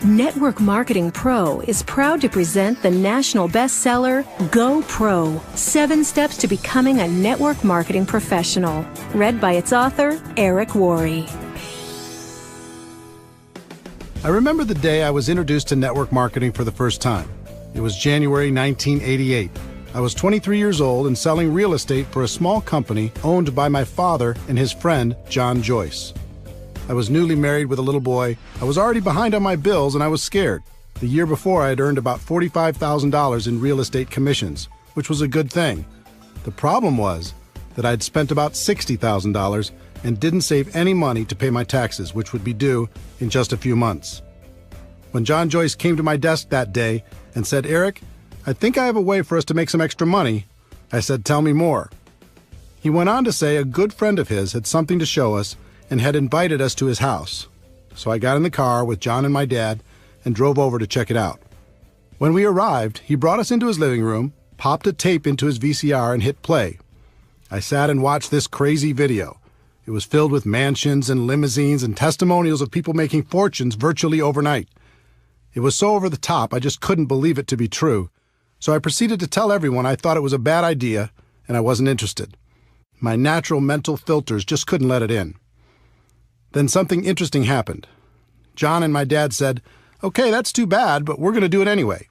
Network Marketing Pro is proud to present the national bestseller, Go Pro, 7 Steps to Becoming a Network Marketing Professional, read by its author, Eric Worre. I remember the day I was introduced to network marketing for the first time. It was January 1988. I was 23 years old and selling real estate for a small company owned by my father and his friend, John Joyce. I was newly married with a little boy. I was already behind on my bills and I was scared. The year before, I had earned about $45,000 in real estate commissions, which was a good thing. The problem was that I'd spent about $60,000 and didn't save any money to pay my taxes, which would be due in just a few months. When John Joyce came to my desk that day and said, "Eric, I think I have a way for us to make some extra money," I said, "Tell me more." He went on to say a good friend of his had something to show us and had invited us to his house. So I got in the car with John and my dad and drove over to check it out. When we arrived, he brought us into his living room, popped a tape into his VCR and hit play. I sat and watched this crazy video. It was filled with mansions and limousines and testimonials of people making fortunes virtually overnight. It was so over the top, I just couldn't believe it to be true. So I proceeded to tell everyone I thought it was a bad idea and I wasn't interested. My natural mental filters just couldn't let it in. Then something interesting happened. John and my dad said, "Okay, that's too bad, but we're going to do it anyway."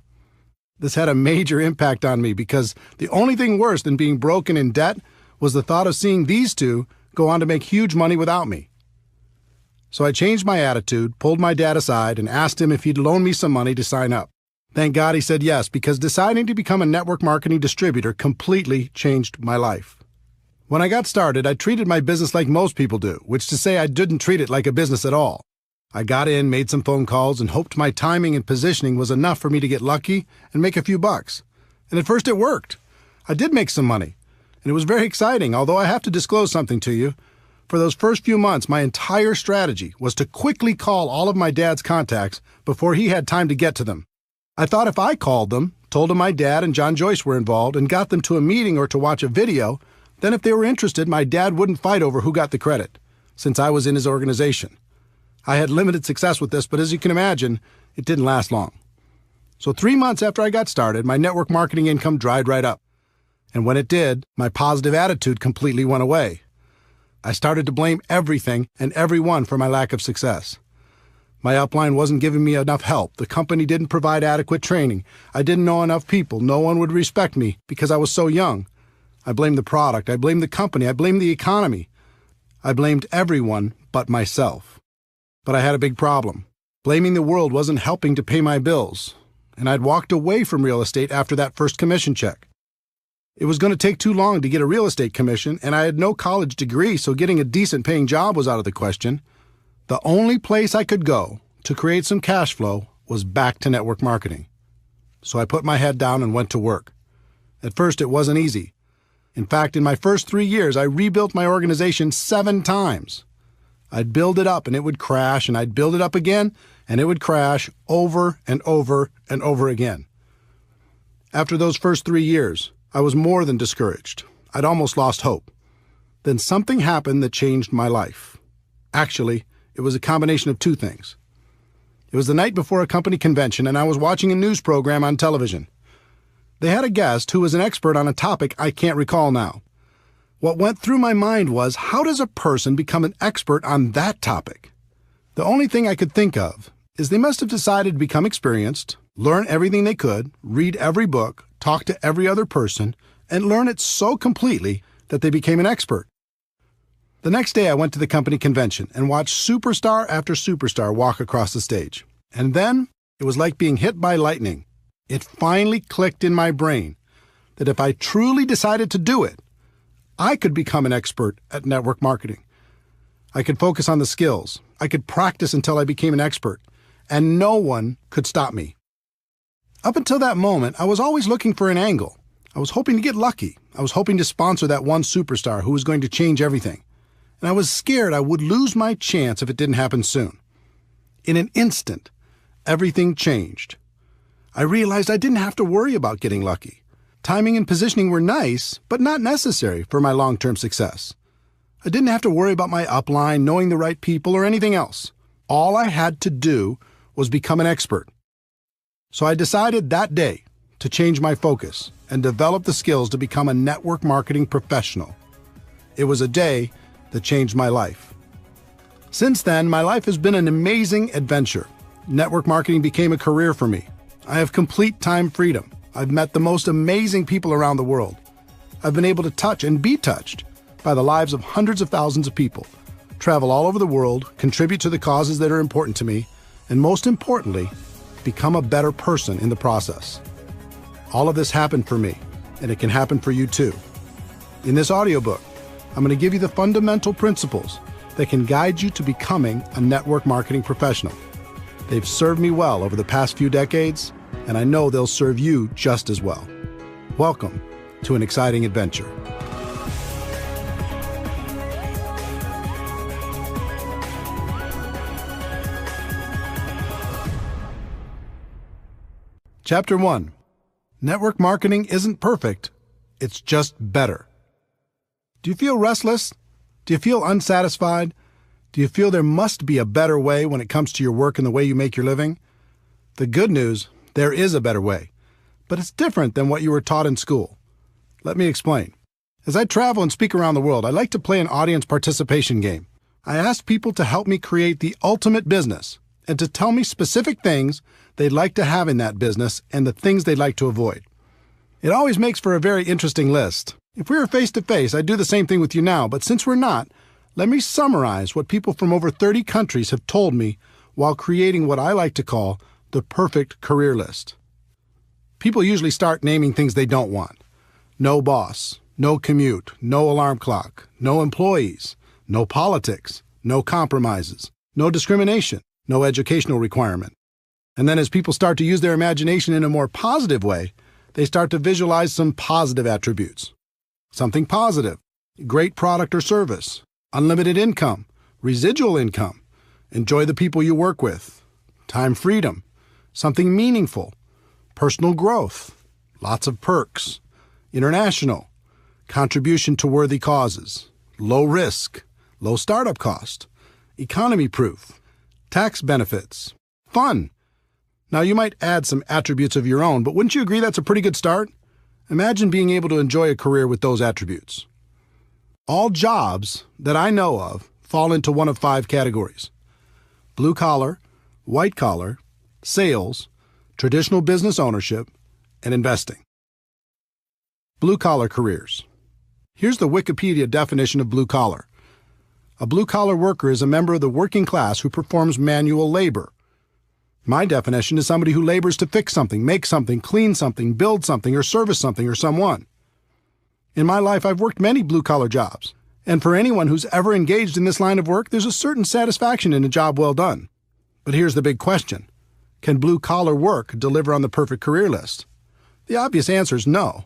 This had a major impact on me because the only thing worse than being broke and in debt was the thought of seeing these two go on to make huge money without me. So I changed my attitude, pulled my dad aside, and asked him if he'd loan me some money to sign up. Thank God he said yes, because deciding to become a network marketing distributor completely changed my life. When I got started, I treated my business like most people do, which to say I didn't treat it like a business at all. I got in, made some phone calls, and hoped my timing and positioning was enough for me to get lucky and make a few bucks. And at first it worked. I did make some money, and it was very exciting, although I have to disclose something to you. For those first few months, my entire strategy was to quickly call all of my dad's contacts before he had time to get to them. I thought if I called them, told them my dad and John Joyce were involved, and got them to a meeting or to watch a video, then if they were interested, my dad wouldn't fight over who got the credit, since I was in his organization. I had limited success with this, but as you can imagine, it didn't last long. So 3 months after I got started, my network marketing income dried right up. And when it did, my positive attitude completely went away. I started to blame everything and everyone for my lack of success. My upline wasn't giving me enough help. The company didn't provide adequate training. I didn't know enough people. No one would respect me because I was so young. I blamed the product. I blamed the company. I blamed the economy. I blamed everyone but myself. But I had a big problem. Blaming the world wasn't helping to pay my bills. And I'd walked away from real estate after that first commission check. It was going to take too long to get a real estate commission, and I had no college degree, so getting a decent paying job was out of the question. The only place I could go to create some cash flow was back to network marketing. So I put my head down and went to work. At first, it wasn't easy. In fact, in my first 3 years, I rebuilt my organization 7 times. I'd build it up and it would crash, and I'd build it up again, and it would crash over and over and over again. After those first 3 years, I was more than discouraged. I'd almost lost hope. Then something happened that changed my life. Actually, it was a combination of 2 things. It was the night before a company convention, and I was watching a news program on television. They had a guest who was an expert on a topic I can't recall now. What went through my mind was, how does a person become an expert on that topic? The only thing I could think of is they must have decided to become experienced, learn everything they could, read every book, talk to every other person, and learn it so completely that they became an expert. The next day I went to the company convention and watched superstar after superstar walk across the stage. And then it was like being hit by lightning. It finally clicked in my brain that if I truly decided to do it, I could become an expert at network marketing. I could focus on the skills. I could practice until I became an expert, and no one could stop me. Up until that moment, I was always looking for an angle. I was hoping to get lucky. I was hoping to sponsor that one superstar who was going to change everything. And I was scared I would lose my chance if it didn't happen soon. In an instant, everything changed. I realized I didn't have to worry about getting lucky. Timing and positioning were nice, but not necessary for my long-term success. I didn't have to worry about my upline, knowing the right people, or anything else. All I had to do was become an expert. So I decided that day to change my focus and develop the skills to become a network marketing professional. It was a day that changed my life. Since then, my life has been an amazing adventure. Network marketing became a career for me. I have complete time freedom. I've met the most amazing people around the world. I've been able to touch and be touched by the lives of hundreds of thousands of people, travel all over the world, contribute to the causes that are important to me, and most importantly, become a better person in the process. All of this happened for me, and it can happen for you too. In this audiobook, I'm going to give you the fundamental principles that can guide you to becoming a network marketing professional. They've served me well over the past few decades, and I know they'll serve you just as well. Welcome to an exciting adventure. Chapter 1. Network marketing isn't perfect, it's just better. Do you feel restless? Do you feel unsatisfied? Do you feel there must be a better way when it comes to your work and the way you make your living? The good news, there is a better way, but it's different than what you were taught in school. Let me explain. As I travel and speak around the world, I like to play an audience participation game. I ask people to help me create the ultimate business and to tell me specific things they'd like to have in that business and the things they'd like to avoid. It always makes for a very interesting list. If we were face-to-face, I'd do the same thing with you now, but since we're not, let me summarize what people from over 30 countries have told me while creating what I like to call the perfect career list. People usually start naming things they don't want. No boss, no commute, no alarm clock, no employees, no politics, no compromises, no discrimination, no educational requirement. And then as people start to use their imagination in a more positive way, they start to visualize some positive attributes. Something positive, great product or service, unlimited income, residual income, enjoy the people you work with, time freedom, something meaningful, personal growth, lots of perks, international, contribution to worthy causes, low risk, low startup cost, economy proof, tax benefits, fun. Now you might add some attributes of your own, but wouldn't you agree that's a pretty good start? Imagine being able to enjoy a career with those attributes. All jobs that I know of fall into one of 5 categories: blue collar, white collar, sales, traditional business ownership, and investing. Blue collar careers. Here's the Wikipedia definition of blue collar. A blue collar worker is a member of the working class who performs manual labor. My definition is somebody who labors to fix something, make something, clean something, build something, or service something or someone. In my life, I've worked many blue-collar jobs, and for anyone who's ever engaged in this line of work, there's a certain satisfaction in a job well done. But here's the big question. Can blue-collar work deliver on the perfect career list? The obvious answer is no.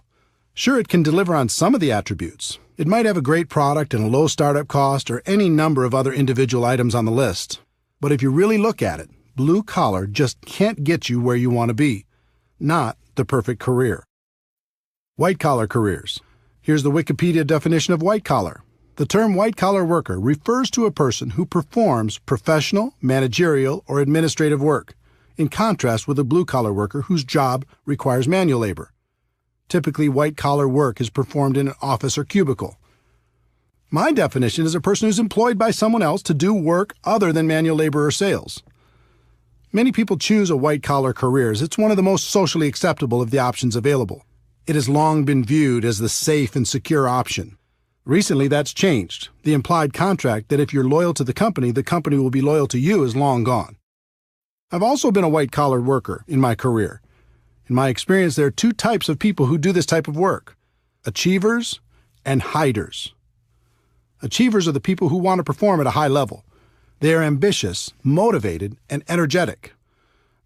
Sure, it can deliver on some of the attributes. It might have a great product and a low startup cost or any number of other individual items on the list. But if you really look at it, blue collar just can't get you where you want to be. Not the perfect career. White collar careers. Here's the Wikipedia definition of white collar. The term white collar worker refers to a person who performs professional, managerial, or administrative work, in contrast with a blue collar worker whose job requires manual labor. Typically, white collar work is performed in an office or cubicle. My definition is a person who's employed by someone else to do work other than manual labor or sales. Many people choose a white-collar career as it's one of the most socially acceptable of the options available. It has long been viewed as the safe and secure option. Recently, that's changed. The implied contract that if you're loyal to the company will be loyal to you is long gone. I've also been a white-collar worker in my career. In my experience, there are 2 types of people who do this type of work: achievers and hiders. Achievers are the people who want to perform at a high level. They are ambitious, motivated, and energetic.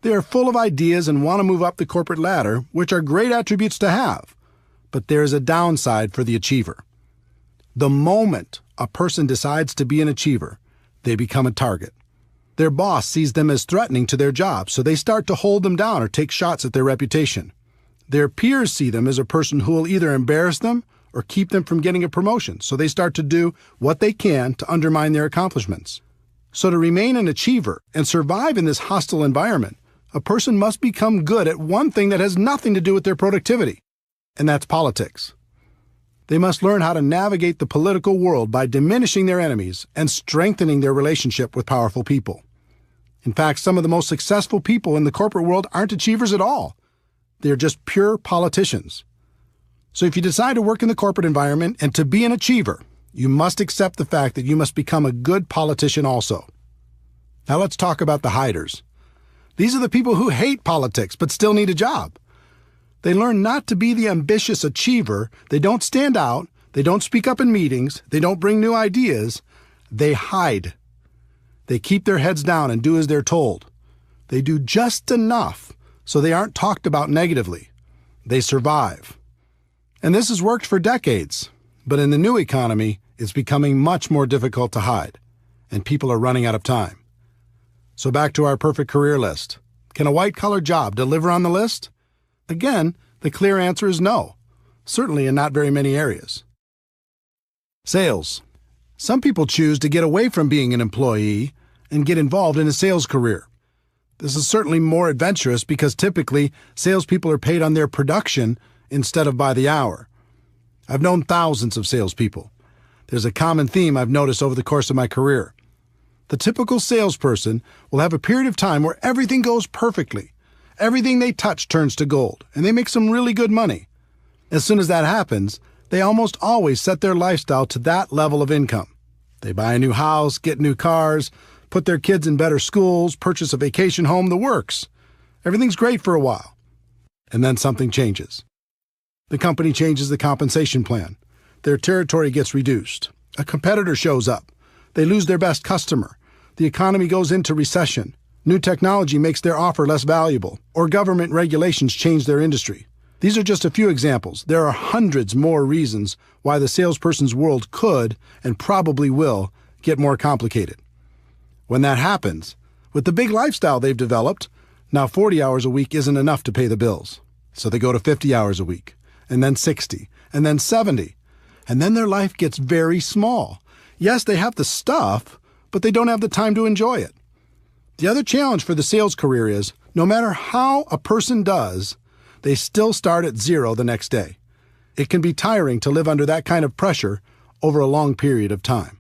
They are full of ideas and want to move up the corporate ladder, which are great attributes to have. But there is a downside for the achiever. The moment a person decides to be an achiever, they become a target. Their boss sees them as threatening to their job, so they start to hold them down or take shots at their reputation. Their peers see them as a person who will either embarrass them or keep them from getting a promotion, so they start to do what they can to undermine their accomplishments. So to remain an achiever and survive in this hostile environment, a person must become good at one thing that has nothing to do with their productivity, and that's politics. They must learn how to navigate the political world by diminishing their enemies and strengthening their relationship with powerful people. In fact, some of the most successful people in the corporate world aren't achievers at all. They're just pure politicians. So if you decide to work in the corporate environment and to be an achiever, you must accept the fact that you must become a good politician also. Now let's talk about the hiders. These are the people who hate politics but still need a job. They learn not to be the ambitious achiever. They don't stand out. They don't speak up in meetings. They don't bring new ideas. They hide. They keep their heads down and do as they're told. They do just enough so they aren't talked about negatively. They survive. And this has worked for decades, but in the new economy, it's becoming much more difficult to hide, and people are running out of time. So back to our perfect career list. Can a white-collar job deliver on the list? Again, the clear answer is no, certainly in not very many areas. Sales. Some people choose to get away from being an employee and get involved in a sales career. This is certainly more adventurous because typically salespeople are paid on their production instead of by the hour. I've known thousands of salespeople. There's a common theme I've noticed over the course of my career. The typical salesperson will have a period of time where everything goes perfectly. Everything they touch turns to gold, and they make some really good money. As soon as that happens, they almost always set their lifestyle to that level of income. They buy a new house, get new cars, put their kids in better schools, purchase a vacation home, the works. Everything's great for a while. And then something changes. The company changes the compensation plan. Their territory gets reduced. A competitor shows up. They lose their best customer. The economy goes into recession. New technology makes their offer less valuable, or government regulations change their industry. These are just a few examples. There are hundreds more reasons why the salesperson's world could, and probably will, get more complicated. When that happens, with the big lifestyle they've developed, now 40 hours a week isn't enough to pay the bills. So they go to 50 hours a week, and then 60, and then 70. And then their life gets very small. Yes, they have the stuff, but they don't have the time to enjoy it. The other challenge for the sales career is, no matter how a person does, they still start at zero the next day. It can be tiring to live under that kind of pressure over a long period of time.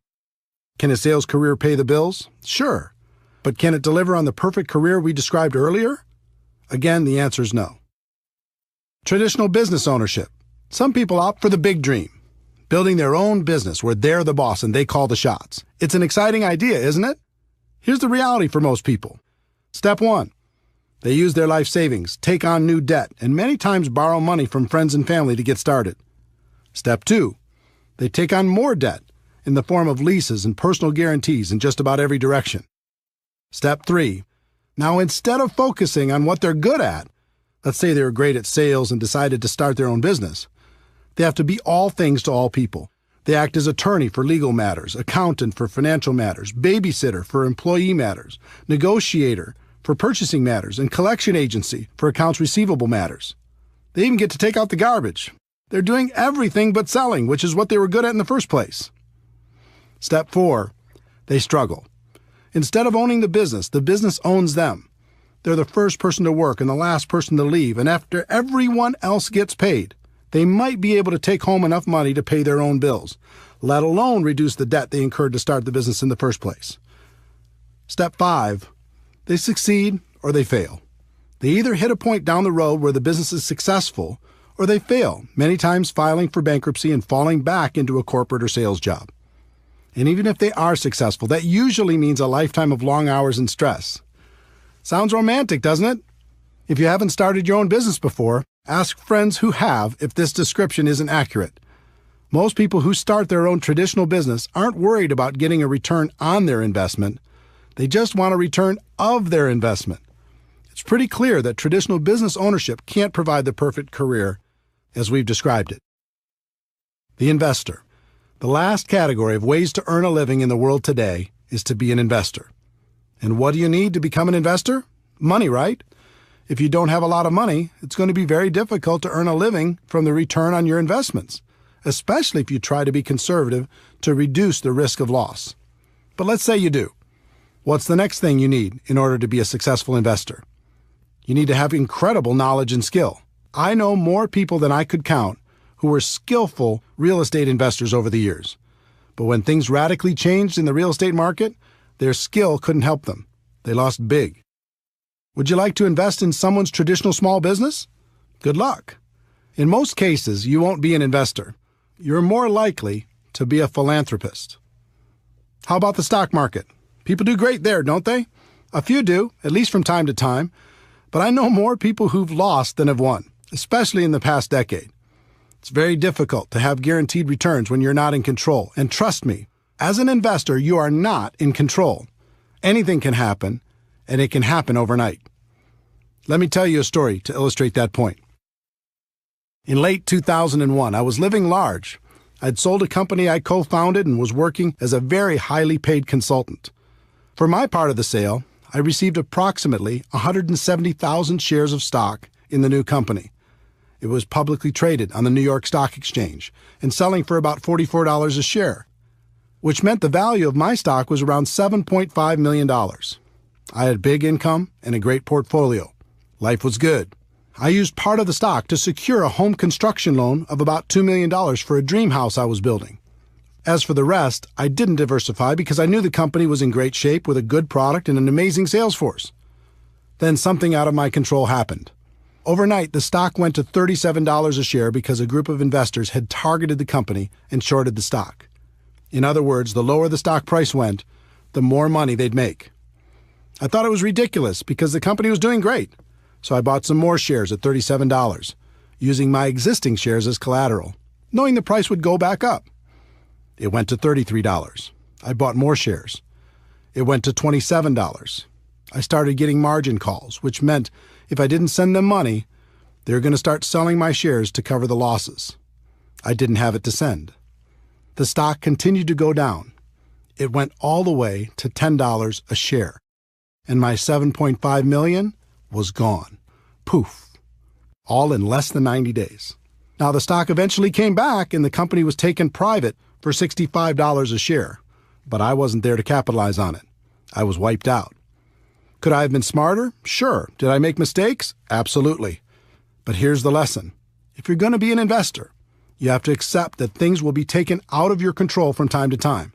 Can a sales career pay the bills? Sure. But can it deliver on the perfect career we described earlier? Again, the answer is no. Traditional business ownership. Some people opt for the big dream, building their own business where they're the boss and they call the shots. It's an exciting idea, isn't it? Here's the reality for most people. Step 1. They use their life savings, take on new debt, and many times borrow money from friends and family to get started. Step 2. They take on more debt in the form of leases and personal guarantees in just about every direction. Step 3. Now, instead of focusing on what they're good at, let's say they were great at sales and decided to start their own business, they have to be all things to all people. They act as attorney for legal matters, accountant for financial matters, babysitter for employee matters, negotiator for purchasing matters, and collection agency for accounts receivable matters. They even get to take out the garbage. They're doing everything but selling, which is what they were good at in the first place. Step 4. They struggle. Instead of owning the business owns them. They're the first person to work and the last person to leave, and after everyone else gets paid, they might be able to take home enough money to pay their own bills, let alone reduce the debt they incurred to start the business in the first place. Step 5. They succeed or they fail. They either hit a point down the road where the business is successful, or they fail, many times filing for bankruptcy and falling back into a corporate or sales job. And even if they are successful, that usually means a lifetime of long hours and stress. Sounds romantic, doesn't it? If you haven't started your own business before, ask friends who have if this description isn't accurate. Most people who start their own traditional business aren't worried about getting a return on their investment. They just want a return of their investment. It's pretty clear that traditional business ownership can't provide the perfect career as we've described it. The investor. The last category of ways to earn a living in the world today is to be an investor. And what do you need to become an investor? Money, right? If you don't have a lot of money, it's going to be very difficult to earn a living from the return on your investments, especially if you try to be conservative to reduce the risk of loss. But let's say you do. What's the next thing you need in order to be a successful investor? You need to have incredible knowledge and skill. I know more people than I could count who were skillful real estate investors over the years. But when things radically changed in the real estate market, their skill couldn't help them. They lost big. Would you like to invest in someone's traditional small business? Good luck. In most cases, you won't be an investor. You're more likely to be a philanthropist. How about the stock market? People do great there, don't they? A few do, at least from time to time. But I know more people who've lost than have won, especially in the past decade. It's very difficult to have guaranteed returns when you're not in control. And trust me, as an investor, you are not in control. Anything can happen, and it can happen overnight. Let me tell you a story to illustrate that point. In late 2001, I was living large. I'd sold a company I co-founded and was working as a very highly paid consultant. For my part of the sale, I received approximately 170,000 shares of stock in the new company. It was publicly traded on the New York Stock Exchange and selling for about $44 a share, which meant the value of my stock was around $7.5 million. I had big income and a great portfolio. Life was good. I used part of the stock to secure a home construction loan of about $2 million for a dream house I was building. As for the rest, I didn't diversify because I knew the company was in great shape with a good product and an amazing sales force. Then something out of my control happened. Overnight, the stock went to $37 a share because a group of investors had targeted the company and shorted the stock. In other words, the lower the stock price went, the more money they'd make. I thought it was ridiculous because the company was doing great. So I bought some more shares at $37, using my existing shares as collateral, knowing the price would go back up. It went to $33. I bought more shares. It went to $27. I started getting margin calls, which meant if I didn't send them money, they were going to start selling my shares to cover the losses. I didn't have it to send. The stock continued to go down. It went all the way to $10 a share, and my $7.5 million was gone. Poof. All in less than 90 days. Now, the stock eventually came back and the company was taken private for $65 a share, but I wasn't there to capitalize on it. I was wiped out. Could I have been smarter? Sure. Did I make mistakes? Absolutely. But here's the lesson. If you're going to be an investor, you have to accept that things will be taken out of your control from time to time.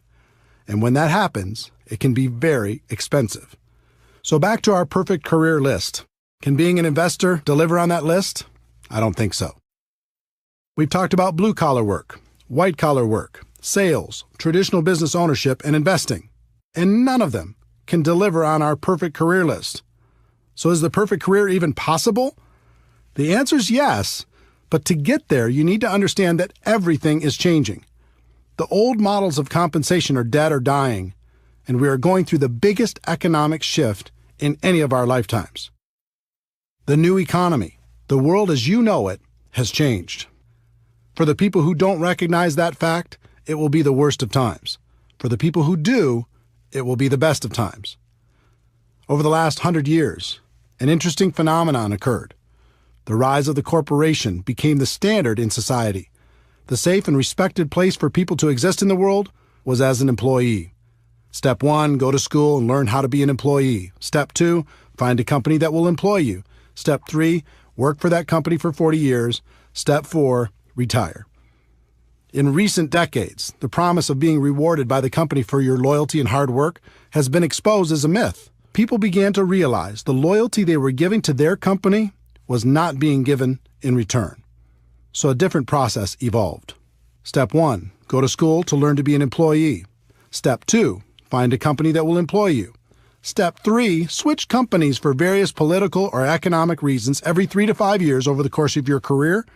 And when that happens, it can be very expensive. So back to our perfect career list. Can being an investor deliver on that list? I don't think so. We've talked about blue-collar work, white-collar work, sales, traditional business ownership, and investing. And none of them can deliver on our perfect career list. So is the perfect career even possible? The answer is yes, but to get there, you need to understand that everything is changing. The old models of compensation are dead or dying, and we are going through the biggest economic shift in any of our lifetimes. The new economy, the world as you know it, has changed. For the people who don't recognize that fact, it will be the worst of times. For the people who do, it will be the best of times. Over the last 100 years, an interesting phenomenon occurred. The rise of the corporation became the standard in society. The safe and respected place for people to exist in the world was as an employee. Step 1, go to school and learn how to be an employee. Step 2, find a company that will employ you. Step 3, work for that company for 40 years. Step 4, retire. In recent decades, the promise of being rewarded by the company for your loyalty and hard work has been exposed as a myth. People began to realize the loyalty they were giving to their company was not being given in return. So a different process evolved. Step 1, go to school to learn to be an employee. Step 2, find a company that will employ you. Step 3, switch companies for various political or economic reasons every 3 to 5 years over the course of your career.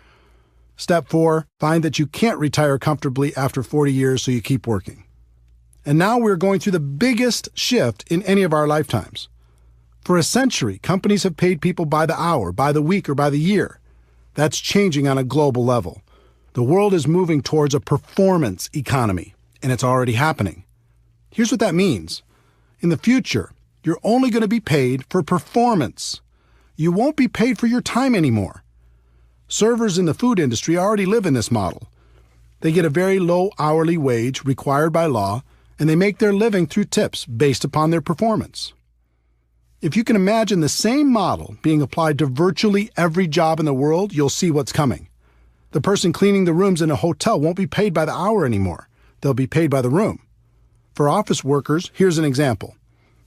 Step 4, find that you can't retire comfortably after 40 years, so you keep working. And now we're going through the biggest shift in any of our lifetimes. For a century, companies have paid people by the hour, by the week, or by the year. That's changing on a global level. The world is moving towards a performance economy, and it's already happening. Here's what that means. In the future, you're only going to be paid for performance. You won't be paid for your time anymore. Servers in the food industry already live in this model. They get a very low hourly wage required by law, and they make their living through tips based upon their performance. If you can imagine the same model being applied to virtually every job in the world, you'll see what's coming. The person cleaning the rooms in a hotel won't be paid by the hour anymore. They'll be paid by the room. For office workers, here's an example.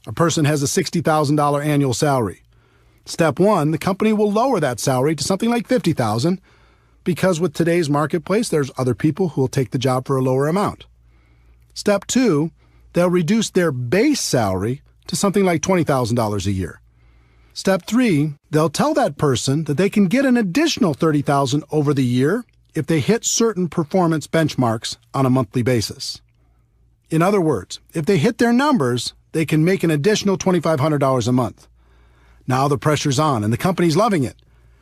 A person has a $60,000 annual salary. Step one, the company will lower that salary to something like $50,000 because with today's marketplace, there's other people who will take the job for a lower amount. Step two, they'll reduce their base salary to something like $20,000 a year. Step three, they'll tell that person that they can get an additional $30,000 over the year if they hit certain performance benchmarks on a monthly basis. In other words, if they hit their numbers, they can make an additional $2,500 a month. Now the pressure's on and the company's loving it.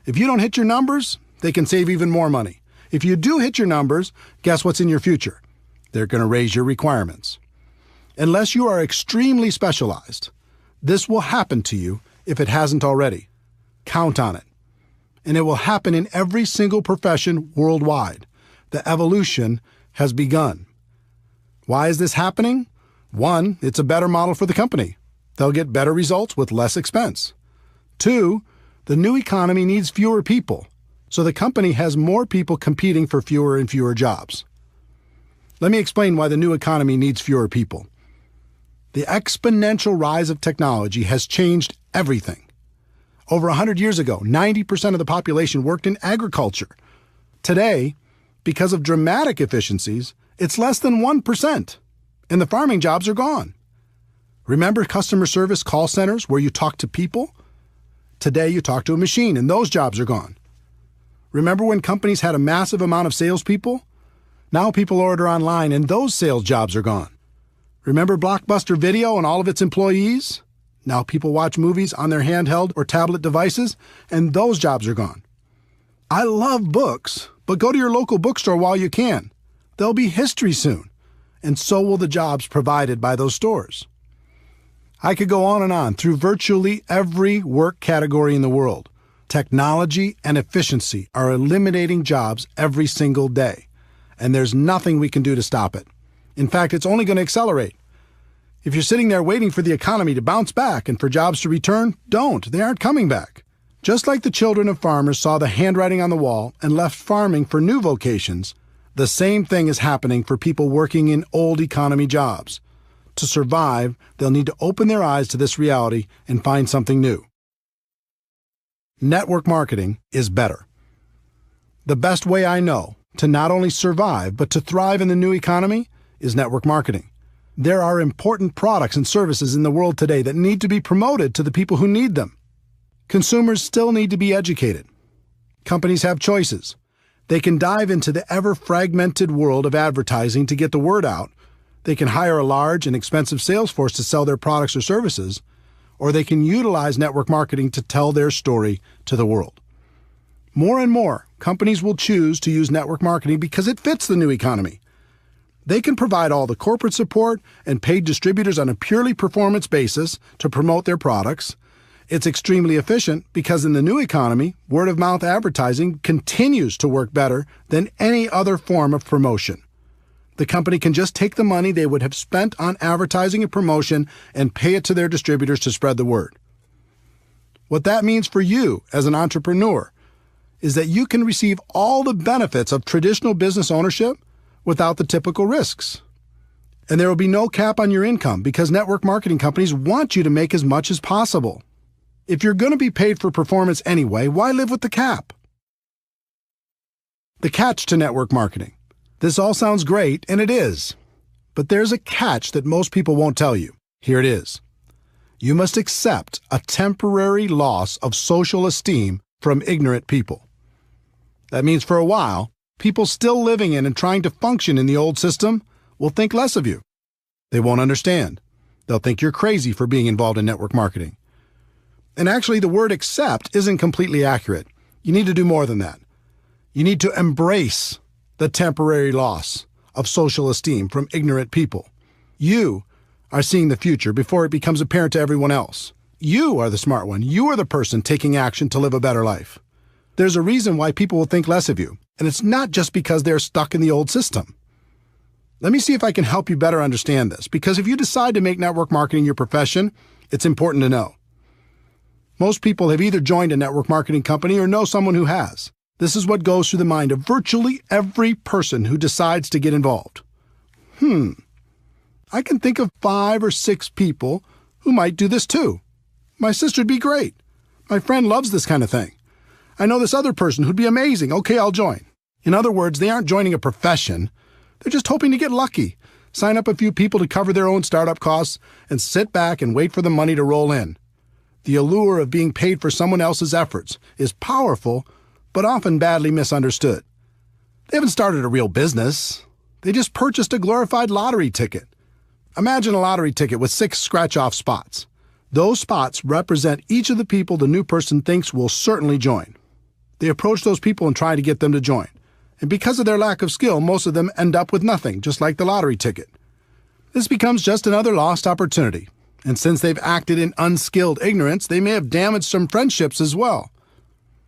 If you don't hit your numbers, they can save even more money. If you do hit your numbers, guess what's in your future? They're going to raise your requirements. Unless you are extremely specialized, this will happen to you if it hasn't already. Count on it. And it will happen in every single profession worldwide. The evolution has begun. Why is this happening? One, it's a better model for the company. They'll get better results with less expense. Two, the new economy needs fewer people, so the company has more people competing for fewer and fewer jobs. Let me explain why the new economy needs fewer people. The exponential rise of technology has changed everything. Over 100 years ago, 90% of the population worked in agriculture. Today, because of dramatic efficiencies, it's less than 1%, and the farming jobs are gone. Remember customer service call centers where you talk to people? Today you talk to a machine, and those jobs are gone. Remember when companies had a massive amount of salespeople? Now people order online, and those sales jobs are gone. Remember Blockbuster Video and all of its employees? Now people watch movies on their handheld or tablet devices, and those jobs are gone. I love books, but go to your local bookstore while you can. There'll be history soon, and so will the jobs provided by those stores. I could go on and on through virtually every work category in the world. Technology and efficiency are eliminating jobs every single day, and there's nothing we can do to stop it. In fact, it's only going to accelerate. If you're sitting there waiting for the economy to bounce back and for jobs to return, don't. They aren't coming back. Just like the children of farmers saw the handwriting on the wall and left farming for new vocations, the same thing is happening for people working in old economy jobs. To survive, they'll need to open their eyes to this reality and find something new. Network marketing is better. The best way I know to not only survive but to thrive in the new economy is network marketing. There are important products and services in the world today that need to be promoted to the people who need them. Consumers still need to be educated. Companies have choices. They can dive into the ever-fragmented world of advertising to get the word out. They can hire a large and expensive sales force to sell their products or services, or they can utilize network marketing to tell their story to the world. More and more, companies will choose to use network marketing because it fits the new economy. They can provide all the corporate support and paid distributors on a purely performance basis to promote their products. It's extremely efficient because in the new economy, word-of-mouth advertising continues to work better than any other form of promotion. The company can just take the money they would have spent on advertising and promotion and pay it to their distributors to spread the word. What that means for you as an entrepreneur is that you can receive all the benefits of traditional business ownership without the typical risks. And there will be no cap on your income because network marketing companies want you to make as much as possible. If you're going to be paid for performance anyway, why live with the cap? The catch to network marketing. This all sounds great, and it is. But there's a catch that most people won't tell you. Here it is. You must accept a temporary loss of social esteem from ignorant people. That means for a while, people still living in and trying to function in the old system will think less of you. They won't understand. They'll think you're crazy for being involved in network marketing. And actually, the word accept isn't completely accurate. You need to do more than that. You need to embrace the temporary loss of social esteem from ignorant people. You are seeing the future before it becomes apparent to everyone else. You are the smart one. You are the person taking action to live a better life. There's a reason why people will think less of you, and it's not just because they're stuck in the old system. Let me see if I can help you better understand this, because if you decide to make network marketing your profession, it's important to know. Most people have either joined a network marketing company or know someone who has. This is what goes through the mind of virtually every person who decides to get involved. I can think of 5 or 6 people who might do this too. My sister'd be great. My friend loves this kind of thing. I know this other person who'd be amazing. Okay, I'll join. In other words, they aren't joining a profession. They're just hoping to get lucky, sign up a few people to cover their own startup costs, and sit back and wait for the money to roll in. The allure of being paid for someone else's efforts is powerful, but often badly misunderstood. They haven't started a real business. They just purchased a glorified lottery ticket. Imagine a lottery ticket with 6 scratch-off spots. Those spots represent each of the people the new person thinks will certainly join. They approach those people and try to get them to join. And because of their lack of skill, most of them end up with nothing, just like the lottery ticket. This becomes just another lost opportunity. And since they've acted in unskilled ignorance, they may have damaged some friendships as well.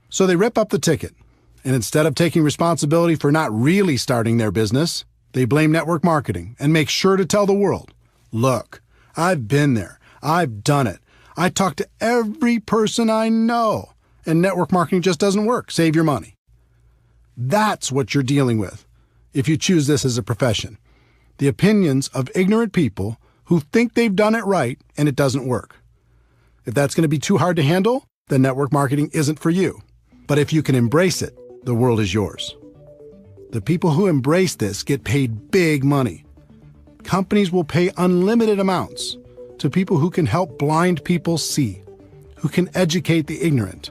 So they rip up the ticket. And instead of taking responsibility for not really starting their business, they blame network marketing and make sure to tell the world, look, I've been there. I've done it. I talk to every person I know. And network marketing just doesn't work. Save your money. That's what you're dealing with if you choose this as a profession. The opinions of ignorant people who think they've done it right and it doesn't work. If that's going to be too hard to handle, then network marketing isn't for you. But if you can embrace it, the world is yours. The people who embrace this get paid big money. Companies will pay unlimited amounts to people who can help blind people see, who can educate the ignorant,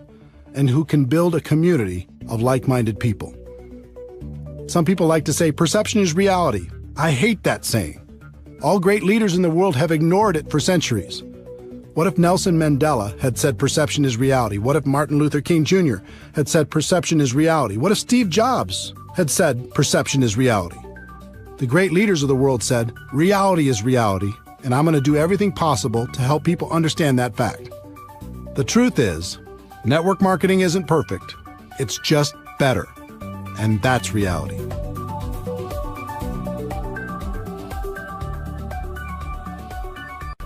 and who can build a community of like-minded people. Some people like to say perception is reality. I hate that saying. All great leaders in the world have ignored it for centuries. What if Nelson Mandela had said perception is reality? What if Martin Luther King Jr. had said perception is reality? What if Steve Jobs had said perception is reality? The great leaders of the world said, reality is reality, and I'm going to do everything possible to help people understand that fact. The truth is, network marketing isn't perfect. It's just better. And that's reality.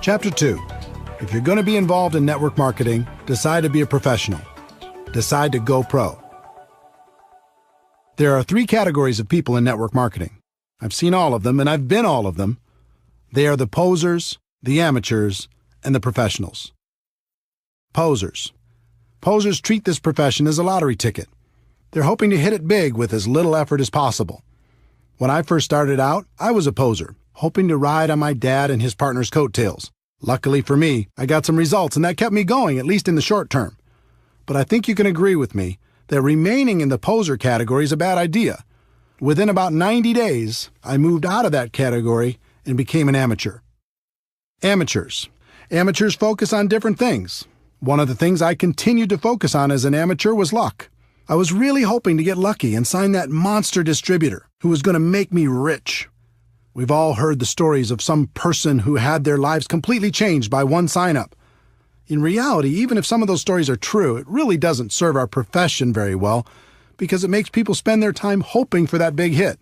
Chapter 2. If you're going to be involved in network marketing, decide to be a professional. Decide to go pro. There are 3 categories of people in network marketing. I've seen all of them, and I've been all of them. They are the posers, the amateurs, and the professionals. Posers. Posers treat this profession as a lottery ticket. They're hoping to hit it big with as little effort as possible. When I first started out, I was a poser, hoping to ride on my dad and his partner's coattails. Luckily for me, I got some results, and that kept me going, at least in the short term. But I think you can agree with me that remaining in the poser category is a bad idea. Within about 90 days, I moved out of that category and became an amateur. Amateurs. Amateurs focus on different things. One of the things I continued to focus on as an amateur was luck. I was really hoping to get lucky and sign that monster distributor who was going to make me rich. We've all heard the stories of some person who had their lives completely changed by one sign-up. In reality, even if some of those stories are true, it really doesn't serve our profession very well because it makes people spend their time hoping for that big hit.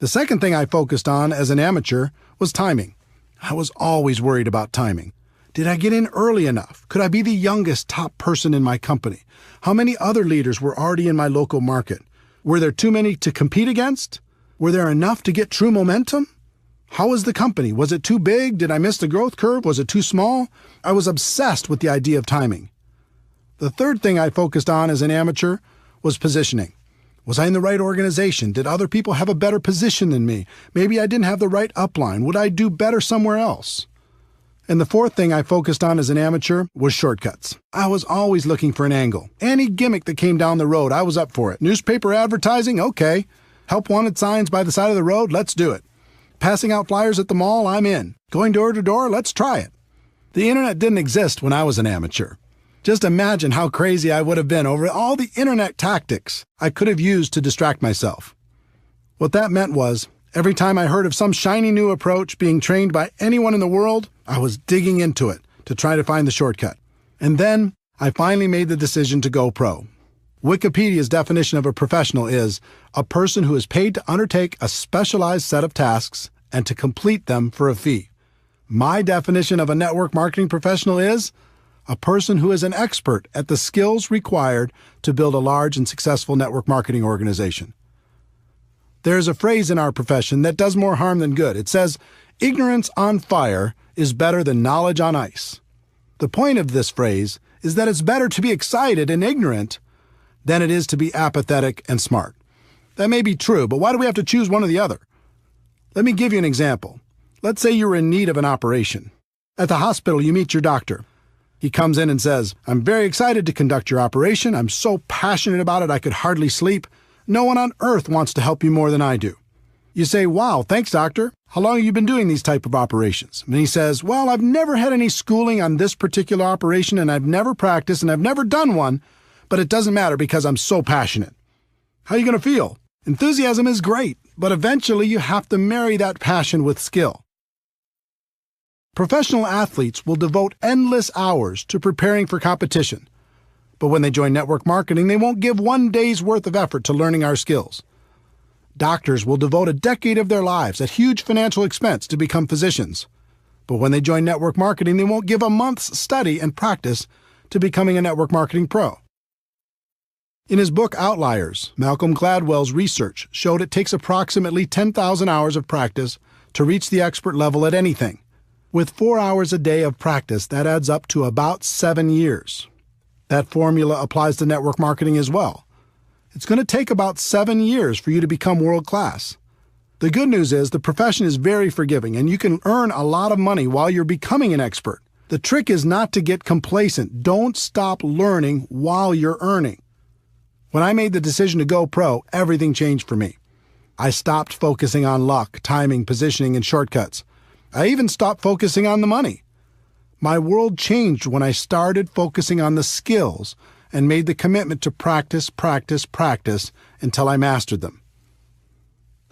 The second thing I focused on as an amateur was timing. I was always worried about timing. Did I get in early enough? Could I be the youngest top person in my company? How many other leaders were already in my local market? Were there too many to compete against? Were there enough to get true momentum? How was the company? Was it too big? Did I miss the growth curve? Was it too small? I was obsessed with the idea of timing. The third thing I focused on as an amateur was positioning. Was I in the right organization? Did other people have a better position than me? Maybe I didn't have the right upline. Would I do better somewhere else? And the fourth thing I focused on as an amateur was shortcuts. I was always looking for an angle. Any gimmick that came down the road, I was up for it. Newspaper advertising? Okay. Help wanted signs by the side of the road? Let's do it. Passing out flyers at the mall? I'm in. Going door to door? Let's try it. The internet didn't exist when I was an amateur. Just imagine how crazy I would have been over all the internet tactics I could have used to distract myself. What that meant was, every time I heard of some shiny new approach being trained by anyone in the world, I was digging into it to try to find the shortcut. And then I finally made the decision to go pro. Wikipedia's definition of a professional is a person who is paid to undertake a specialized set of tasks and to complete them for a fee. My definition of a network marketing professional is a person who is an expert at the skills required to build a large and successful network marketing organization. There's a phrase in our profession that does more harm than good. It says, "Ignorance on fire is better than knowledge on ice." The point of this phrase is that it's better to be excited and ignorant than it is to be apathetic and smart. That may be true, but why do we have to choose one or the other? Let me give you an example. Let's say you're in need of an operation. At the hospital, you meet your doctor. He comes in and says, "I'm very excited to conduct your operation. I'm so passionate about it I could hardly sleep. No one on earth wants to help you more than I do." You say, "Wow, thanks, doctor. How long have you been doing these type of operations?" And he says, "Well, I've never had any schooling on this particular operation, and I've never practiced, and I've never done one, but it doesn't matter because I'm so passionate." How are you going to feel? Enthusiasm is great, but eventually you have to marry that passion with skill. Professional athletes will devote endless hours to preparing for competition, but when they join network marketing, they won't give one day's worth of effort to learning our skills. Doctors will devote a decade of their lives at huge financial expense to become physicians, but when they join network marketing, they won't give a month's study and practice to becoming a network marketing pro. In his book Outliers, Malcolm Gladwell's research showed it takes approximately 10,000 hours of practice to reach the expert level at anything. With 4 hours a day of practice, that adds up to about 7 years. That formula applies to network marketing as well. It's going to take about 7 years for you to become world class. The good news is the profession is very forgiving and you can earn a lot of money while you're becoming an expert. The trick is not to get complacent. Don't stop learning while you're earning. When I made the decision to go pro, everything changed for me. I stopped focusing on luck, timing, positioning, and shortcuts. I even stopped focusing on the money. My world changed when I started focusing on the skills and made the commitment to practice until I mastered them.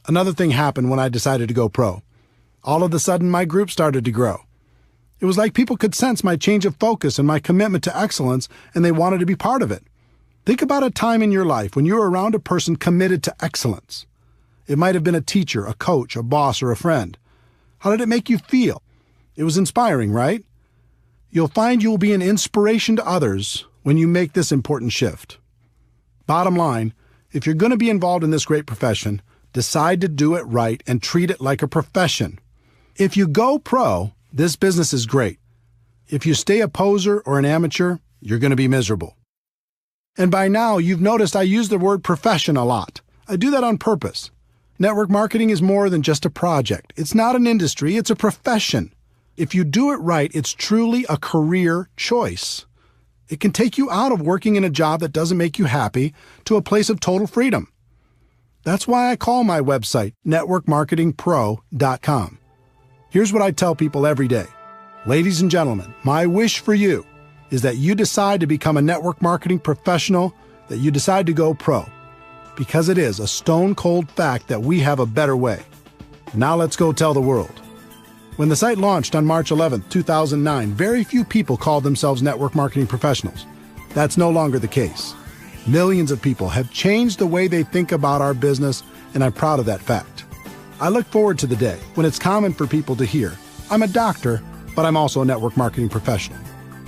Another thing happened when I decided to go pro. All of a sudden, my group started to grow. It was like people could sense my change of focus and my commitment to excellence, and they wanted to be part of it. Think about a time in your life when you were around a person committed to excellence. It might have been a teacher, a coach, a boss, or a friend. How did it make you feel? It was inspiring, right? You'll find you will be an inspiration to others when you make this important shift. Bottom line, if you're going to be involved in this great profession, decide to do it right and treat it like a profession. If you go pro, this business is great. If you stay a poser or an amateur, you're going to be miserable. And by now, you've noticed I use the word profession a lot. I do that on purpose. Network marketing is more than just a project. It's not an industry, it's a profession. If you do it right, it's truly a career choice. It can take you out of working in a job that doesn't make you happy to a place of total freedom. That's why I call my website networkmarketingpro.com. Here's what I tell people every day. Ladies and gentlemen, my wish for you is that you decide to become a network marketing professional, that you decide to go pro. Because it is a stone-cold fact that we have a better way. Now let's go tell the world. When the site launched on March 11, 2009, very few people called themselves network marketing professionals. That's no longer the case. Millions of people have changed the way they think about our business, and I'm proud of that fact. I look forward to the day when it's common for people to hear, "I'm a doctor, but I'm also a network marketing professional.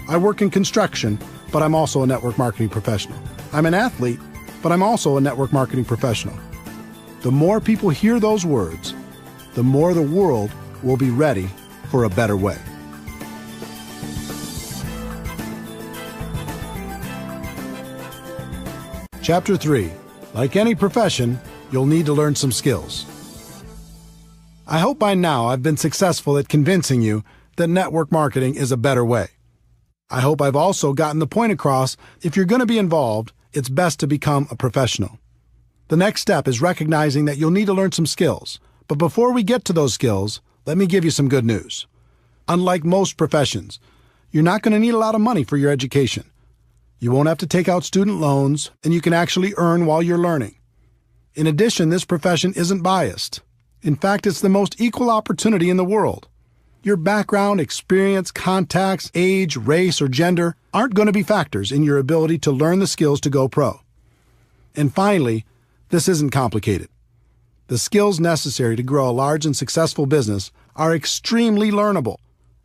I work in construction, but I'm also a network marketing professional. I'm an athlete, but I'm also a network marketing professional." The more people hear those words, the more the world will be ready for a better way. Chapter 3. Like any profession, you'll need to learn some skills. I hope by now I've been successful at convincing you that network marketing is a better way. I hope I've also gotten the point across, if you're going to be involved, it's best to become a professional. The next step is recognizing that you'll need to learn some skills. But before we get to those skills, let me give you some good news. Unlike most professions, you're not going to need a lot of money for your education. You won't have to take out student loans, and you can actually earn while you're learning. In addition, this profession isn't biased. In fact, it's the most equal opportunity in the world. Your background, experience, contacts, age, race, or gender aren't going to be factors in your ability to learn the skills to go pro. And finally, this isn't complicated. The skills necessary to grow a large and successful business are extremely learnable,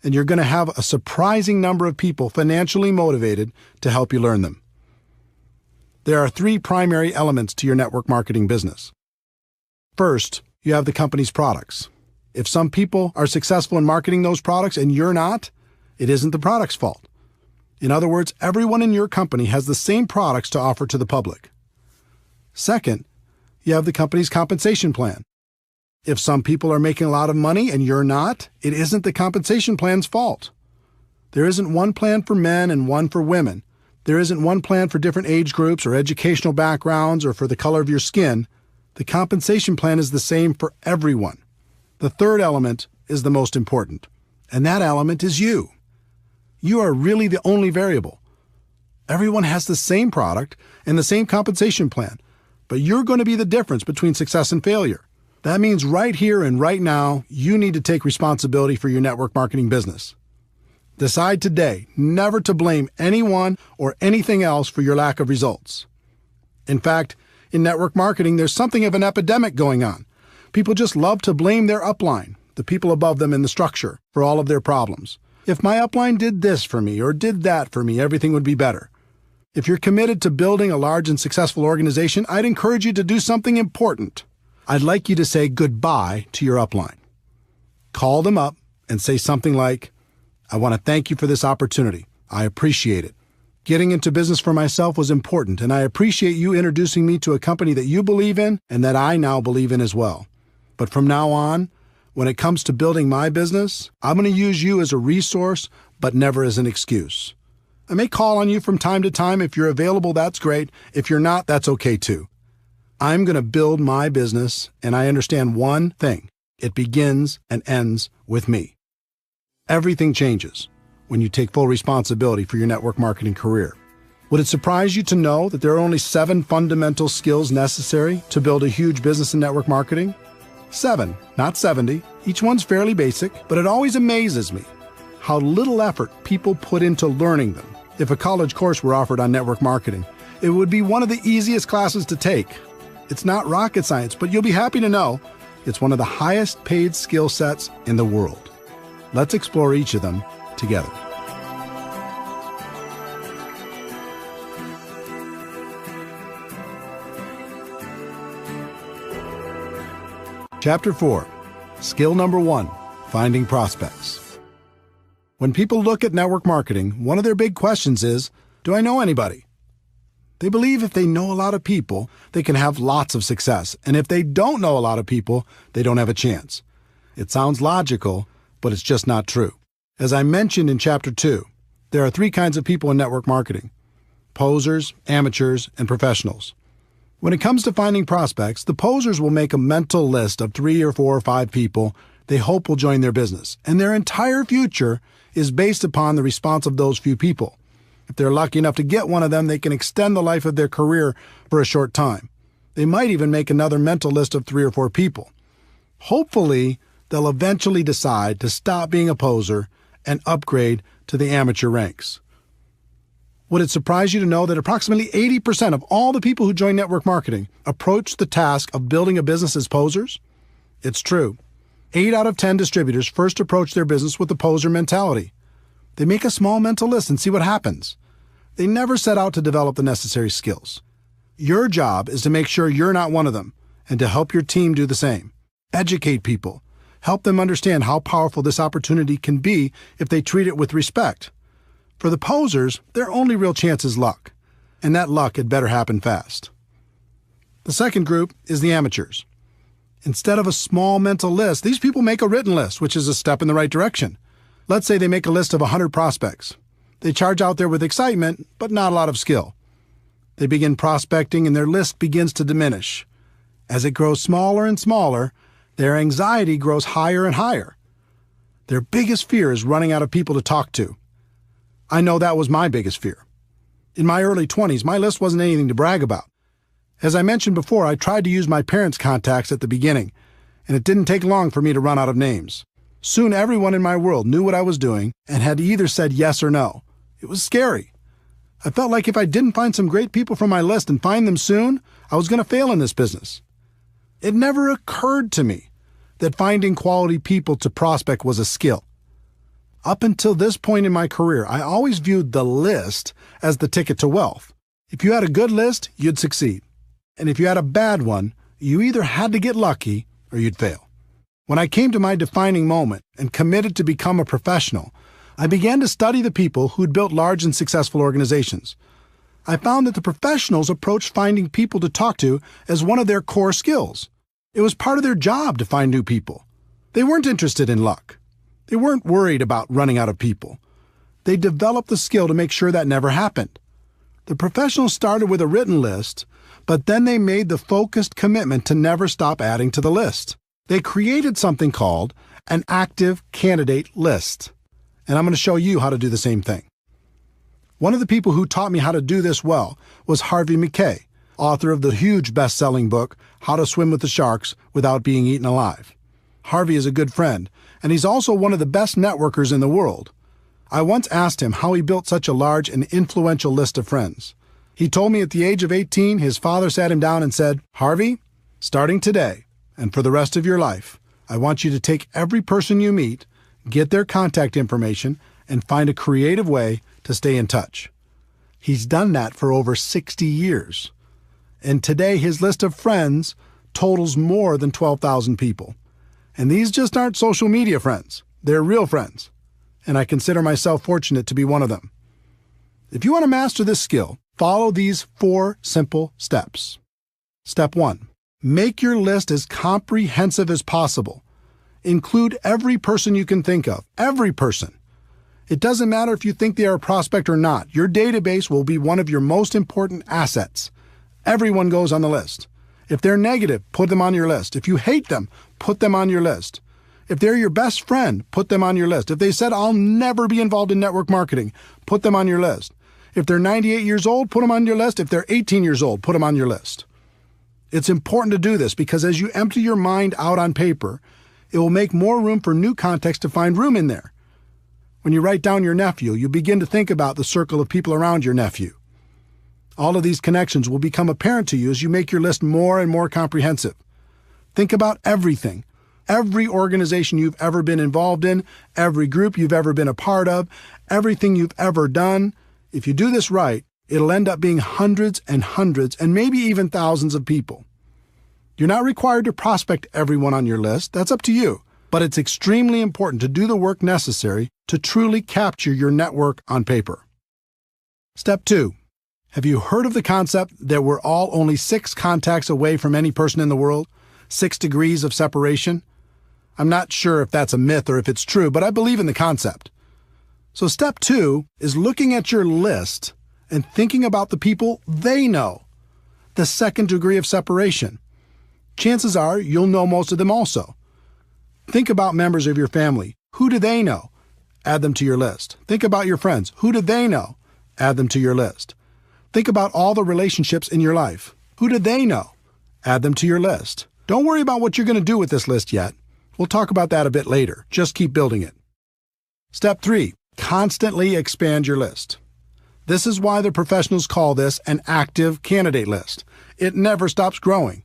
and you're going to have a surprising number of people financially motivated to help you learn them. There are 3 primary elements to your network marketing business. First, you have the company's products. If some people are successful in marketing those products and you're not, it isn't the product's fault. In other words, everyone in your company has the same products to offer to the public. Second, you have the company's compensation plan. If some people are making a lot of money and you're not, it isn't the compensation plan's fault. There isn't one plan for men and one for women. There isn't one plan for different age groups or educational backgrounds or for the color of your skin. The compensation plan is the same for everyone. The third element is the most important, and that element is you. You are really the only variable. Everyone has the same product and the same compensation plan, but you're going to be the difference between success and failure. That means right here and right now, you need to take responsibility for your network marketing business. Decide today never to blame anyone or anything else for your lack of results. In fact, in network marketing, there's something of an epidemic going on. People just love to blame their upline, the people above them in the structure, for all of their problems. If my upline did this for me or did that for me, everything would be better. If you're committed to building a large and successful organization, I'd encourage you to do something important. I'd like you to say goodbye to your upline. Call them up and say something like, I want to thank you for this opportunity. I appreciate it. Getting into business for myself was important, and I appreciate you introducing me to a company that you believe in and that I now believe in as well. But from now on, when it comes to building my business, I'm going to use you as a resource, but never as an excuse. I may call on you from time to time. If you're available, that's great. If you're not, that's okay too. I'm going to build my business, and I understand one thing. It begins and ends with me. Everything changes when you take full responsibility for your network marketing career. Would it surprise you to know that there are only 7 fundamental skills necessary to build a huge business in network marketing? 7, not 70. Each one's fairly basic, but it always amazes me how little effort people put into learning them. If a college course were offered on network marketing, it would be one of the easiest classes to take. It's not rocket science, but you'll be happy to know it's one of the highest paid skill sets in the world. Let's explore each of them together. Chapter 4, Skill Number 1, Finding Prospects. When people look at network marketing, one of their big questions is, do I know anybody? They believe if they know a lot of people, they can have lots of success, and if they don't know a lot of people, they don't have a chance. It sounds logical, but it's just not true. As I mentioned in Chapter 2, there are 3 kinds of people in network marketing: posers, amateurs, and professionals. When it comes to finding prospects, the posers will make a mental list of 3 or 4 or 5 people they hope will join their business, and their entire future is based upon the response of those few people. If they're lucky enough to get one of them, they can extend the life of their career for a short time. They might even make another mental list of 3 or 4 people. Hopefully, they'll eventually decide to stop being a poser and upgrade to the amateur ranks. Would it surprise you to know that approximately 80% of all the people who join network marketing approach the task of building a business as posers? It's true. 8 out of 10 distributors first approach their business with the poser mentality. They make a small mental list and see what happens. They never set out to develop the necessary skills. Your job is to make sure you're not one of them and to help your team do the same. Educate people. Help them understand how powerful this opportunity can be if they treat it with respect. For the posers, their only real chance is luck, and that luck had better happen fast. The second group is the amateurs. Instead of a small mental list, these people make a written list, which is a step in the right direction. Let's say they make a list of 100 prospects. They charge out there with excitement, but not a lot of skill. They begin prospecting and their list begins to diminish. As it grows smaller and smaller, their anxiety grows higher and higher. Their biggest fear is running out of people to talk to. I know that was my biggest fear. In my early 20s, my list wasn't anything to brag about. As I mentioned before, I tried to use my parents' contacts at the beginning, and it didn't take long for me to run out of names. Soon everyone in my world knew what I was doing and had either said yes or no. It was scary. I felt like if I didn't find some great people from my list and find them soon, I was going to fail in this business. It never occurred to me that finding quality people to prospect was a skill. Up until this point in my career, I always viewed the list as the ticket to wealth. If you had a good list, you'd succeed. And if you had a bad one, you either had to get lucky or you'd fail. When I came to my defining moment and committed to become a professional, I began to study the people who'd built large and successful organizations. I found that the professionals approached finding people to talk to as one of their core skills. It was part of their job to find new people. They weren't interested in luck. They weren't worried about running out of people. They developed the skill to make sure that never happened. The professionals started with a written list, but then they made the focused commitment to never stop adding to the list. They created something called an active candidate list. And I'm going to show you how to do the same thing. One of the people who taught me how to do this well was Harvey McKay, author of the huge best-selling book, How to Swim with the Sharks Without Being Eaten Alive. Harvey is a good friend, and he's also one of the best networkers in the world. I once asked him how he built such a large and influential list of friends. He told me at the age of 18, his father sat him down and said, "Harvey, starting today and for the rest of your life, I want you to take every person you meet, get their contact information, and find a creative way to stay in touch." He's done that for over 60 years. And today his list of friends totals more than 12,000 people. And these just aren't social media friends. They're real friends. And I consider myself fortunate to be one of them. If you want to master this skill, follow these 4 simple steps. Step 1. Make your list as comprehensive as possible. Include every person you can think of. Every person. It doesn't matter if you think they are a prospect or not. Your database will be one of your most important assets. Everyone goes on the list. If they're negative, put them on your list. If you hate them, put them on your list. If they're your best friend, put them on your list. If they said, "I'll never be involved in network marketing," put them on your list. If they're 98 years old, put them on your list. If they're 18 years old, put them on your list. It's important to do this because as you empty your mind out on paper, it will make more room for new context to find room in there. When you write down your nephew, you begin to think about the circle of people around your nephew. All of these connections will become apparent to you as you make your list more and more comprehensive. Think about everything. Every organization you've ever been involved in, every group you've ever been a part of, everything you've ever done. If you do this right, it'll end up being hundreds and maybe even thousands of people. You're not required to prospect everyone on your list. That's up to you. But it's extremely important to do the work necessary to truly capture your network on paper. Step 2. Have you heard of the concept that we're all only 6 contacts away from any person in the world? 6 degrees of separation? I'm not sure if that's a myth or if it's true, but I believe in the concept. So step 2 is looking at your list and thinking about the people they know. The 2nd degree of separation. Chances are you'll know most of them also. Think about members of your family. Who do they know? Add them to your list. Think about your friends. Who do they know? Add them to your list. Think about all the relationships in your life. Who do they know? Add them to your list. Don't worry about what you're going to do with this list yet. We'll talk about that a bit later. Just keep building it. Step 3. Constantly expand your list. This is why the professionals call this an active candidate list. It never stops growing.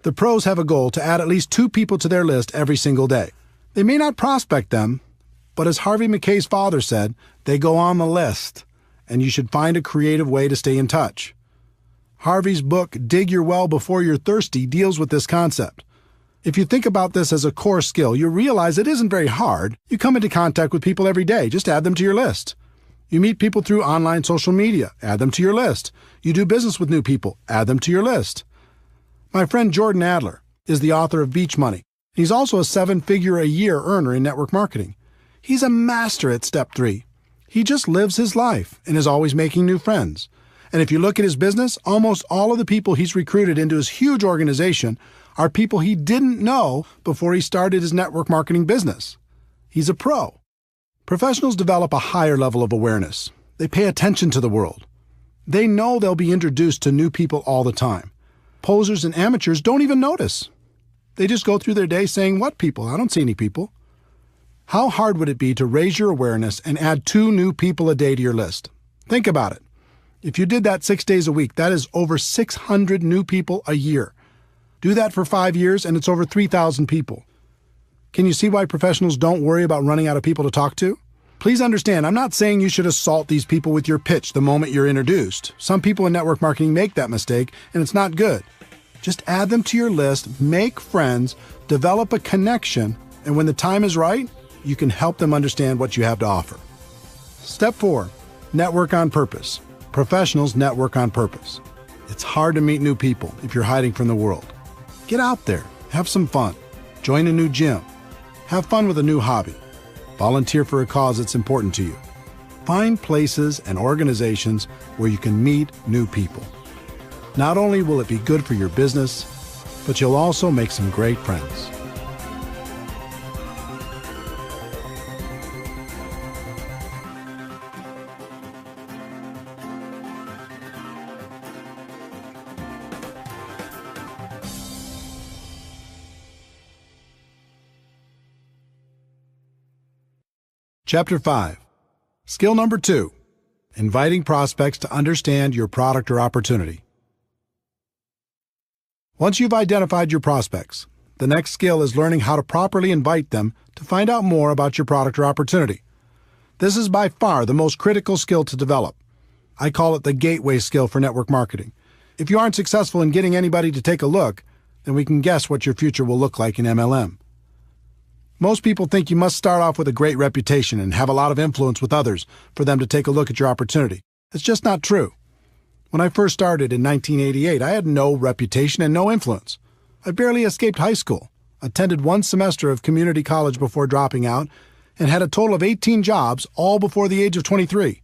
The pros have a goal to add at least 2 people to their list every single day. They may not prospect them, but as Harvey McKay's father said, they go on the list, and you should find a creative way to stay in touch. Harvey's book, Dig Your Well Before You're Thirsty, deals with this concept. If you think about this as a core skill, you realize it isn't very hard. You come into contact with people every day. Just add them to your list. You meet people through online social media. Add them to your list. You do business with new people. Add them to your list. My friend Jordan Adler is the author of Beach Money. He's also a 7-figure-a-year earner in network marketing. He's a master at step 3. He just lives his life and is always making new friends. And if you look at his business, almost all of the people he's recruited into his huge organization are people he didn't know before he started his network marketing business. He's a pro. Professionals develop a higher level of awareness. They pay attention to the world. They know they'll be introduced to new people all the time. Posers and amateurs don't even notice. They just go through their day saying, "What people? I don't see any people." How hard would it be to raise your awareness and add 2 new people a day to your list? Think about it. If you did that 6 days a week, that is over 600 new people a year. Do that for 5 years and it's over 3,000 people. Can you see why professionals don't worry about running out of people to talk to? Please understand, I'm not saying you should assault these people with your pitch the moment you're introduced. Some people in network marketing make that mistake, and it's not good. Just add them to your list, make friends, develop a connection, and when the time is right, you can help them understand what you have to offer. Step 4, network on purpose. Professionals network on purpose. It's hard to meet new people if you're hiding from the world. Get out there, have some fun, join a new gym, have fun with a new hobby. Volunteer for a cause that's important to you. Find places and organizations where you can meet new people. Not only will it be good for your business, but you'll also make some great friends. Chapter 5. Skill number 2. Inviting prospects to understand your product or opportunity. Once you've identified your prospects, the next skill is learning how to properly invite them to find out more about your product or opportunity. This is by far the most critical skill to develop. I call it the gateway skill for network marketing. If you aren't successful in getting anybody to take a look, then we can guess what your future will look like in MLM. Most people think you must start off with a great reputation and have a lot of influence with others for them to take a look at your opportunity. It's just not true. When I first started in 1988, I had no reputation and no influence. I barely escaped high school, attended one semester of community college before dropping out, and had a total of 18 jobs, all before the age of 23.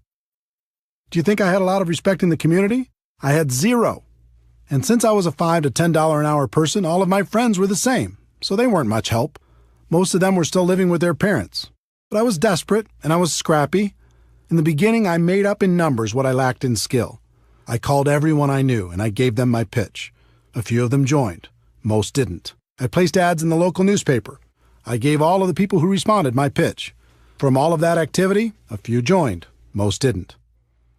Do you think I had a lot of respect in the community? I had zero. And since I was a $5 to $10 an hour person, all of my friends were the same, so they weren't much help. Most of them were still living with their parents. But I was desperate, and I was scrappy. In the beginning, I made up in numbers what I lacked in skill. I called everyone I knew, and I gave them my pitch. A few of them joined. Most didn't. I placed ads in the local newspaper. I gave all of the people who responded my pitch. From all of that activity, a few joined. Most didn't.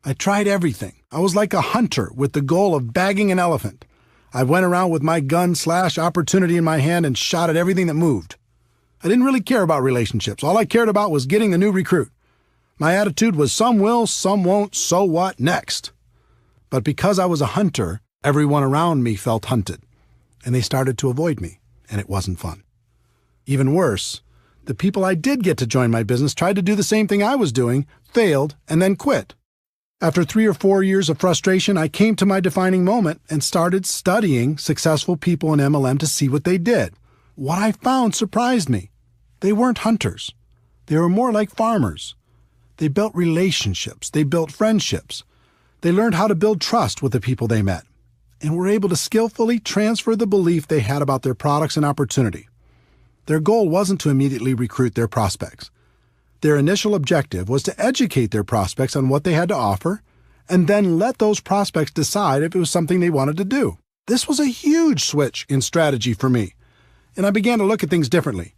I tried everything. I was like a hunter with the goal of bagging an elephant. I went around with my gun/opportunity in my hand and shot at everything that moved. I didn't really care about relationships. All I cared about was getting a new recruit. My attitude was some will, some won't, so what, next. But because I was a hunter, everyone around me felt hunted, and they started to avoid me, and it wasn't fun. Even worse, the people I did get to join my business tried to do the same thing I was doing, failed, and then quit. After 3 or 4 years of frustration, I came to my defining moment and started studying successful people in MLM to see what they did. What I found surprised me. They weren't hunters. They were more like farmers. They built relationships. They built friendships. They learned how to build trust with the people they met, and were able to skillfully transfer the belief they had about their products and opportunity. Their goal wasn't to immediately recruit their prospects. Their initial objective was to educate their prospects on what they had to offer, and then let those prospects decide if it was something they wanted to do. This was a huge switch in strategy for me, and I began to look at things differently.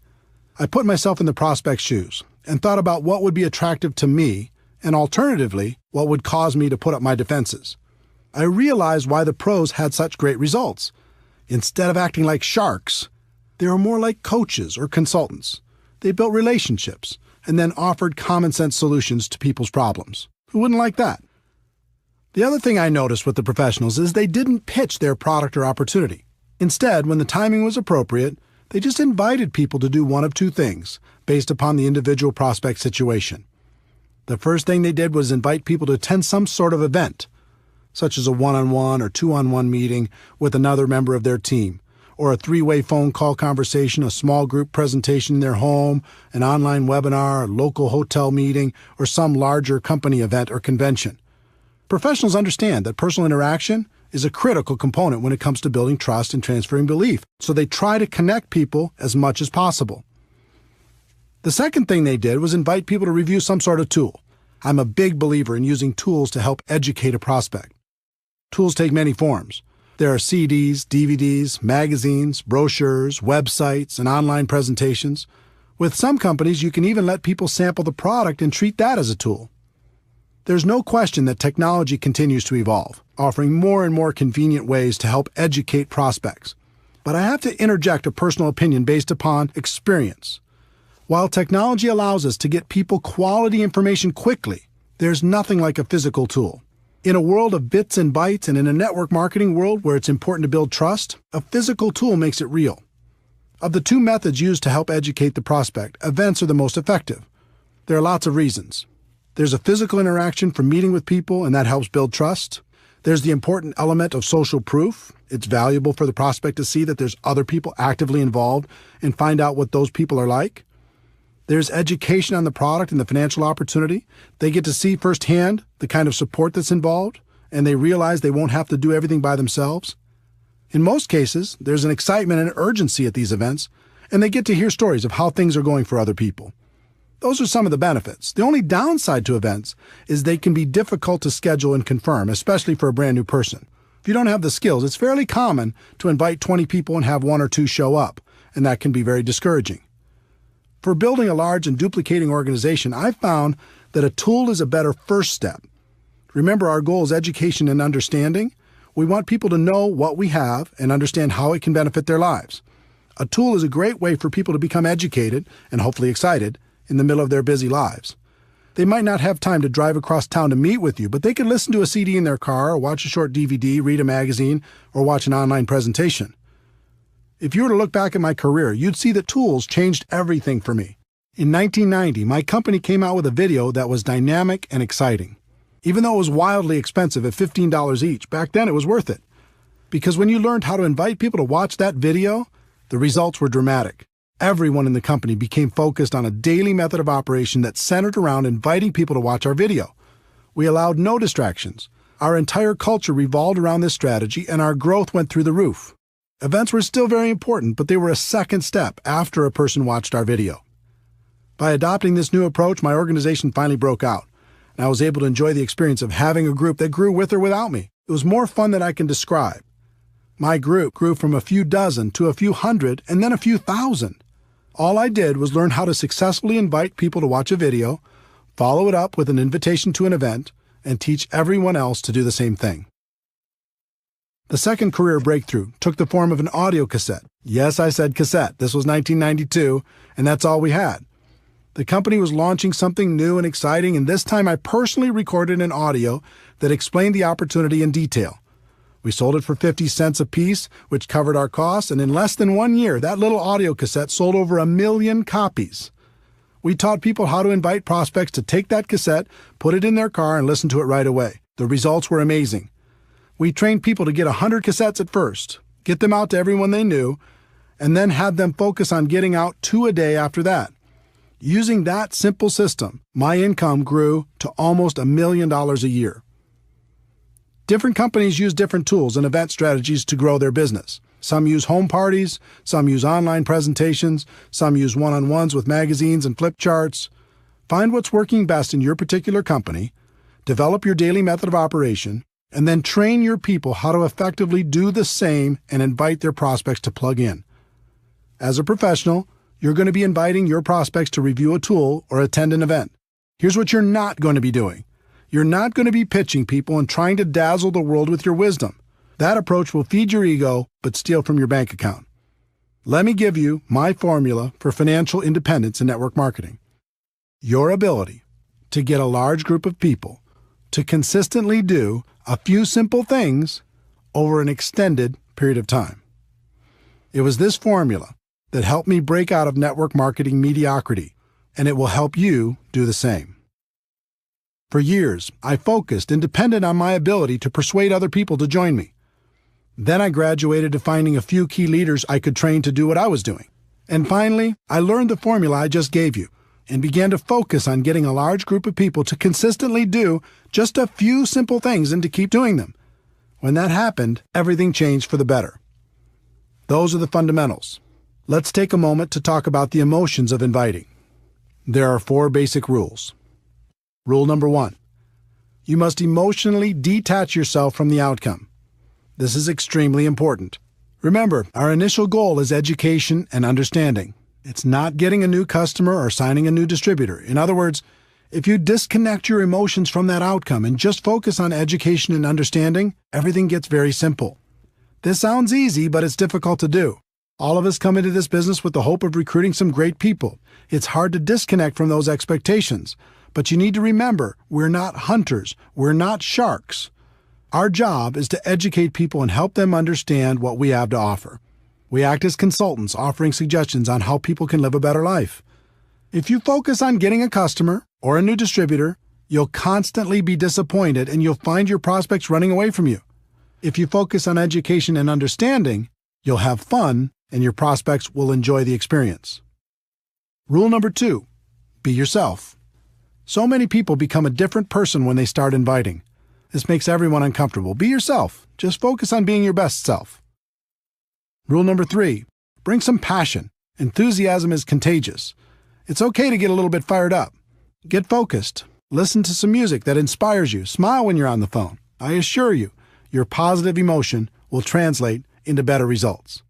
I put myself in the prospect's shoes and thought about what would be attractive to me and alternatively, what would cause me to put up my defenses. I realized why the pros had such great results. Instead of acting like sharks, they were more like coaches or consultants. They built relationships and then offered common-sense solutions to people's problems. Who wouldn't like that? The other thing I noticed with the professionals is they didn't pitch their product or opportunity. Instead, when the timing was appropriate, they just invited people to do one of two things based upon the individual prospect situation. The first thing they did was invite people to attend some sort of event, such as a one-on-one or two-on-one meeting with another member of their team, or a 3-way phone call conversation, a small group presentation in their home, an online webinar, a local hotel meeting, or some larger company event or convention. Professionals understand that personal interaction is a critical component when it comes to building trust and transferring belief, so they try to connect people as much as possible. The second thing they did was invite people to review some sort of tool. I'm a big believer in using tools to help educate a prospect. Tools take many forms. There are CDs, DVDs, magazines, brochures, websites, and online presentations. With some companies, you can even let people sample the product and treat that as a tool. There's no question that technology continues to evolve, offering more and more convenient ways to help educate prospects. but I have to interject a personal opinion based upon experience. While technology allows us to get people quality information quickly, there's nothing like a physical tool. In a world of bits and bytes and in a network marketing world where it's important to build trust, a physical tool makes it real. Of the two methods used to help educate the prospect, events are the most effective. There are lots of reasons. There's a physical interaction from meeting with people, and that helps build trust. There's the important element of social proof. It's valuable for the prospect to see that there's other people actively involved and find out what those people are like. There's education on the product and the financial opportunity. They get to see firsthand the kind of support that's involved, and they realize they won't have to do everything by themselves. In most cases, there's an excitement and urgency at these events, and they get to hear stories of how things are going for other people. Those are some of the benefits. The only downside to events is they can be difficult to schedule and confirm, especially for a brand new person. If you don't have the skills, it's fairly common to invite 20 people and have 1 or 2 show up, and that can be very discouraging. For building a large and duplicating organization, I've found that a tool is a better first step. Remember, our goal is education and understanding. We want people to know what we have and understand how it can benefit their lives. A tool is a great way for people to become educated and hopefully excited in the middle of their busy lives. They might not have time to drive across town to meet with you, but they can listen to a CD in their car, or watch a short DVD, read a magazine, or watch an online presentation. If you were to look back at my career, you'd see that tools changed everything for me. In 1990, my company came out with a video that was dynamic and exciting. Even though it was wildly expensive at $15 each, back then it was worth it. Because when you learned how to invite people to watch that video, the results were dramatic. Everyone in the company became focused on a daily method of operation that centered around inviting people to watch our video. We allowed no distractions. Our entire culture revolved around this strategy, and our growth went through the roof. Events were still very important, but they were a second step after a person watched our video. By adopting this new approach, my organization finally broke out, and I was able to enjoy the experience of having a group that grew with or without me. It was more fun than I can describe. My group grew from a few dozen to a few hundred and then a few thousand. All I did was learn how to successfully invite people to watch a video, follow it up with an invitation to an event, and teach everyone else to do the same thing. The second career breakthrough took the form of an audio cassette. Yes, I said cassette. This was 1992, and that's all we had. The company was launching something new and exciting, and this time I personally recorded an audio that explained the opportunity in detail. We sold it for 50 cents a piece, which covered our costs, and in less than 1 year, that little audio cassette sold over 1 million copies. We taught people how to invite prospects to take that cassette, put it in their car, and listen to it right away. The results were amazing. We trained people to get 100 cassettes at first, get them out to everyone they knew, and then had them focus on getting out 2 a day after that. Using that simple system, my income grew to almost $1 million a year. Different companies use different tools and event strategies to grow their business. Some use home parties, some use online presentations, some use one-on-ones with magazines and flip charts. Find what's working best in your particular company, develop your daily method of operation, and then train your people how to effectively do the same and invite their prospects to plug in. As a professional, you're going to be inviting your prospects to review a tool or attend an event. Here's what you're not going to be doing. You're not going to be pitching people and trying to dazzle the world with your wisdom. That approach will feed your ego, but steal from your bank account. Let me give you my formula for financial independence in network marketing. Your ability to get a large group of people to consistently do a few simple things over an extended period of time. It was this formula that helped me break out of network marketing mediocrity, and it will help you do the same. For years, I focused and depended on my ability to persuade other people to join me. Then I graduated to finding a few key leaders I could train to do what I was doing. And finally, I learned the formula I just gave you and began to focus on getting a large group of people to consistently do just a few simple things and to keep doing them. When that happened, everything changed for the better. Those are the fundamentals. Let's take a moment to talk about the emotions of inviting. There are 4 basic rules. Rule number 1. You must emotionally detach yourself from the outcome. This is extremely important. Remember, our initial goal is education and understanding. It's not getting a new customer or signing a new distributor. In other words, if you disconnect your emotions from that outcome and just focus on education and understanding, everything gets very simple. This sounds easy, but it's difficult to do. All of us come into this business with the hope of recruiting some great people. It's hard to disconnect from those expectations. But you need to remember, we're not hunters. We're not sharks. Our job is to educate people and help them understand what we have to offer. We act as consultants, offering suggestions on how people can live a better life. If you focus on getting a customer or a new distributor, you'll constantly be disappointed and you'll find your prospects running away from you. If you focus on education and understanding, you'll have fun and your prospects will enjoy the experience. Rule number 2, be yourself. So many people become a different person when they start inviting. This makes everyone uncomfortable. Be yourself. Just focus on being your best self. Rule number 3, bring some passion. Enthusiasm is contagious. It's okay to get a little bit fired up. Get focused. Listen to some music that inspires you. Smile when you're on the phone. I assure you, your positive emotion will translate into better results.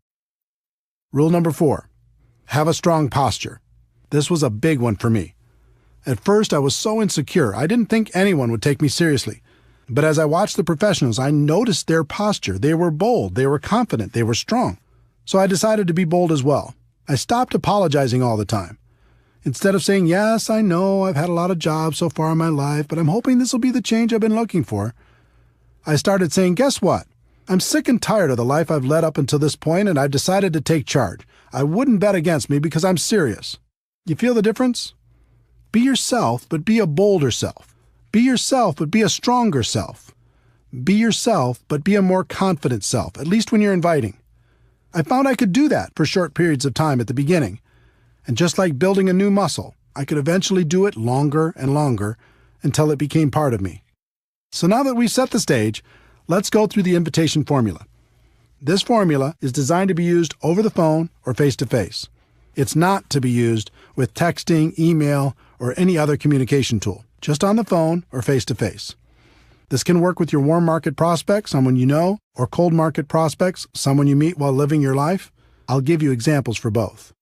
Rule number 4, have a strong posture. This was a big one for me. At first, I was so insecure, I didn't think anyone would take me seriously. But as I watched the professionals, I noticed their posture. They were bold, they were confident, they were strong. So I decided to be bold as well. I stopped apologizing all the time. Instead of saying, yes, I know I've had a lot of jobs so far in my life, but I'm hoping this will be the change I've been looking for, I started saying, guess what? I'm sick and tired of the life I've led up until this point, and I've decided to take charge. I wouldn't bet against me because I'm serious. You feel the difference? Be yourself, but be a bolder self. Be yourself, but be a stronger self. Be yourself, but be a more confident self, at least when you're inviting. I found I could do that for short periods of time at the beginning. And just like building a new muscle, I could eventually do it longer and longer until it became part of me. So now that we've set the stage, let's go through the invitation formula. This formula is designed to be used over the phone or face-to-face. It's not to be used with texting, email, or any other communication tool, just on the phone or face-to-face. This can work with your warm market prospects, someone you know, or cold market prospects, someone you meet while living your life. I'll give you examples for both.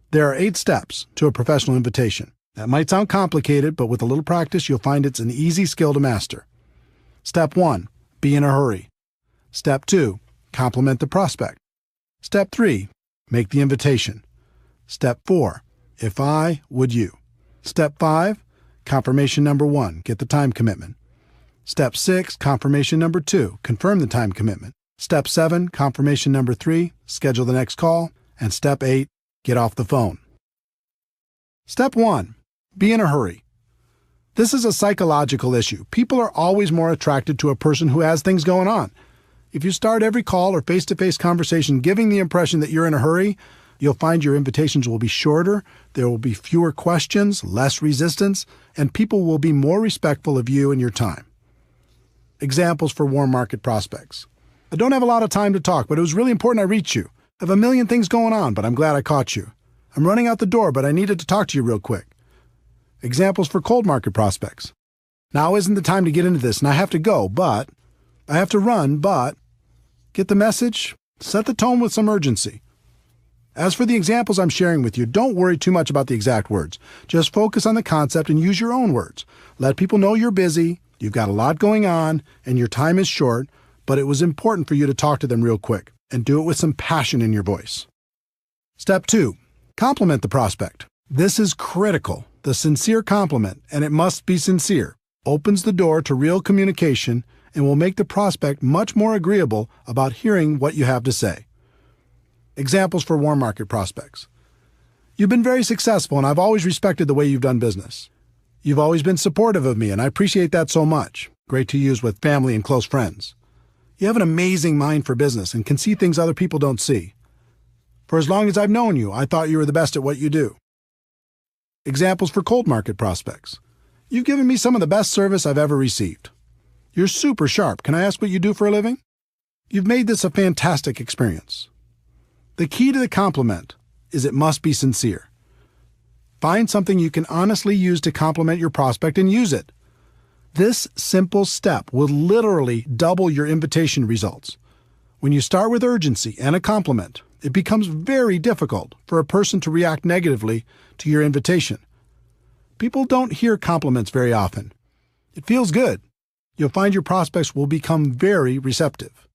There are 8 steps to a professional invitation. That might sound complicated, but with a little practice, you'll find it's an easy skill to master. Step 1, be in a hurry. Step 2, compliment the prospect. Step 3, make the invitation. Step 4, if I, would you. Step 5, confirmation number 1, get the time commitment. Step 6, confirmation number 2, confirm the time commitment. Step 7, confirmation number 3, schedule the next call. And Step 8, get off the phone. Step 1, be in a hurry. This is a psychological issue. People are always more attracted to a person who has things going on. If you start every call or face-to-face conversation giving the impression that you're in a hurry, you'll find your invitations will be shorter, there will be fewer questions, less resistance, and people will be more respectful of you and your time. Examples for warm market prospects. I don't have a lot of time to talk, but it was really important I reach you. I have a million things going on, but I'm glad I caught you. I'm running out the door, but I needed to talk to you real quick. Examples for cold market prospects. Now isn't the time to get into this, and I have to go, but I have to run, but get the message? Set the tone with some urgency. As for the examples I'm sharing with you, don't worry too much about the exact words. Just focus on the concept and use your own words. Let people know you're busy, you've got a lot going on, and your time is short, but it was important for you to talk to them real quick, and do it with some passion in your voice. Step 2, compliment the prospect. This is critical. The sincere compliment, and it must be sincere, opens the door to real communication and will make the prospect much more agreeable about hearing what you have to say. Examples for warm market prospects. You've been very successful, and I've always respected the way you've done business. You've always been supportive of me, and I appreciate that so much. Great to use with family and close friends. You have an amazing mind for business and can see things other people don't see. For as long as I've known you, I thought you were the best at what you do. Examples for cold market prospects. You've given me some of the best service I've ever received. You're super sharp. Can I ask what you do for a living? You've made this a fantastic experience. The key to the compliment is it must be sincere. Find something you can honestly use to compliment your prospect and use it. This simple step will literally double your invitation results. When you start with urgency and a compliment, it becomes very difficult for a person to react negatively to your invitation. People don't hear compliments very often. It feels good. You'll find your prospects will become very receptive.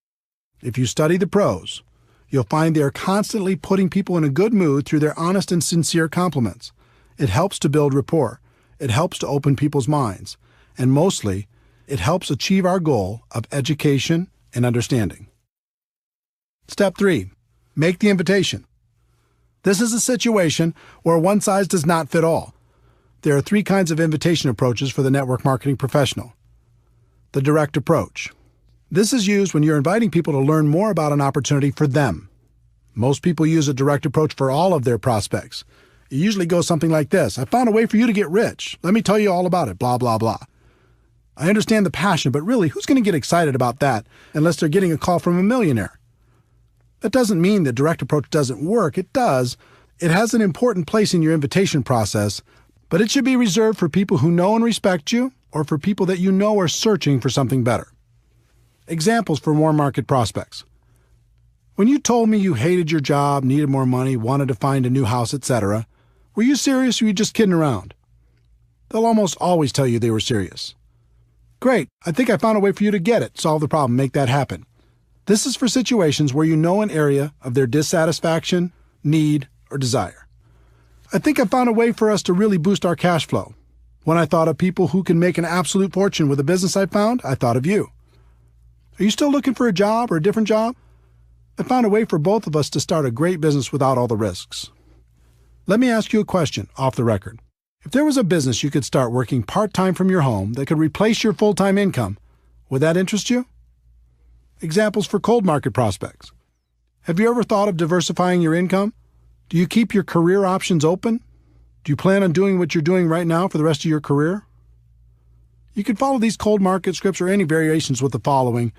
If you study the pros, you'll find they are constantly putting people in a good mood through their honest and sincere compliments. It helps to build rapport. It helps to open people's minds. And mostly, it helps achieve our goal of education and understanding. Step 3. Make the invitation. This is a situation where one size does not fit all. There are 3 kinds of invitation approaches for the network marketing professional. The direct approach. This is used when you're inviting people to learn more about an opportunity for them. Most people use a direct approach for all of their prospects. It usually goes something like this: I found a way for you to get rich. Let me tell you all about it, blah, blah, blah. I understand the passion, but really, who's going to get excited about that unless they're getting a call from a millionaire? That doesn't mean the direct approach doesn't work. It does. It has an important place in your invitation process, but it should be reserved for people who know and respect you or for people that you know are searching for something better. Examples for warm market prospects. When you told me you hated your job, needed more money, wanted to find a new house, etc., were you serious or were you just kidding around? They'll almost always tell you they were serious. Great, I think I found a way for you to get it, solve the problem, make that happen. This is for situations where you know an area of their dissatisfaction, need, or desire. I think I found a way for us to really boost our cash flow. When I thought of people who can make an absolute fortune with a business I found, I thought of you. Are you still looking for a job or a different job? I found a way for both of us to start a great business without all the risks. Let me ask you a question off the record. If there was a business you could start working part-time from your home that could replace your full-time income, would that interest you? Examples for cold market prospects. Have you ever thought of diversifying your income? Do you keep your career options open? Do you plan on doing what you're doing right now for the rest of your career? You can follow these cold market scripts or any variations with the following.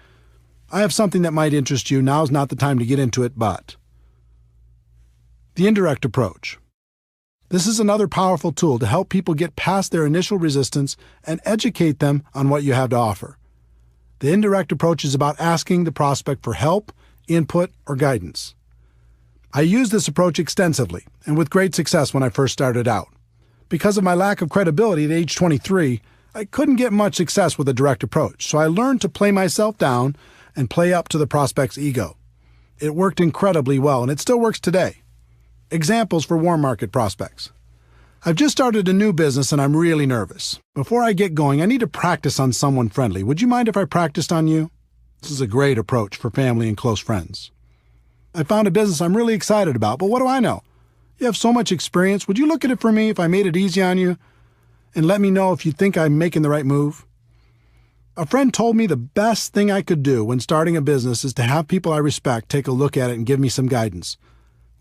I have something that might interest you. Now's not the time to get into it, but. The indirect approach. This is another powerful tool to help people get past their initial resistance and educate them on what you have to offer. The indirect approach is about asking the prospect for help, input, or guidance. I used this approach extensively and with great success when I first started out. Because of my lack of credibility at age 23, I couldn't get much success with a direct approach, so I learned to play myself down and play up to the prospect's ego. It worked incredibly well, and it still works today. Examples for warm market prospects. I've just started a new business and I'm really nervous. Before I get going, I need to practice on someone friendly. Would you mind if I practiced on you? This is a great approach for family and close friends. I found a business I'm really excited about, but what do I know? You have so much experience. Would you look at it for me if I made it easy on you? And let me know if you think I'm making the right move. A friend told me the best thing I could do when starting a business is to have people I respect take a look at it and give me some guidance.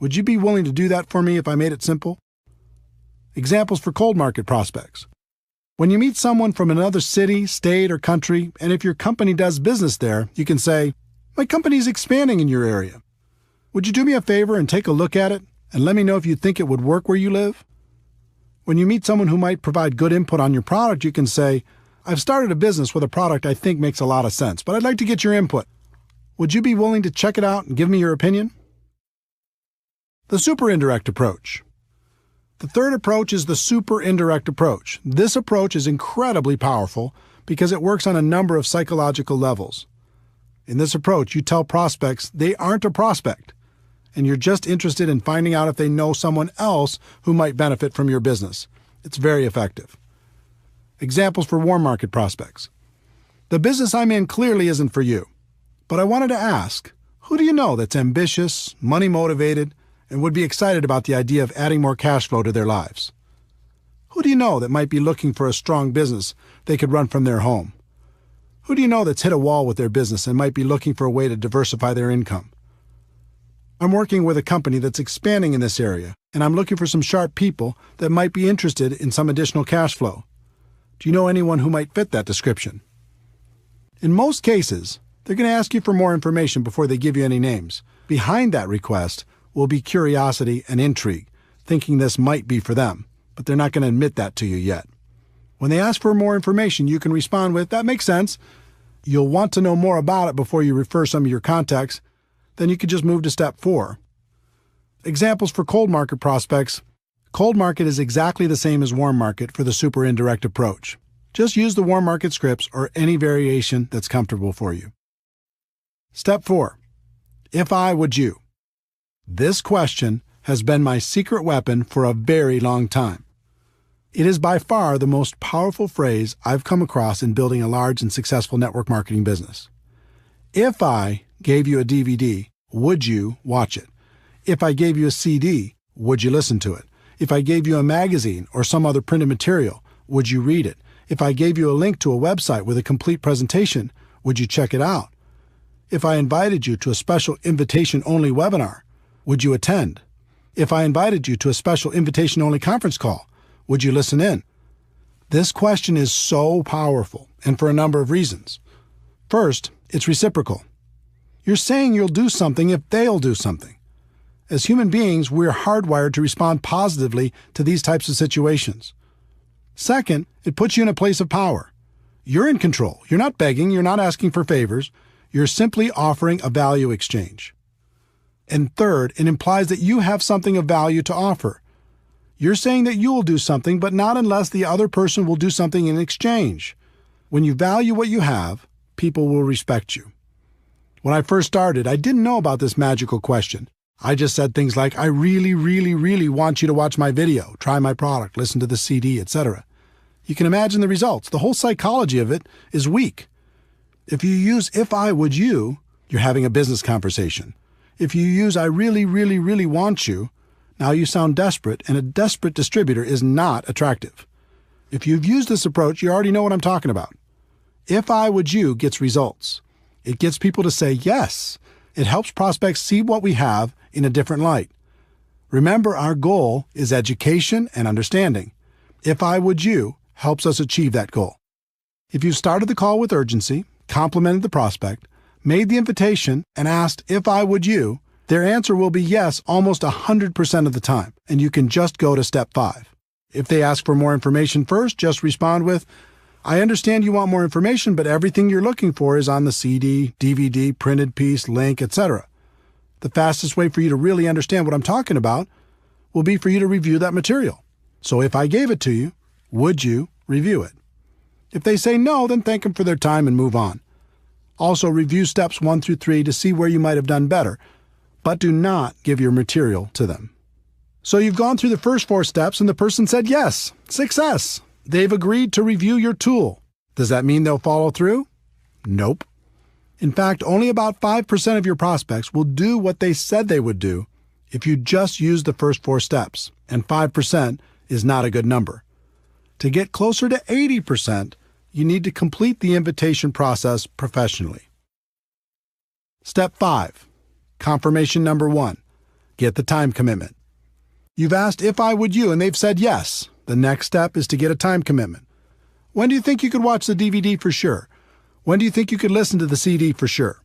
Would you be willing to do that for me if I made it simple? Examples for cold market prospects. When you meet someone from another city, state, or country, and if your company does business there, you can say, "My company is expanding in your area. Would you do me a favor and take a look at it and let me know if you think it would work where you live?" When you meet someone who might provide good input on your product, you can say, "I've started a business with a product I think makes a lot of sense, but I'd like to get your input. Would you be willing to check it out and give me your opinion?" The super indirect approach. The third approach is the super indirect approach. This approach is incredibly powerful because it works on a number of psychological levels. In this approach, you tell prospects they aren't a prospect, and you're just interested in finding out if they know someone else who might benefit from your business. It's very effective. Examples for warm market prospects. The business I'm in clearly isn't for you, but I wanted to ask, who do you know that's ambitious, money-motivated, and would be excited about the idea of adding more cash flow to their lives? Who do you know that might be looking for a strong business they could run from their home? Who do you know that's hit a wall with their business and might be looking for a way to diversify their income? I'm working with a company that's expanding in this area, and I'm looking for some sharp people that might be interested in some additional cash flow. Do you know anyone who might fit that description? In most cases, they're going to ask you for more information before they give you any names. Behind that request will be curiosity and intrigue, thinking this might be for them, but they're not going to admit that to you yet. When they ask for more information, you can respond with, "That makes sense." You'll want to know more about it before you refer some of your contacts. Then you could just move to step 4. Examples for cold market prospects. Cold market is exactly the same as warm market for the super indirect approach. Just use the warm market scripts or any variation that's comfortable for you. Step 4. If I would you. This question has been my secret weapon for a very long time. It is by far the most powerful phrase I've come across in building a large and successful network marketing business. If I gave you a DVD, would you watch it? If I gave you a CD, would you listen to it? If I gave you a magazine or some other printed material, would you read it? If I gave you a link to a website with a complete presentation, would you check it out? If I invited you to a special invitation-only webinar, would you attend? If I invited you to a special invitation-only conference call, would you listen in? This question is so powerful, and for a number of reasons. First, it's reciprocal. You're saying you'll do something if they'll do something. As human beings, we're hardwired to respond positively to these types of situations. Second, it puts you in a place of power. You're in control. You're not begging. You're not asking for favors. You're simply offering a value exchange. And third, it implies that you have something of value to offer. You're saying that you will do something, but not unless the other person will do something in exchange. When you value what you have, people will respect you. When I first started, I didn't know about this magical question. I just said things like, I really, really, really want you to watch my video, try my product, listen to the CD, etc. You can imagine the results. The whole psychology of it is weak. If you use if I would you, you're having a business conversation. If you use I really, really, really want you, now you sound desperate, and a desperate distributor is not attractive. If you've used this approach, you already know what I'm talking about. If I would you gets results. It gets people to say yes. It helps prospects see what we have in a different light. Remember, our goal is education and understanding. If I would you helps us achieve that goal. If you started the call with urgency, complimented the prospect, made the invitation, and asked if I would you, their answer will be yes almost 100% of the time, and you can just go to step 5. If they ask for more information first, just respond with, I understand you want more information, but everything you're looking for is on the CD, DVD, printed piece, link, etc. The fastest way for you to really understand what I'm talking about will be for you to review that material. So if I gave it to you, would you review it? If they say no, then thank them for their time and move on. Also, review steps 1 through 3 to see where you might have done better, but do not give your material to them. So you've gone through the first 4 steps and the person said yes. Success! They've agreed to review your tool. Does that mean they'll follow through? Nope. In fact, only about 5% of your prospects will do what they said they would do if you just use the first 4 steps, and 5% is not a good number. To get closer to 80%, you need to complete the invitation process professionally. Step 5. Confirmation number 1. Get the time commitment. You've asked if I would you, and they've said yes. The next step is to get a time commitment. When do you think you could watch the DVD for sure? When do you think you could listen to the CD for sure?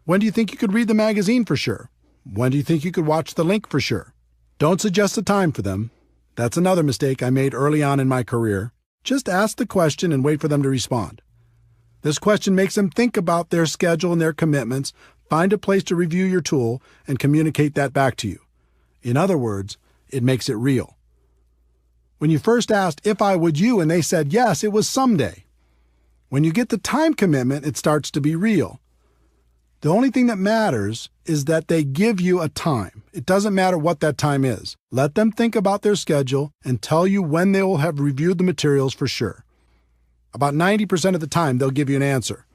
When do you think you could read the magazine for sure? When do you think you could watch the link for sure? Don't suggest a time for them. That's another mistake I made early on in my career. Just ask the question and wait for them to respond. This question makes them think about their schedule and their commitments, find a place to review your tool, and communicate that back to you. In other words, it makes it real. When you first asked if I would you and they said yes, it was someday. When you get the time commitment, it starts to be real. The only thing that matters is that they give you a time. It doesn't matter what that time is. Let them think about their schedule and tell you when they will have reviewed the materials for sure. About 90% of the time, they'll give you an answer.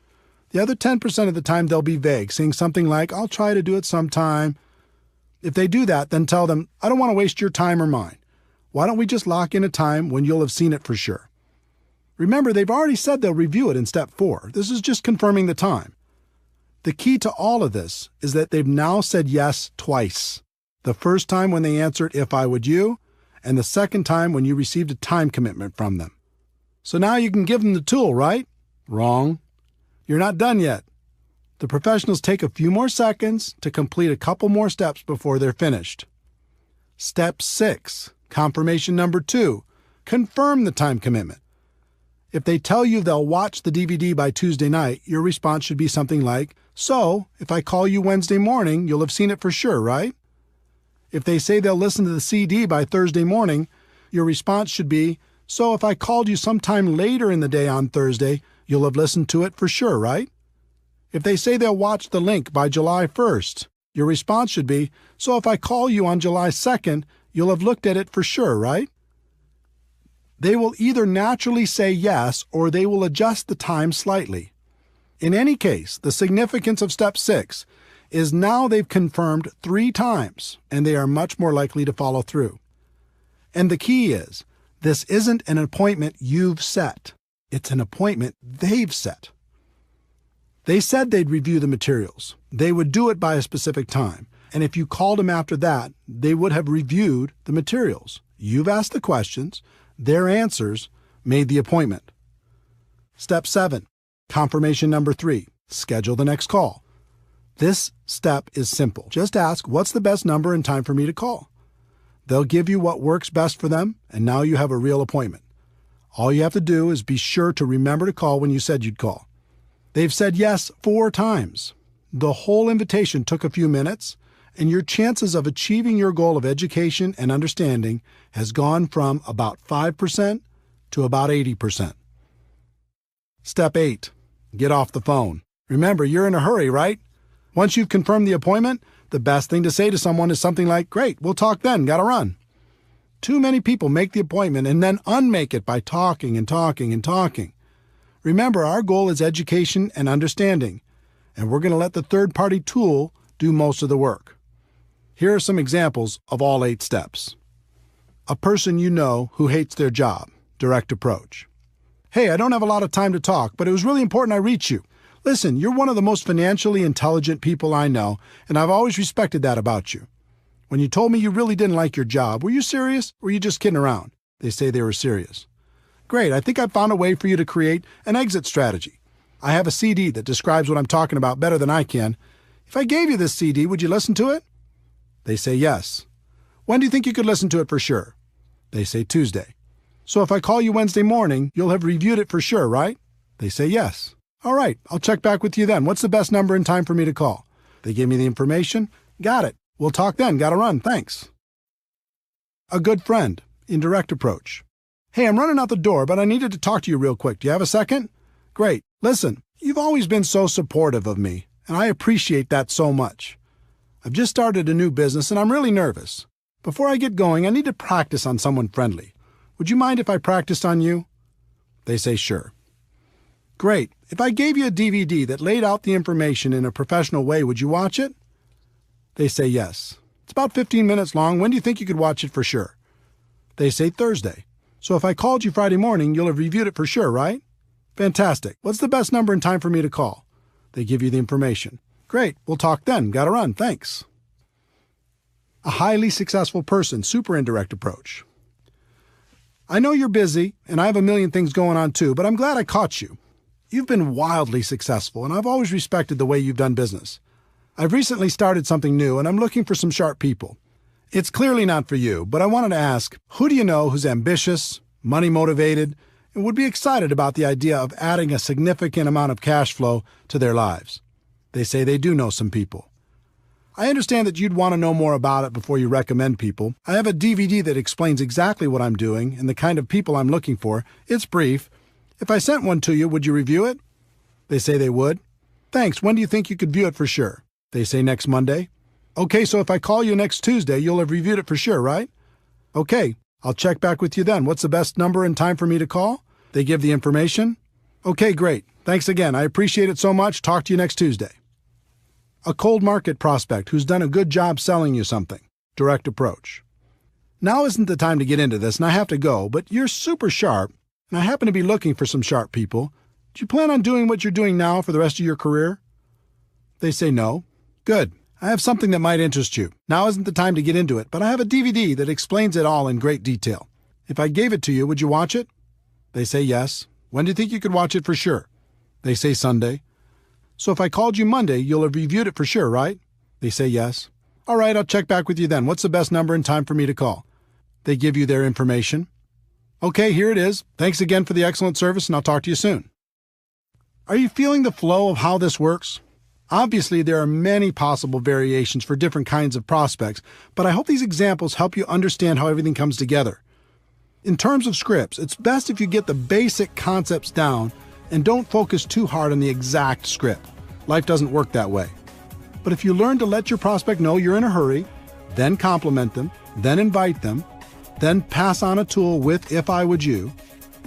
The other 10% of the time, they'll be vague, saying something like, I'll try to do it sometime. If they do that, then tell them, I don't want to waste your time or mine. Why don't we just lock in a time when you'll have seen it for sure? Remember, they've already said they'll review it in step 4. This is just confirming the time. The key to all of this is that they've now said yes twice. The first time when they answered if I would you, and the second time when you received a time commitment from them. So now you can give them the tool, right? Wrong. You're not done yet. The professionals take a few more seconds to complete a couple more steps before they're finished. Step 6, confirmation number 2, confirm the time commitment. If they tell you they'll watch the DVD by Tuesday night, your response should be something like, so, if I call you Wednesday morning, you'll have seen it for sure, right? If they say they'll listen to the CD by Thursday morning, your response should be, so if I called you sometime later in the day on Thursday, you'll have listened to it for sure, right? If they say they'll watch the link by July 1st, Your response should be, "So if I call you on July 2nd, you'll have looked at it for sure, right?" They will either naturally say yes or they will adjust the time slightly. In any case, the significance of step 6 is now they've confirmed 3 times and they are much more likely to follow through. And the key is, this isn't an appointment you've set. It's an appointment they've set. They said they'd review the materials. They would do it by a specific time. And if you called them after that, they would have reviewed the materials. You've asked the questions. Their answers made the appointment. Step 7, confirmation number 3, schedule the next call. This step is simple. Just ask, what's the best number and time for me to call? They'll give you what works best for them, and now you have a real appointment. All you have to do is be sure to remember to call when you said you'd call. They've said yes 4 times. The whole invitation took a few minutes, and your chances of achieving your goal of education and understanding has gone from about 5% to about 80%. Step 8, get off the phone. Remember, you're in a hurry, right? Once you've confirmed the appointment, the best thing to say to someone is something like, "Great, we'll talk then, gotta run." Too many people make the appointment and then unmake it by talking and talking and talking. Remember, our goal is education and understanding, and we're going to let the third-party tool do most of the work. Here are some examples of all 8 steps. A person you know who hates their job, direct approach. "Hey, I don't have a lot of time to talk, but it was really important I reach you. Listen, you're one of the most financially intelligent people I know, and I've always respected that about you. When you told me you really didn't like your job, were you serious or were you just kidding around?" They say they were serious. "Great, I think I found a way for you to create an exit strategy. I have a CD that describes what I'm talking about better than I can. If I gave you this CD, would you listen to it?" They say yes. "When do you think you could listen to it for sure?" They say Tuesday. "So if I call you Wednesday morning, you'll have reviewed it for sure, right?" They say yes. "All right, I'll check back with you then. What's the best number and time for me to call?" They give me the information. "Got it. We'll talk then. Gotta run. Thanks." A good friend, indirect approach. "Hey, I'm running out the door, but I needed to talk to you real quick. Do you have a second?" "Great. Listen, you've always been so supportive of me, and I appreciate that so much. I've just started a new business, and I'm really nervous. Before I get going, I need to practice on someone friendly. Would you mind if I practiced on you?" They say sure. "Great. If I gave you a DVD that laid out the information in a professional way, would you watch it?" They say yes. "It's about 15 minutes long. When do you think you could watch it for sure?" They say Thursday. "So if I called you Friday morning, you'll have reviewed it for sure, right?" "Fantastic. What's the best number and time for me to call?" They give you the information. "Great. We'll talk then. Gotta run. Thanks." A highly successful person, super indirect approach. "I know you're busy, and I have a million things going on too, but I'm glad I caught you. You've been wildly successful, and I've always respected the way you've done business. I've recently started something new, and I'm looking for some sharp people. It's clearly not for you, but I wanted to ask, who do you know who's ambitious, money-motivated, and would be excited about the idea of adding a significant amount of cash flow to their lives?" They say they do know some people. "I understand that you'd want to know more about it before you recommend people. I have a DVD that explains exactly what I'm doing and the kind of people I'm looking for. It's brief. If I sent one to you, would you review it?" They say they would. "Thanks. When do you think you could view it for sure?" They say next Monday. "Okay, so if I call you next Tuesday, you'll have reviewed it for sure, right?" "Okay, I'll check back with you then. What's the best number and time for me to call?" They give the information. "Okay, great. Thanks again. I appreciate it so much. Talk to you next Tuesday." A cold market prospect who's done a good job selling you something. Direct approach. "Now isn't the time to get into this, and I have to go, but you're super sharp, and I happen to be looking for some sharp people. Do you plan on doing what you're doing now for the rest of your career?" They say no. "Good. I have something that might interest you. Now isn't the time to get into it, but I have a DVD that explains it all in great detail. If I gave it to you, would you watch it?" They say yes. "When do you think you could watch it for sure?" They say Sunday. "So if I called you Monday, you'll have reviewed it for sure, right?" They say yes. "All right, I'll check back with you then. What's the best number and time for me to call?" They give you their information. "Okay, here it is. Thanks again for the excellent service, and I'll talk to you soon." Are you feeling the flow of how this works? Obviously, there are many possible variations for different kinds of prospects, but I hope these examples help you understand how everything comes together. In terms of scripts, it's best if you get the basic concepts down and don't focus too hard on the exact script. Life doesn't work that way. But if you learn to let your prospect know you're in a hurry, then compliment them, then invite them, then pass on a tool with "if I would you,"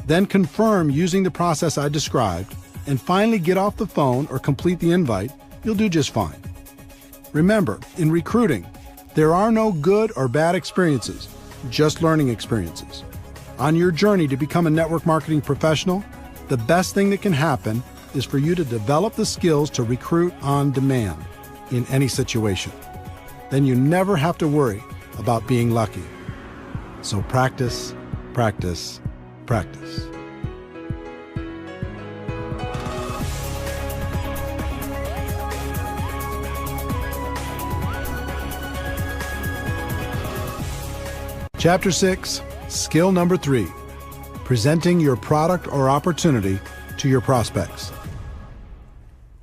then confirm using the process I described, and finally get off the phone or complete the invite, you'll do just fine. Remember, in recruiting, there are no good or bad experiences, just learning experiences. On your journey to become a network marketing professional, the best thing that can happen is for you to develop the skills to recruit on demand in any situation. Then you never have to worry about being lucky. So practice, practice, practice. Chapter 6, Skill Number 3, Presenting Your Product or Opportunity to Your Prospects.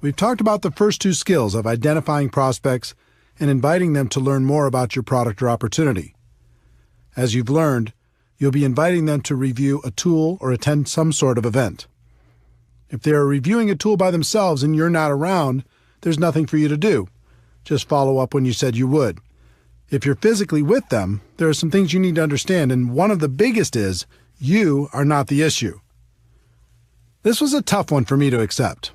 We've talked about the first two skills of identifying prospects and inviting them to learn more about your product or opportunity. As you've learned, you'll be inviting them to review a tool or attend some sort of event. If they are reviewing a tool by themselves and you're not around, there's nothing for you to do. Just follow up when you said you would. If you're physically with them, there are some things you need to understand, and one of the biggest is you are not the issue. This was a tough one for me to accept.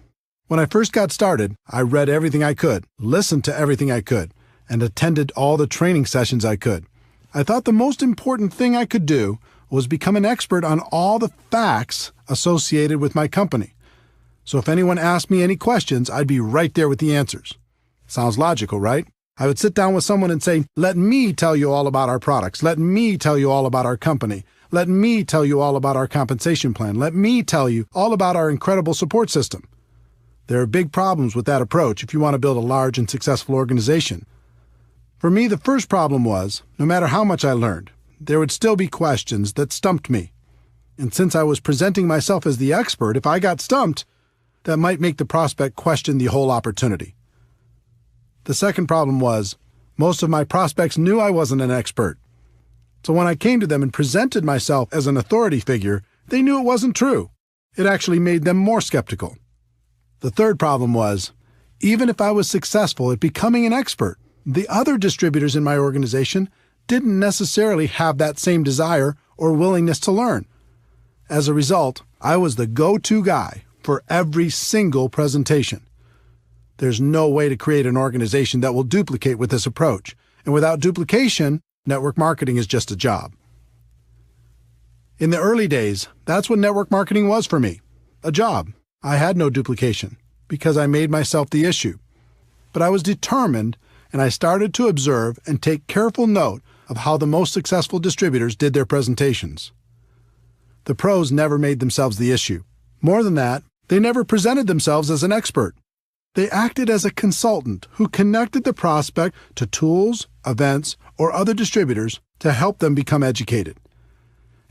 When I first got started, I read everything I could, listened to everything I could, and attended all the training sessions I could. I thought the most important thing I could do was become an expert on all the facts associated with my company. So if anyone asked me any questions, I'd be right there with the answers. Sounds logical, right? I would sit down with someone and say, "Let me tell you all about our products. Let me tell you all about our company. Let me tell you all about our compensation plan. Let me tell you all about our incredible support system." There are big problems with that approach if you want to build a large and successful organization. For me, the first problem was, no matter how much I learned, there would still be questions that stumped me. And since I was presenting myself as the expert, if I got stumped, that might make the prospect question the whole opportunity. The second problem was, most of my prospects knew I wasn't an expert. So when I came to them and presented myself as an authority figure, they knew it wasn't true. It actually made them more skeptical. The third problem was, even if I was successful at becoming an expert, the other distributors in my organization didn't necessarily have that same desire or willingness to learn. As a result, I was the go-to guy for every single presentation. There's no way to create an organization that will duplicate with this approach. And without duplication, network marketing is just a job. In the early days, that's what network marketing was for me. A job. I had no duplication because I made myself the issue. But I was determined, and I started to observe and take careful note of how the most successful distributors did their presentations. The pros never made themselves the issue. More than that, they never presented themselves as an expert. They acted as a consultant who connected the prospect to tools, events, or other distributors to help them become educated.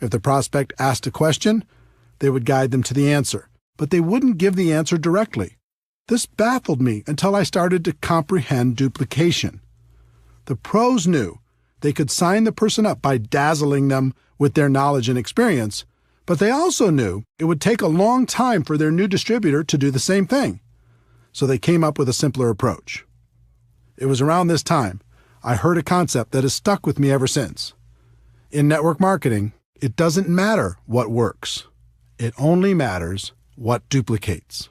If the prospect asked a question, they would guide them to the answer, but they wouldn't give the answer directly. This baffled me until I started to comprehend duplication. The pros knew they could sign the person up by dazzling them with their knowledge and experience, but they also knew it would take a long time for their new distributor to do the same thing. So they came up with a simpler approach. It was around this time I heard a concept that has stuck with me ever since. In network marketing, it doesn't matter what works. It only matters what duplicates.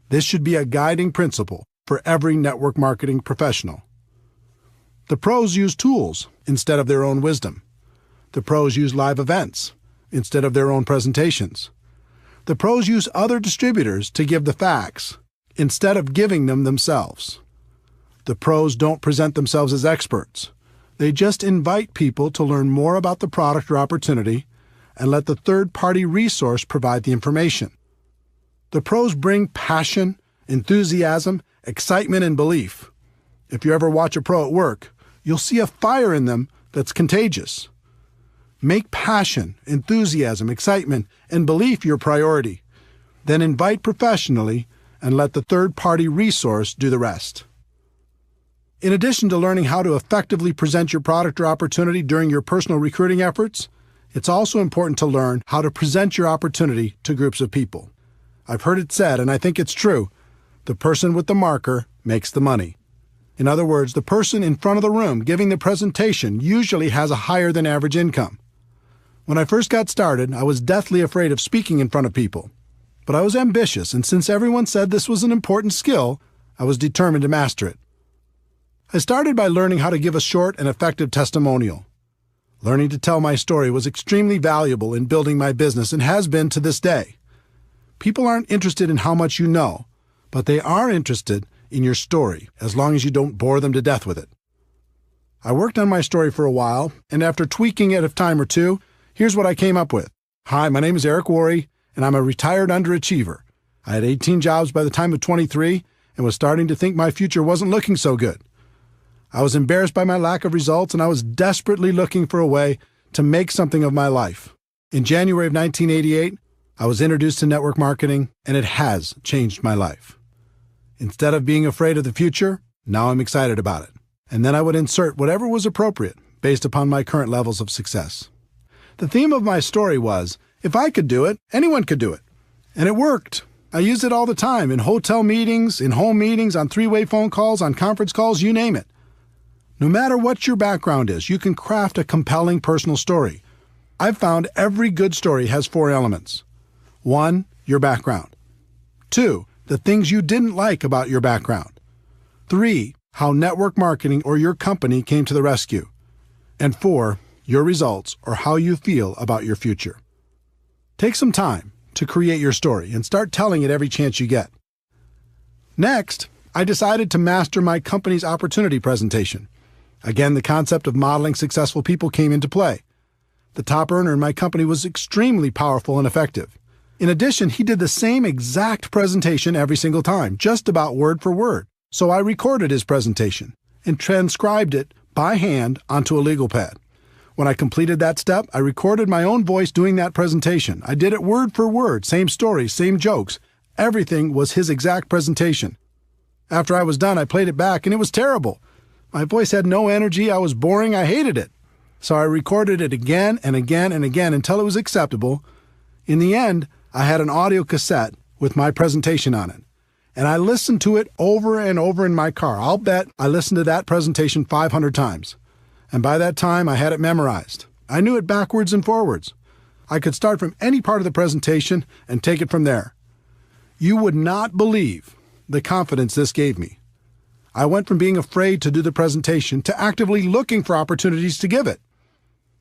This should be a guiding principle for every network marketing professional. The pros use tools instead of their own wisdom. The pros use live events instead of their own presentations. The pros use other distributors to give the facts instead of giving them themselves. The pros don't present themselves as experts. They just invite people to learn more about the product or opportunity and let the third-party resource provide the information. The pros bring passion, enthusiasm, excitement, and belief. If you ever watch a pro at work, you'll see a fire in them that's contagious. Make passion, enthusiasm, excitement, and belief your priority. Then invite professionally and let the third-party resource do the rest. In addition to learning how to effectively present your product or opportunity during your personal recruiting efforts, it's also important to learn how to present your opportunity to groups of people. I've heard it said, and I think it's true, the person with the marker makes the money. In other words, the person in front of the room giving the presentation usually has a higher than average income. When I first got started, I was deathly afraid of speaking in front of people. But I was ambitious, and since everyone said this was an important skill, I was determined to master it. I started by learning how to give a short and effective testimonial. Learning to tell my story was extremely valuable in building my business and has been to this day. People aren't interested in how much you know, but they are interested in your story, as long as you don't bore them to death with it. I worked on my story for a while, and after tweaking it a time or two, here's what I came up with. Hi, my name is Eric Worre, and I'm a retired underachiever. I had 18 jobs by the time of 23 and was starting to think my future wasn't looking so good. I was embarrassed by my lack of results, and I was desperately looking for a way to make something of my life. In January of 1988, I was introduced to network marketing, and it has changed my life. Instead of being afraid of the future, now I'm excited about it. And then I would insert whatever was appropriate based upon my current levels of success. The theme of my story was, if I could do it, anyone could do it. And it worked. I used it all the time in hotel meetings, in home meetings, on three-way phone calls, on conference calls, you name it. No matter what your background is, you can craft a compelling personal story. I've found every good story has 4 elements. 1, your background. 2, the things you didn't like about your background. 3, how network marketing or your company came to the rescue. And 4, your results or how you feel about your future. Take some time to create your story and start telling it every chance you get. Next, I decided to master my company's opportunity presentation. Again, the concept of modeling successful people came into play. The top earner in my company was extremely powerful and effective. In addition, he did the same exact presentation every single time, just about word for word. So I recorded his presentation and transcribed it by hand onto a legal pad. When I completed that step, I recorded my own voice doing that presentation. I did it word for word, same stories, same jokes. Everything was his exact presentation. After I was done, I played it back, and it was terrible. My voice had no energy, I was boring, I hated it. So I recorded it again and again and again until it was acceptable. In the end, I had an audio cassette with my presentation on it. And I listened to it over and over in my car. I'll bet I listened to that presentation 500 times. And by that time, I had it memorized. I knew it backwards and forwards. I could start from any part of the presentation and take it from there. You would not believe the confidence this gave me. I went from being afraid to do the presentation to actively looking for opportunities to give it.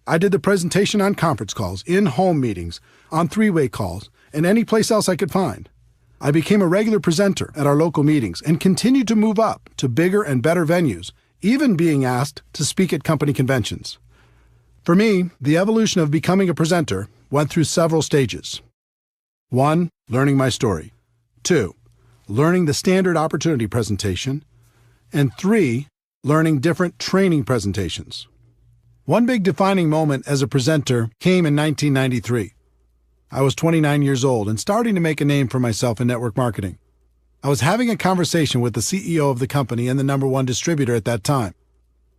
I did the presentation on conference calls, in home meetings, on three-way calls, and any place else I could find. I became a regular presenter at our local meetings and continued to move up to bigger and better venues, even being asked to speak at company conventions. For me, the evolution of becoming a presenter went through several stages. 1, learning my story. 2, learning the standard opportunity presentation. And 3, learning different training presentations. One big defining moment as a presenter came in 1993. I was 29 years old and starting to make a name for myself in network marketing. I was having a conversation with the CEO of the company and the #1 distributor at that time.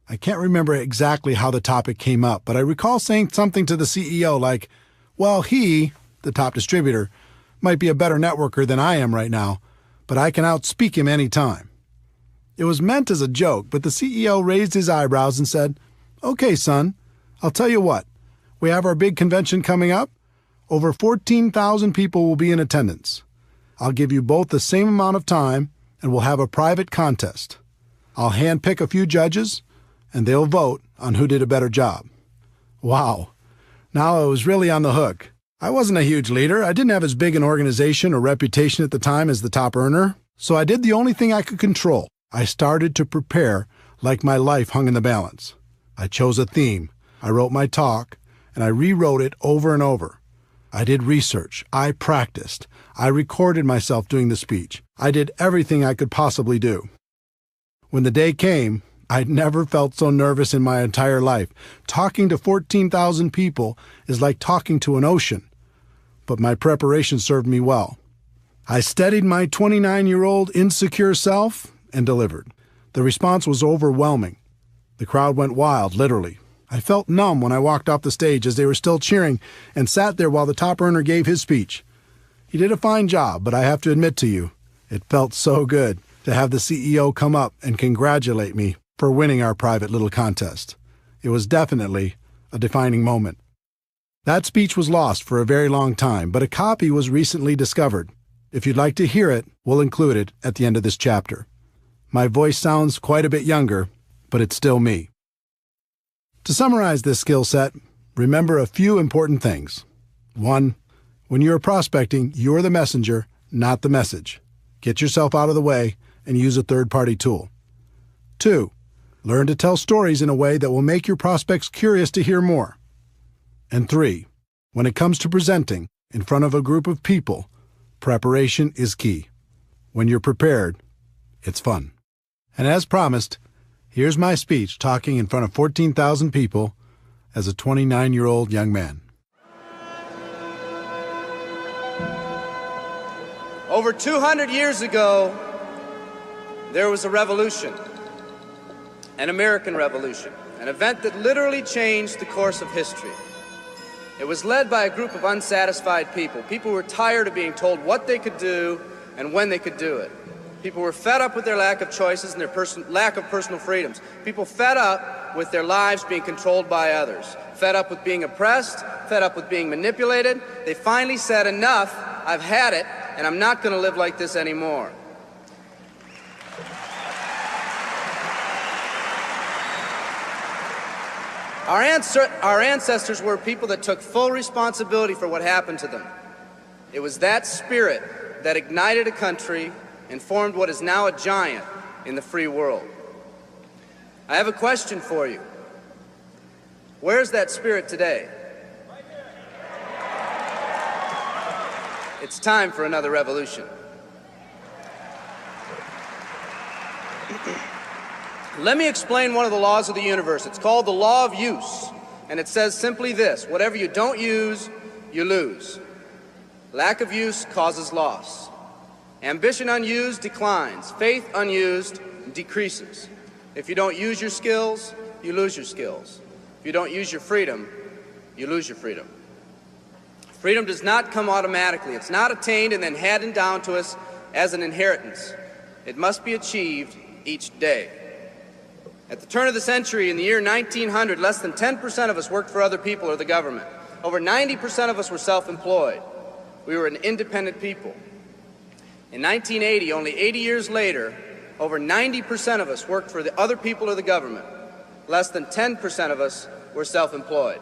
I can't remember exactly how the topic came up, but I recall saying something to the CEO like, well, he, the top distributor, might be a better networker than I am right now, but I can outspeak him any time. It was meant as a joke, but the CEO raised his eyebrows and said, okay, son, I'll tell you what. We have our big convention coming up. Over 14,000 people will be in attendance. I'll give you both the same amount of time, and we'll have a private contest. I'll handpick a few judges, and they'll vote on who did a better job. Wow. Now I was really on the hook. I wasn't a huge leader. I didn't have as big an organization or reputation at the time as the top earner, so I did the only thing I could control. I started to prepare like my life hung in the balance. I chose a theme, I wrote my talk, and I rewrote it over and over. I did research, I practiced, I recorded myself doing the speech. I did everything I could possibly do. When the day came, I'd never felt so nervous in my entire life. Talking to 14,000 people is like talking to an ocean, but my preparation served me well. I steadied my 29-year-old insecure self and delivered. The response was overwhelming. The crowd went wild, literally. I felt numb when I walked off the stage as they were still cheering and sat there while the top earner gave his speech. He did a fine job, but I have to admit to you, it felt so good. to have the CEO come up and congratulate me for winning our private little contest. It was definitely a defining moment. That speech was lost for a very long time, but a copy was recently discovered. If you'd like to hear it, we'll include it at the end of this chapter. My voice sounds quite a bit younger, but it's still me. To summarize this skill set, remember a few important things. 1. When you're prospecting, you're the messenger, not the message. Get yourself out of the way and use a third-party tool. 2. Learn to tell stories in a way that will make your prospects curious to hear more. And 3. When it comes to presenting in front of a group of people, preparation is key. When you're prepared, it's fun. And as promised, here's my speech talking in front of 14,000 people as a 29-year-old young man. Over 200 years ago, there was a revolution, an American Revolution, an event that literally changed the course of history. It was led by a group of unsatisfied people. People who were tired of being told what they could do and when they could do it. People were fed up with their lack of choices and their lack of personal freedoms. People fed up with their lives being controlled by others. Fed up with being oppressed, fed up with being manipulated. They finally said, enough, I've had it, and I'm not going to live like this anymore. Our ancestors were people that took full responsibility for what happened to them. It was that spirit that ignited a country and formed what is now a giant in the free world. I have a question for you. Where's that spirit today? It's time for another revolution. Let me explain one of the laws of the universe. It's called the law of use, and it says simply this: whatever you don't use, you lose. Lack of use causes loss. Ambition unused declines. Faith unused decreases. If you don't use your skills, you lose your skills. If you don't use your freedom, you lose your freedom. Freedom does not come automatically. It's not attained and then handed down to us as an inheritance. It must be achieved each day. At the turn of the century, in the year 1900, less than 10% of us worked for other people or the government. Over 90% of us were self-employed. We were an independent people. In 1980, only 80 years later, over 90% of us worked for the other people or the government. Less than 10% of us were self-employed.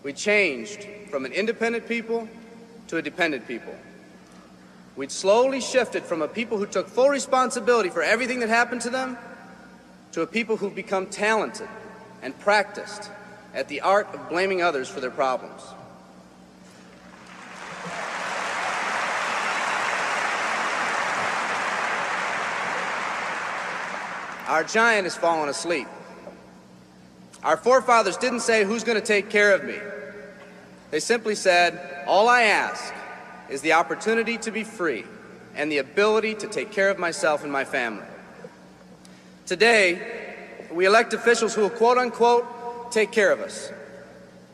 We changed from an independent people to a dependent people. We'd slowly shifted from a people who took full responsibility for everything that happened to them to a people who've become talented and practiced at the art of blaming others for their problems. Our giant has fallen asleep. Our forefathers didn't say, who's going to take care of me? They simply said, all I ask is the opportunity to be free and the ability to take care of myself and my family. Today, we elect officials who will, quote-unquote, take care of us.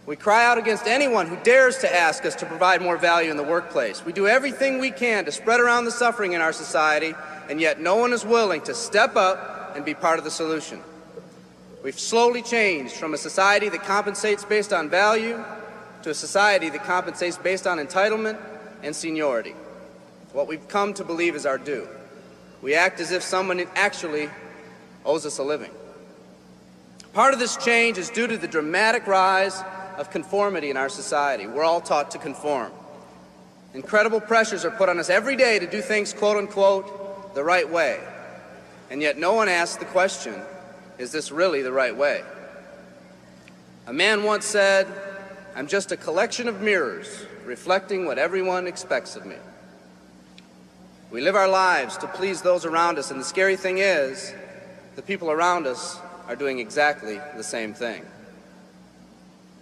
We cry out against anyone who dares to ask us to provide more value in the workplace. We do everything we can to spread around the suffering in our society, and yet no one is willing to step up and be part of the solution. We've slowly changed from a society that compensates based on value to a society that compensates based on entitlement and seniority. What we've come to believe is our due. We act as if someone actually owes us a living. Part of this change is due to the dramatic rise of conformity in our society. We're all taught to conform. Incredible pressures are put on us every day to do things, quote-unquote, the right way. And yet no one asks the question, is this really the right way? A man once said, I'm just a collection of mirrors reflecting what everyone expects of me. We live our lives to please those around us, and the scary thing is, the people around us are doing exactly the same thing.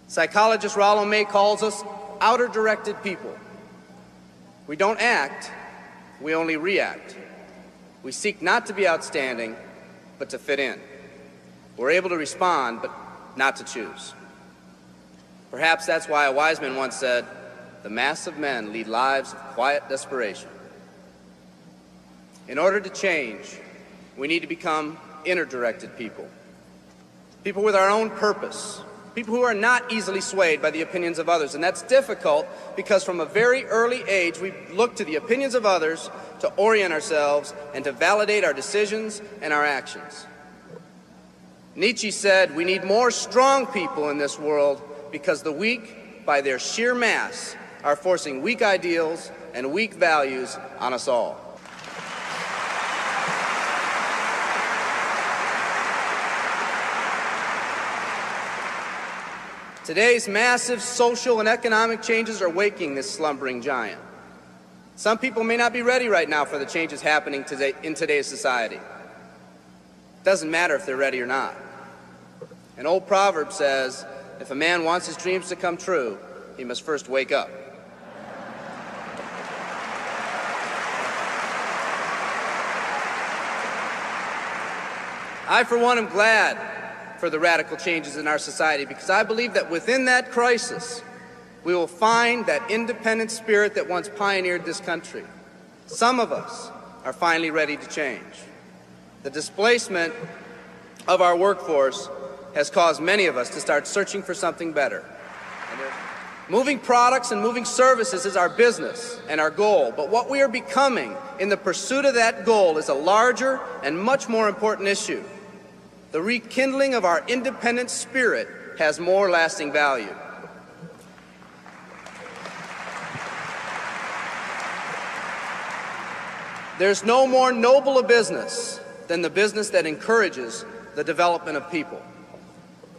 Psychologist Rollo May calls us outer-directed people. We don't act, we only react. We seek not to be outstanding, but to fit in. We're able to respond, but not to choose. Perhaps that's why a wise man once said, the mass of men lead lives of quiet desperation. In order to change, we need to become inner-directed people. People with our own purpose. People who are not easily swayed by the opinions of others. And that's difficult because from a very early age, we look to the opinions of others to orient ourselves and to validate our decisions and our actions. Nietzsche said, we need more strong people in this world because the weak, by their sheer mass, are forcing weak ideals and weak values on us all. Today's massive social and economic changes are waking this slumbering giant. Some people may not be ready right now for the changes happening today in today's society. It doesn't matter if they're ready or not. An old proverb says, if a man wants his dreams to come true, he must first wake up. I, for one, am glad for the radical changes in our society because I believe that within that crisis, we will find that independent spirit that once pioneered this country. Some of us are finally ready to change. The displacement of our workforce has caused many of us to start searching for something better. Moving products and moving services is our business and our goal, but what we are becoming in the pursuit of that goal is a larger and much more important issue. The rekindling of our independent spirit has more lasting value. There's no more noble a business than the business that encourages the development of people.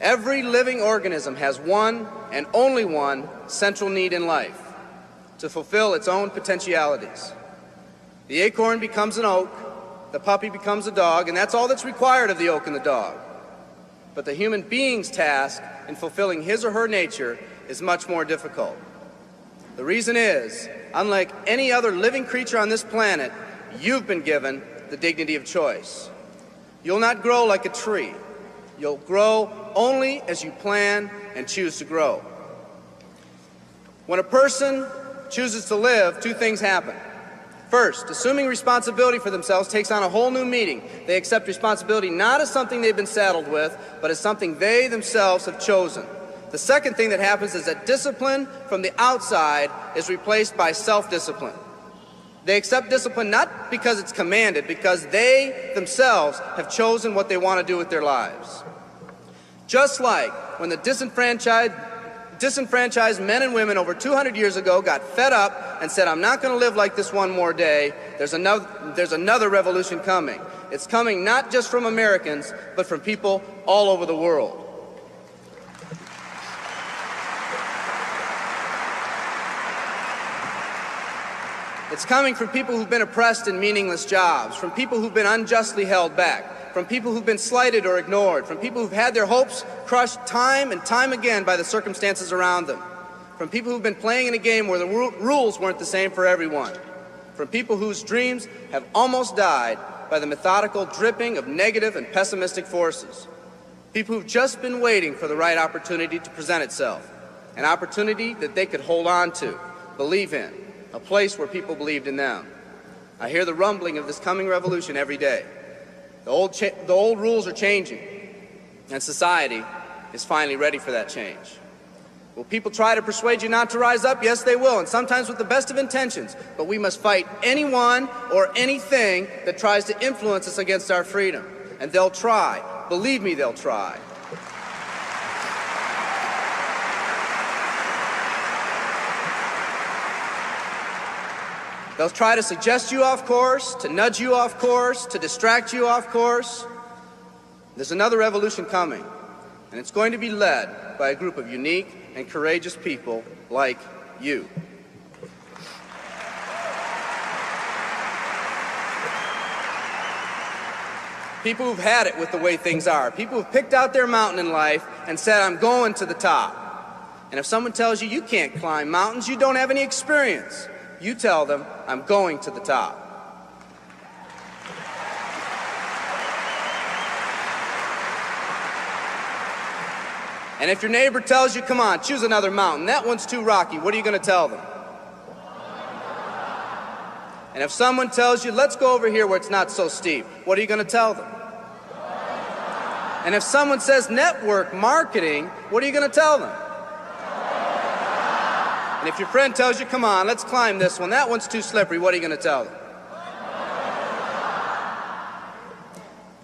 Every living organism has one and only one central need in life: to fulfill its own potentialities. The acorn becomes an oak, the puppy becomes a dog, and that's all that's required of the oak and the dog. But the human being's task in fulfilling his or her nature is much more difficult. The reason is, unlike any other living creature on this planet, you've been given the dignity of choice. You'll not grow like a tree. You'll grow only as you plan and choose to grow. When a person chooses to live, two things happen. First, assuming responsibility for themselves takes on a whole new meaning. They accept responsibility not as something they've been saddled with, but as something they themselves have chosen. The second thing that happens is that discipline from the outside is replaced by self-discipline. They accept discipline not because it's commanded, because they themselves have chosen what they want to do with their lives. Just like when the disenfranchised men and women over 200 years ago got fed up and said, I'm not going to live like this one more day, there's another revolution coming. It's coming not just from Americans, but from people all over the world. It's coming from people who've been oppressed in meaningless jobs, from people who've been unjustly held back, from people who've been slighted or ignored, from people who've had their hopes crushed time and time again by the circumstances around them, from people who've been playing in a game where the rules weren't the same for everyone, from people whose dreams have almost died by the methodical dripping of negative and pessimistic forces, people who've just been waiting for the right opportunity to present itself, an opportunity that they could hold on to, believe in, a place where people believed in them. I hear the rumbling of this coming revolution every day. The old rules are changing, and society is finally ready for that change. Will people try to persuade you not to rise up? Yes, they will, and sometimes with the best of intentions. But we must fight anyone or anything that tries to influence us against our freedom. And they'll try. Believe me, they'll try. They'll try to suggest you off course, to nudge you off course, to distract you off course. There's another revolution coming, and it's going to be led by a group of unique and courageous people like you. People who've had it with the way things are. People who've picked out their mountain in life and said, I'm going to the top. And if someone tells you you can't climb mountains, you don't have any experience. You tell them, I'm going to the top. And if your neighbor tells you, come on, choose another mountain, that one's too rocky, what are you going to tell them? And if someone tells you, let's go over here where it's not so steep, what are you going to tell them? And if someone says network marketing, what are you going to tell them? And if your friend tells you, come on, let's climb this one, that one's too slippery, what are you going to tell them?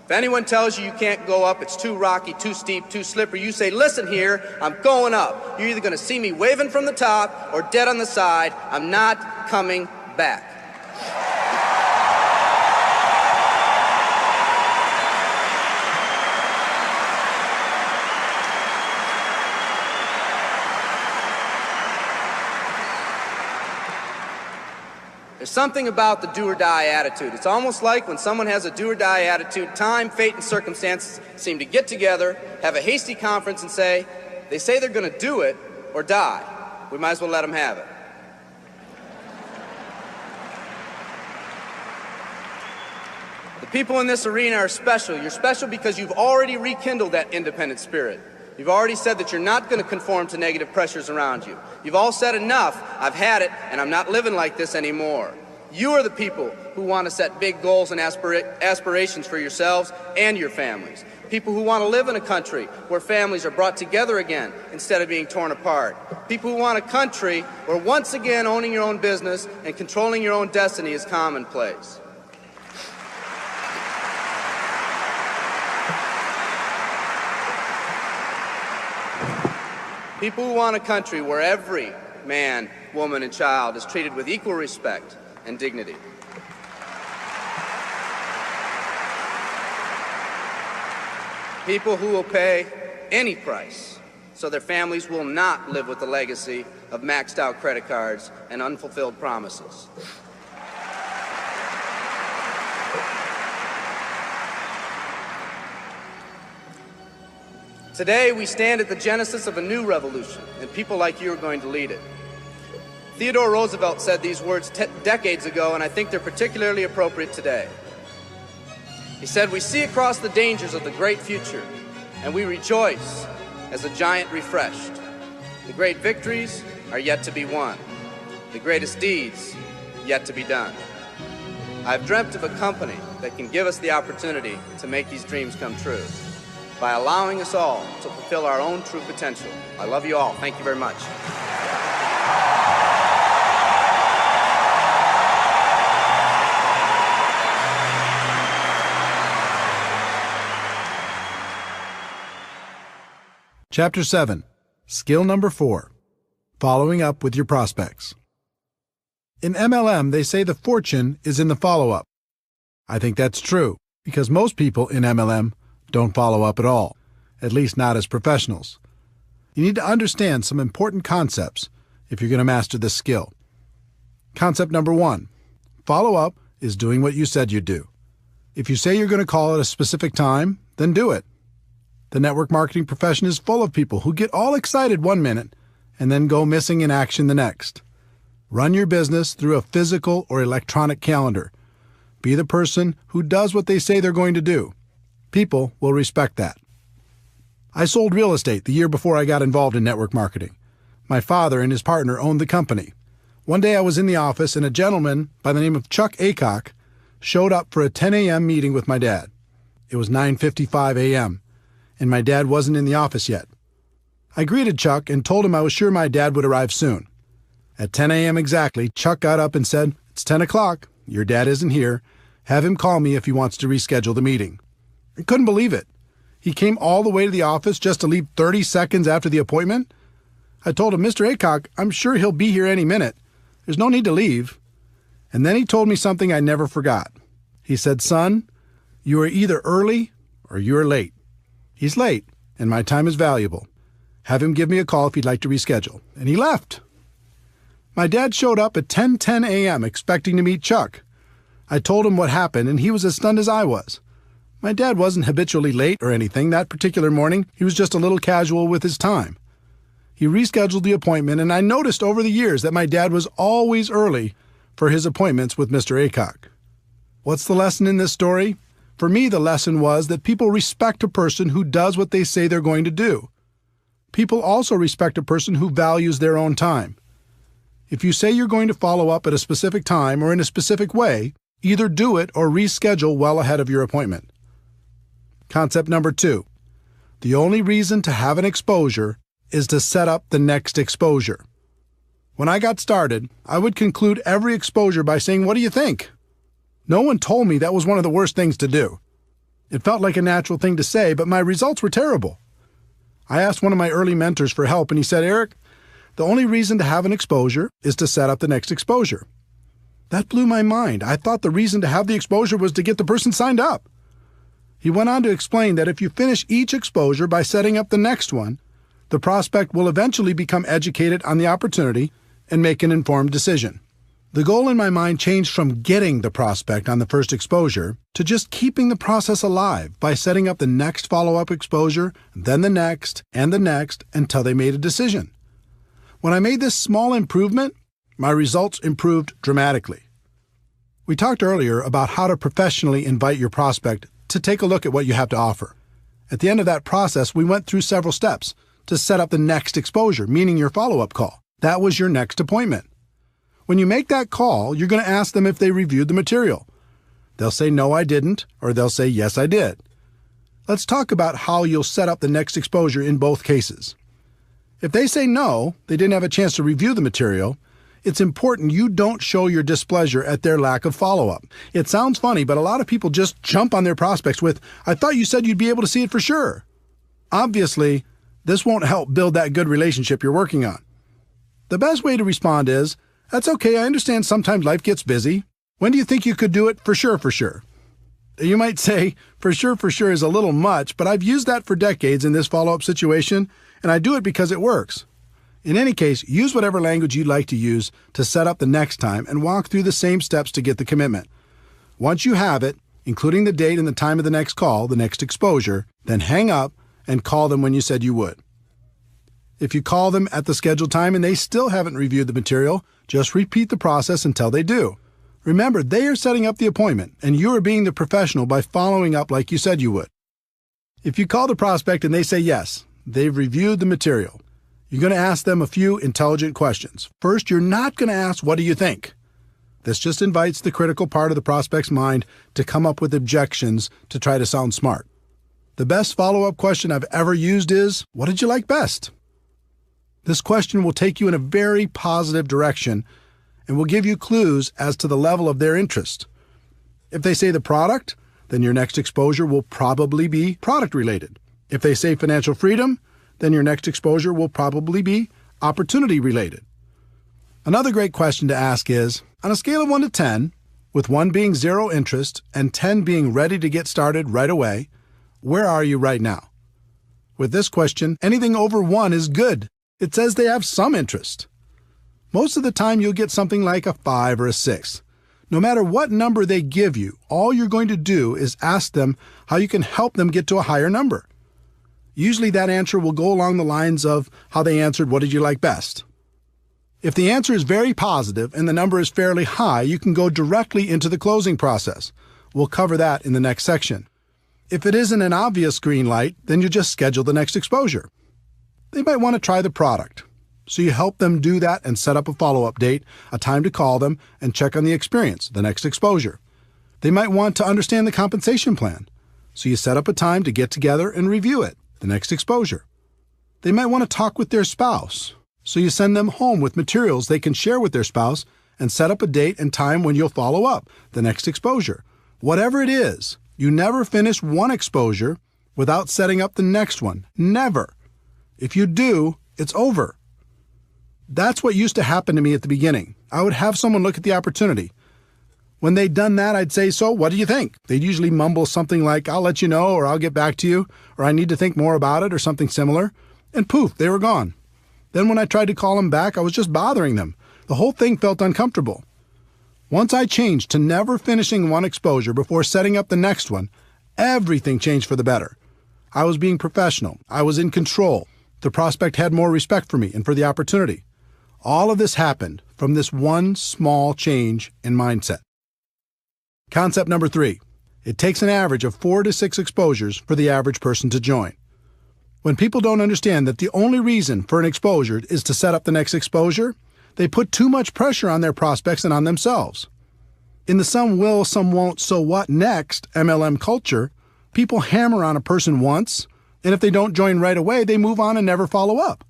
If anyone tells you you can't go up, it's too rocky, too steep, too slippery, you say, listen here, I'm going up. You're either going to see me waving from the top or dead on the side. I'm not coming back. There's something about the do-or-die attitude. It's almost like when someone has a do-or-die attitude, time, fate, and circumstances seem to get together, have a hasty conference, and say, they say they're going to do it or die. We might as well let them have it. The people in this arena are special. You're special because you've already rekindled that independent spirit. You've already said that you're not going to conform to negative pressures around you. You've all said enough, I've had it, and I'm not living like this anymore. You are the people who want to set big goals and aspirations for yourselves and your families. People who want to live in a country where families are brought together again instead of being torn apart. People who want a country where once again owning your own business and controlling your own destiny is commonplace. People who want a country where every man, woman, and child is treated with equal respect and dignity. People who will pay any price so their families will not live with the legacy of maxed out credit cards and unfulfilled promises. Today, we stand at the genesis of a new revolution, and people like you are going to lead it. Theodore Roosevelt said these words decades ago, and I think they're particularly appropriate today. He said, we see across the dangers of the great future, and we rejoice as a giant refreshed. The great victories are yet to be won. The greatest deeds yet to be done. I've dreamt of a company that can give us the opportunity to make these dreams come true, by allowing us all to fulfill our own true potential. I love you all. Thank you very much. Chapter 7. Skill number 4. Following up with your prospects. In MLM, they say the fortune is in the follow-up. I think that's true, because most people in MLM don't follow up at all, at least not as professionals. You need to understand some important concepts if you're going to master this skill. Concept number 1. Follow up is doing what you said you'd do. If you say you're going to call at a specific time, then do it. The network marketing profession is full of people who get all excited one minute and then go missing in action the next. Run your business through a physical or electronic calendar. Be the person who does what they say they're going to do. People will respect that. I sold real estate the year before I got involved in network marketing. My father and his partner owned the company. One day I was in the office and a gentleman by the name of Chuck Aycock showed up for a 10 a.m. meeting with my dad. It was 9:55 a.m., and my dad wasn't in the office yet. I greeted Chuck and told him I was sure my dad would arrive soon. At 10 a.m. exactly, Chuck got up and said, "It's 10 o'clock. Your dad isn't here. Have him call me if he wants to reschedule the meeting." I couldn't believe it. He came all the way to the office just to leave 30 seconds after the appointment? I told him, "Mr. Aycock, I'm sure he'll be here any minute. There's no need to leave." And then he told me something I never forgot. He said, "Son, you are either early or you are late. He's late, and my time is valuable. Have him give me a call if he'd like to reschedule." And he left. My dad showed up at 10:10 a.m. expecting to meet Chuck. I told him what happened, and he was as stunned as I was. My dad wasn't habitually late or anything. That particular morning, he was just a little casual with his time. He rescheduled the appointment, and I noticed over the years that my dad was always early for his appointments with Mr. Aycock. What's the lesson in this story? For me, the lesson was that people respect a person who does what they say they're going to do. People also respect a person who values their own time. If you say you're going to follow up at a specific time or in a specific way, either do it or reschedule well ahead of your appointment. Concept number 2. The only reason to have an exposure is to set up the next exposure. When I got started, I would conclude every exposure by saying, "What do you think?" No one told me that was one of the worst things to do. It felt like a natural thing to say, but my results were terrible. I asked one of my early mentors for help, and he said, "Eric, the only reason to have an exposure is to set up the next exposure." That blew my mind. I thought the reason to have the exposure was to get the person signed up. He went on to explain that if you finish each exposure by setting up the next one, the prospect will eventually become educated on the opportunity and make an informed decision. The goal in my mind changed from getting the prospect on the first exposure to just keeping the process alive by setting up the next follow-up exposure, then the next, and the next until they made a decision. When I made this small improvement, my results improved dramatically. We talked earlier about how to professionally invite your prospect to take a look at what you have to offer. At the end of that process, we went through several steps to set up the next exposure, meaning your follow-up call. That was your next appointment. When you make that call, you're going to ask them if they reviewed the material. They'll say, "No, I didn't," or they'll say, "Yes, I did." Let's talk about how you'll set up the next exposure in both cases. If they say no, they didn't have a chance to review the material, it's important you don't show your displeasure at their lack of follow-up. It sounds funny, but a lot of people just jump on their prospects with, "I thought you said you'd be able to see it for sure." Obviously, this won't help build that good relationship you're working on. The best way to respond is, "That's okay, I understand sometimes life gets busy. When do you think you could do it for sure, for sure?" You might say, for sure is a little much, but I've used that for decades in this follow-up situation, and I do it because it works. In any case, use whatever language you'd like to use to set up the next time and walk through the same steps to get the commitment. Once you have it, including the date and the time of the next call, the next exposure, then hang up and call them when you said you would. If you call them at the scheduled time and they still haven't reviewed the material, just repeat the process until they do. Remember, they are setting up the appointment, and you are being the professional by following up like you said you would. If you call the prospect and they say yes, they've reviewed the material, you're going to ask them a few intelligent questions. First, you're not going to ask, "What do you think?" This just invites the critical part of the prospect's mind to come up with objections to try to sound smart. The best follow-up question I've ever used is, "What did you like best?" This question will take you in a very positive direction and will give you clues as to the level of their interest. If they say the product, then your next exposure will probably be product-related. If they say financial freedom, then your next exposure will probably be opportunity-related. Another great question to ask is, on a scale of 1 to 10, with 1 being zero interest and 10 being ready to get started right away, where are you right now? With this question, anything over 1 is good. It says they have some interest. Most of the time, you'll get something like a 5 or a 6. No matter what number they give you, all you're going to do is ask them how you can help them get to a higher number. Usually that answer will go along the lines of how they answered, "What did you like best?" If the answer is very positive and the number is fairly high, you can go directly into the closing process. We'll cover that in the next section. If it isn't an obvious green light, then you just schedule the next exposure. They might want to try the product, so you help them do that and set up a follow-up date, a time to call them, and check on the experience, the next exposure. They might want to understand the compensation plan, so you set up a time to get together and review it, the next exposure. They might want to talk with their spouse, so you send them home with materials they can share with their spouse and set up a date and time when you'll follow up, the next exposure. Whatever it is, you never finish one exposure without setting up the next one. Never. If you do, it's over. That's what used to happen to me at the beginning. I would have someone look at the opportunity. When they'd done that, I'd say, "So, what do you think?" They'd usually mumble something like, "I'll let you know," or "I'll get back to you," or "I need to think more about it," or something similar. And poof, they were gone. Then when I tried to call them back, I was just bothering them. The whole thing felt uncomfortable. Once I changed to never finishing one exposure before setting up the next one, everything changed for the better. I was being professional. I was in control. The prospect had more respect for me and for the opportunity. All of this happened from this one small change in mindset. Concept number 3. It takes an average of 4 to 6 exposures for the average person to join. When people don't understand that the only reason for an exposure is to set up the next exposure, They put too much pressure on their prospects and on themselves. In the some will, some won't, so what next MLM culture, people hammer on a person once, and if they don't join right away, they move on and never follow up.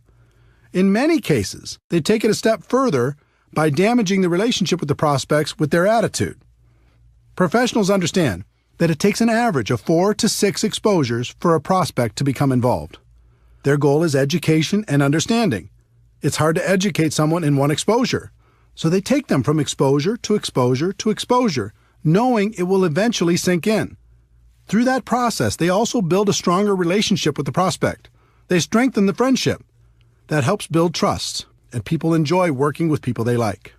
In many cases, they take it a step further by damaging the relationship with the prospects with their attitude. Professionals understand that it takes an average of 4 to 6 exposures for a prospect to become involved. Their goal is education and understanding. It's hard to educate someone in one exposure, so they take them from exposure to exposure to exposure, knowing it will eventually sink in. Through that process, they also build a stronger relationship with the prospect. They strengthen the friendship. That helps build trust, and people enjoy working with people they like.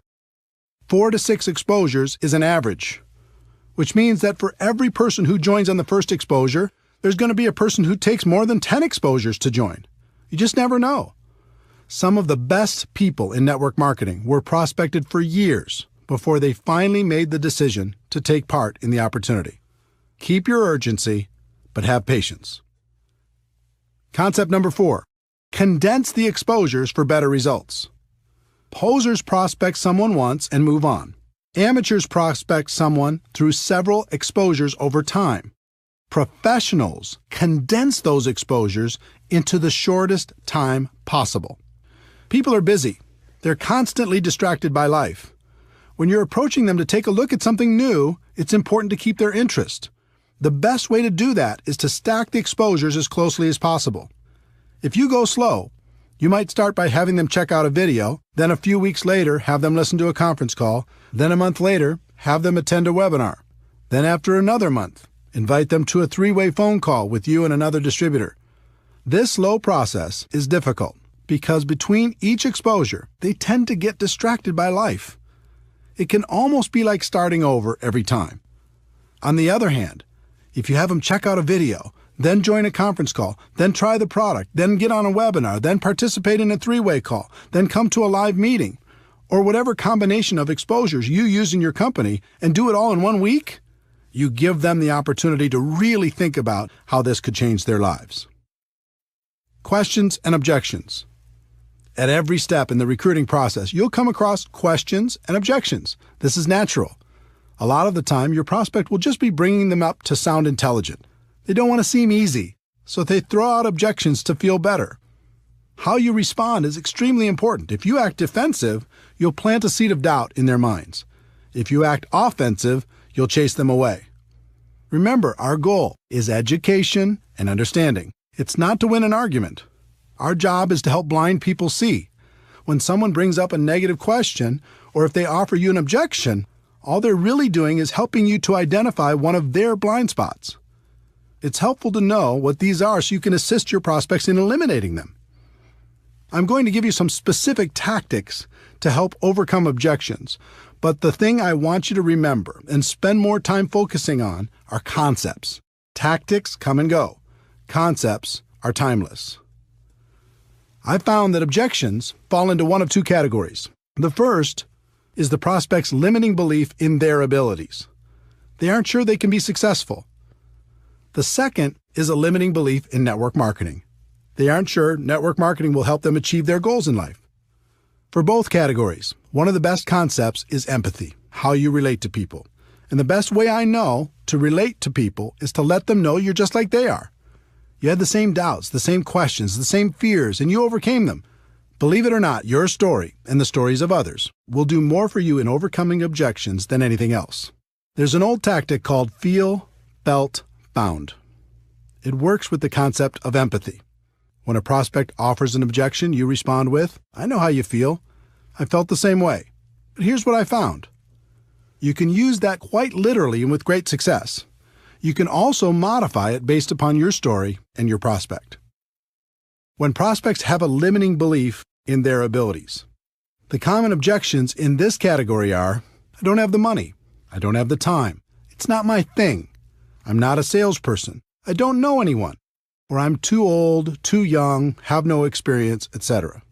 4 to 6 exposures is an average, which means that for every person who joins on the first exposure, there's going to be a person who takes more than 10 exposures to join. You just never know. Some of the best people in network marketing were prospected for years before they finally made the decision to take part in the opportunity. Keep your urgency, but have patience. Concept number 4, condense the exposures for better results. Posers prospect someone once and move on. Amateurs prospect someone through several exposures over time. Professionals condense those exposures into the shortest time possible. People are busy. They're constantly distracted by life. When you're approaching them to take a look at something new, it's important to keep their interest. The best way to do that is to stack the exposures as closely as possible. If you go slow, you might start by having them check out a video, then a few weeks later have them listen to a conference call, then a month later have them attend a webinar. Then after another month, invite them to a 3-way phone call with you and another distributor. This slow process is difficult because between each exposure, they tend to get distracted by life. It can almost be like starting over every time. On the other hand, if you have them check out a video, then join a conference call, then try the product, then get on a webinar, then participate in a 3-way call, then come to a live meeting, or whatever combination of exposures you use in your company, and do it all in 1 week, you give them the opportunity to really think about how this could change their lives. Questions and objections. At every step in the recruiting process, you'll come across questions and objections. This is natural. A lot of the time, your prospect will just be bringing them up to sound intelligent. They don't want to seem easy, so they throw out objections to feel better. How you respond is extremely important. If you act defensive, you'll plant a seed of doubt in their minds. If you act offensive, you'll chase them away. Remember, our goal is education and understanding. It's not to win an argument. Our job is to help blind people see. When someone brings up a negative question, or if they offer you an objection, all they're really doing is helping you to identify one of their blind spots. It's helpful to know what these are so you can assist your prospects in eliminating them. I'm going to give you some specific tactics to help overcome objections, but the thing I want you to remember and spend more time focusing on are concepts. Tactics come and go. Concepts are timeless. I found that objections fall into one of 2 categories. The first is the prospect's limiting belief in their abilities. They aren't sure they can be successful. The second is a limiting belief in network marketing. They aren't sure network marketing will help them achieve their goals in life. For both categories, one of the best concepts is empathy, how you relate to people. And the best way I know to relate to people is to let them know you're just like they are. You had the same doubts, the same questions, the same fears, and you overcame them. Believe it or not, your story and the stories of others will do more for you in overcoming objections than anything else. There's an old tactic called feel, felt, found. It works with the concept of empathy. When a prospect offers an objection, you respond with, "I know how you feel. I felt the same way. But here's what I found." You can use that quite literally and with great success. You can also modify it based upon your story and your prospect. When prospects have a limiting belief in their abilities, the common objections in this category are, "I don't have the money. I don't have the time. It's not my thing. I'm not a salesperson. I don't know anyone. Or I'm too old, too young, have no experience, etc."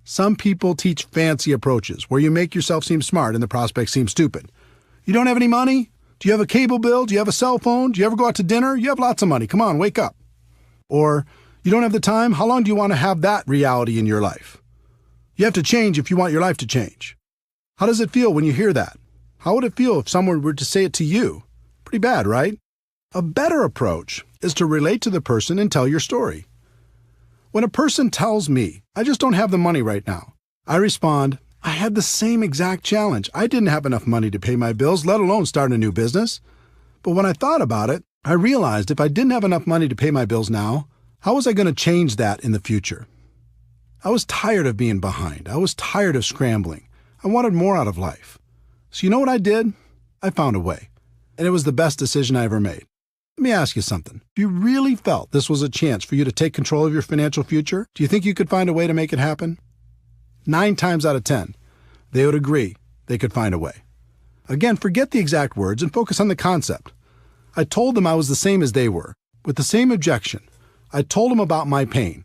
Some people teach fancy approaches where you make yourself seem smart and the prospect seems stupid. "You don't have any money? Do you have a cable bill? Do you have a cell phone? Do you ever go out to dinner? You have lots of money. Come on, wake up." Or, "You don't have the time? How long do you want to have that reality in your life?" You have to change if you want your life to change. How does it feel when you hear that? How would it feel if someone were to say it to you? Pretty bad, right? A better approach is to relate to the person and tell your story. When a person tells me, I just don't have the money right now, I respond, I had the same exact challenge. I didn't have enough money to pay my bills, let alone start a new business. But when I thought about it, I realized if I didn't have enough money to pay my bills now, how was I going to change that in the future? I was tired of being behind. I was tired of scrambling. I wanted more out of life. So you know what I did? I found a way. And it was the best decision I ever made. Let me ask you something. If you really felt this was a chance for you to take control of your financial future, do you think you could find a way to make it happen? 9 times out of 10, they would agree they could find a way. Again, forget the exact words and focus on the concept. I told them I was the same as they were, with the same objection. I told them about my pain,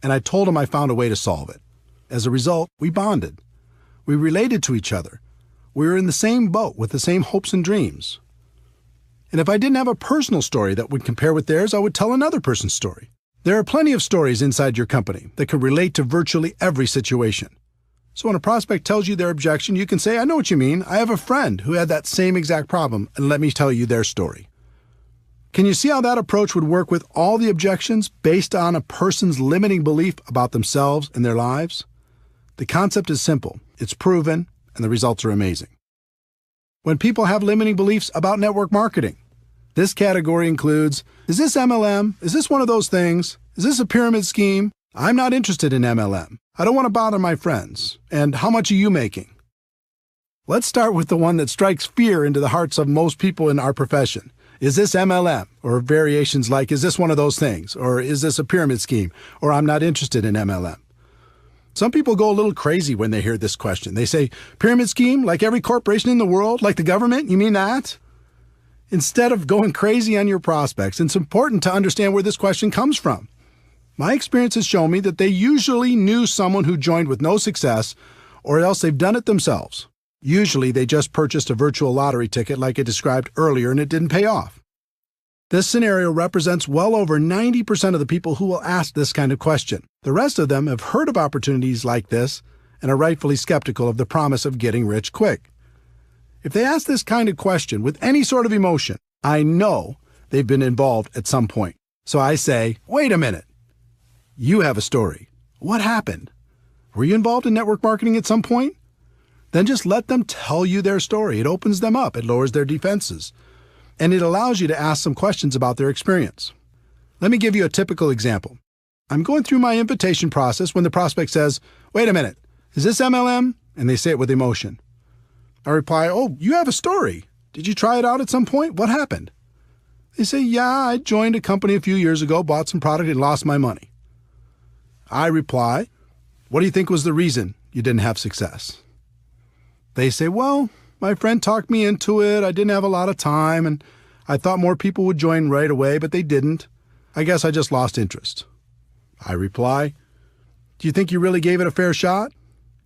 and I told them I found a way to solve it. As a result, we bonded. We related to each other. We were in the same boat with the same hopes and dreams. And if I didn't have a personal story that would compare with theirs, I would tell another person's story. There are plenty of stories inside your company that can relate to virtually every situation. So when a prospect tells you their objection, you can say, I know what you mean. I have a friend who had that same exact problem, and let me tell you their story. Can you see how that approach would work with all the objections based on a person's limiting belief about themselves and their lives? The concept is simple, it's proven, and the results are amazing. When people have limiting beliefs about network marketing, this category includes, is this MLM? Is this one of those things? Is this a pyramid scheme? I'm not interested in MLM. I don't want to bother my friends. And how much are you making? Let's start with the one that strikes fear into the hearts of most people in our profession. Is this MLM? Or variations like, is this one of those things? Or is this a pyramid scheme? Or I'm not interested in MLM. Some people go a little crazy when they hear this question. They say, pyramid scheme, like every corporation in the world, like the government? You mean that? Instead of going crazy on your prospects, it's important to understand where this question comes from. My experience has shown me that they usually knew someone who joined with no success, or else they've done it themselves. Usually they just purchased a virtual lottery ticket like I described earlier and it didn't pay off. This scenario represents well over 90% of the people who will ask this kind of question. The rest of them have heard of opportunities like this and are rightfully skeptical of the promise of getting rich quick. If they ask this kind of question with any sort of emotion, I know they've been involved at some point. So I say, wait a minute. You have a story. What happened? Were you involved in network marketing at some point? Then just let them tell you their story. It opens them up. It lowers their defenses. And it allows you to ask some questions about their experience. Let me give you a typical example. I'm going through my invitation process when the prospect says, wait a minute, is this MLM? And they say it with emotion. I reply, oh, you have a story. Did you try it out at some point? What happened? They say, yeah, I joined a company a few years ago, bought some product, and lost my money. I reply, what do you think was the reason you didn't have success? They say, well, my friend talked me into it. I didn't have a lot of time, and I thought more people would join right away, but they didn't. I guess I just lost interest. I reply, do you think you really gave it a fair shot?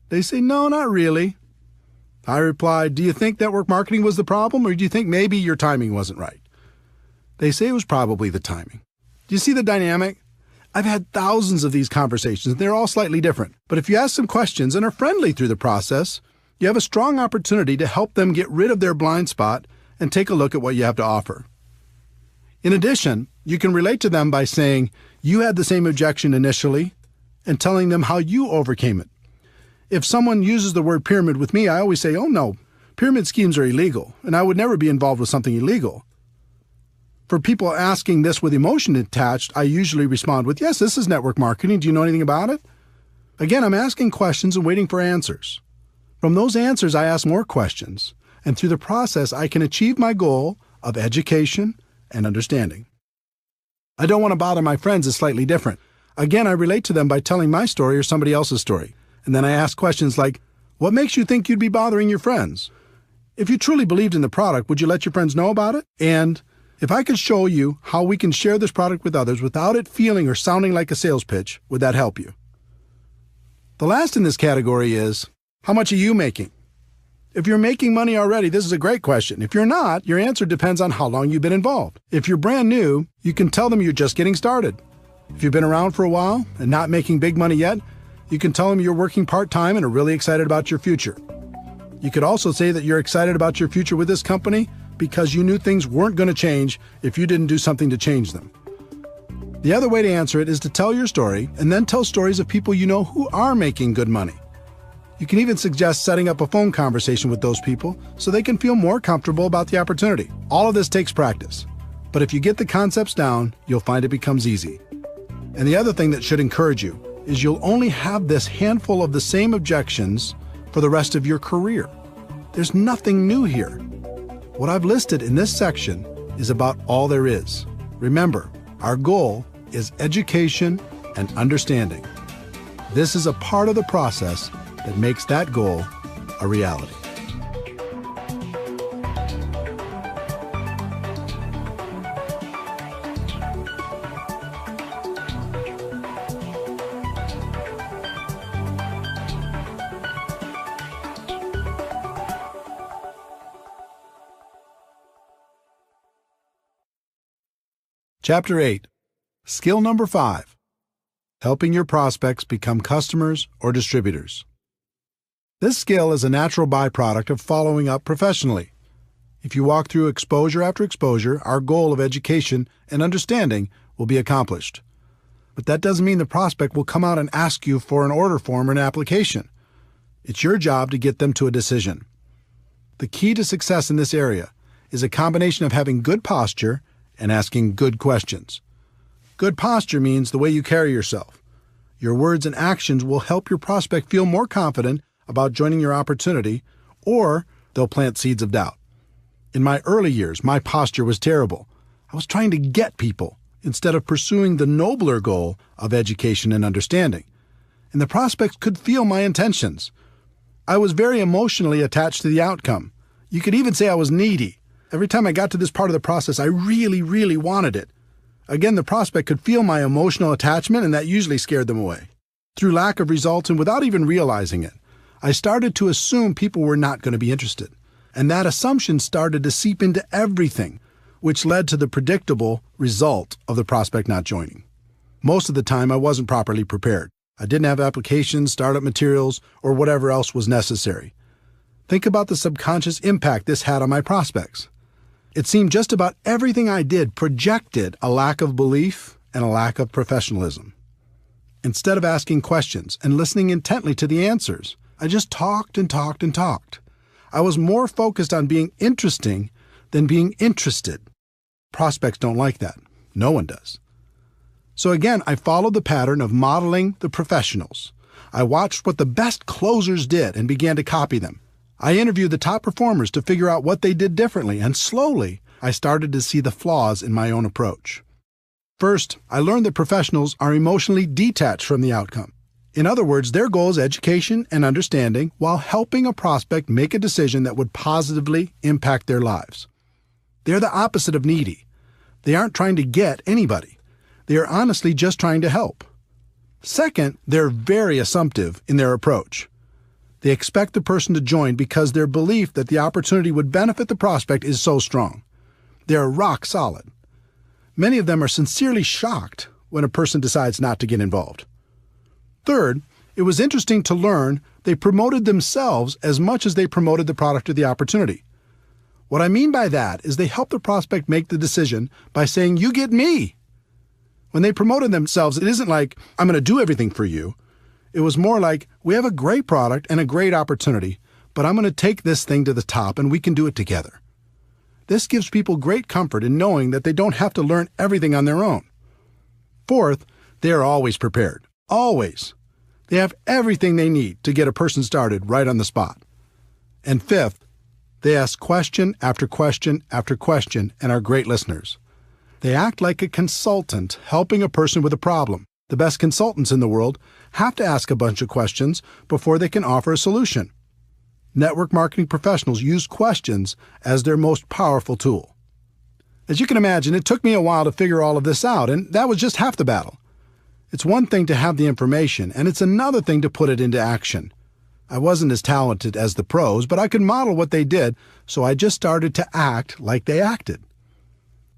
They say, no, not really. I reply, do you think network marketing was the problem, or do you think maybe your timing wasn't right? They say it was probably the timing. Do you see the dynamic? I've had thousands of these conversations, and they're all slightly different. But if you ask some questions and are friendly through the process, you have a strong opportunity to help them get rid of their blind spot and take a look at what you have to offer. In addition, you can relate to them by saying you had the same objection initially and telling them how you overcame it. If someone uses the word pyramid with me, I always say, oh no, pyramid schemes are illegal, and I would never be involved with something illegal. For people asking this with emotion attached, I usually respond with, yes, this is network marketing. Do you know anything about it? Again, I'm asking questions and waiting for answers. From those answers, I ask more questions, and through the process, I can achieve my goal of education and understanding. I don't want to bother my friends is slightly different. Again, I relate to them by telling my story or somebody else's story. And then I ask questions like, what makes you think you'd be bothering your friends? If you truly believed in the product, would you let your friends know about it? And if I could show you how we can share this product with others without it feeling or sounding like a sales pitch, would that help you? The last in this category is, how much are you making? If you're making money already, this is a great question. If you're not, your answer depends on how long you've been involved. If you're brand new, you can tell them you're just getting started. If you've been around for a while and not making big money yet, You can tell them you're working part-time and are really excited about your future. You could also say that you're excited about your future with this company because you knew things weren't going to change if you didn't do something to change them. The other way to answer it is to tell your story and then tell stories of people you know who are making good money. You can even suggest setting up a phone conversation with those people so they can feel more comfortable about the opportunity. All of this takes practice, but if you get the concepts down, you'll find it becomes easy. And the other thing that should encourage you is you'll only have this handful of the same objections for the rest of your career. There's nothing new here. What I've listed in this section is about all there is. Remember, our goal is education and understanding. This is a part of the process that makes that goal a reality. Chapter 8. Skill number 5. Helping your prospects become customers or distributors. This skill is a natural byproduct of following up professionally. If you walk through exposure after exposure, our goal of education and understanding will be accomplished. But that doesn't mean the prospect will come out and ask you for an order form or an application. It's your job to get them to a decision. The key to success in this area is a combination of having good posture and asking good questions. Good posture means the way you carry yourself. Your words and actions will help your prospect feel more confident about joining your opportunity, or they'll plant seeds of doubt. In my early years, my posture was terrible. I was trying to get people instead of pursuing the nobler goal of education and understanding. And the prospects could feel my intentions. I was very emotionally attached to the outcome. You could even say I was needy. Every time I got to this part of the process, I really wanted it. Again, the prospect could feel my emotional attachment, and that usually scared them away. Through lack of results and without even realizing it, I started to assume people were not going to be interested. And that assumption started to seep into everything, which led to the predictable result of the prospect not joining. Most of the time, I wasn't properly prepared. I didn't have applications, startup materials, or whatever else was necessary. Think about the subconscious impact this had on my prospects. It seemed just about everything I did projected a lack of belief and a lack of professionalism. Instead of asking questions and listening intently to the answers, I just talked and talked and talked. I was more focused on being interesting than being interested. Prospects don't like that. No one does. So again, I followed the pattern of modeling the professionals. I watched what the best closers did and began to copy them. I interviewed the top performers to figure out what they did differently, and slowly, I started to see the flaws in my own approach. First, I learned that professionals are emotionally detached from the outcome. In other words, their goal is education and understanding while helping a prospect make a decision that would positively impact their lives. They're the opposite of needy. They aren't trying to get anybody. They are honestly just trying to help. Second, they're very assumptive in their approach. They expect the person to join because their belief that the opportunity would benefit the prospect is so strong. They are rock solid. Many of them are sincerely shocked when a person decides not to get involved. Third, it was interesting to learn they promoted themselves as much as they promoted the product or the opportunity. What I mean by that is they helped the prospect make the decision by saying, "You get me." When they promoted themselves, it isn't like, "I'm going to do everything for you." It was more like, "We have a great product and a great opportunity, but I'm going to take this thing to the top and we can do it together." This gives people great comfort in knowing that they don't have to learn everything on their own. Fourth, they are always prepared. Always. They have everything they need to get a person started right on the spot. And fifth, they ask question after question after question and are great listeners. They act like a consultant helping a person with a problem. The best consultants in the world have to ask a bunch of questions before they can offer a solution. Network marketing professionals use questions as their most powerful tool. As you can imagine, it took me a while to figure all of this out, and that was just half the battle. It's one thing to have the information, and it's another thing to put it into action. I wasn't as talented as the pros, but I could model what they did, so I just started to act like they acted.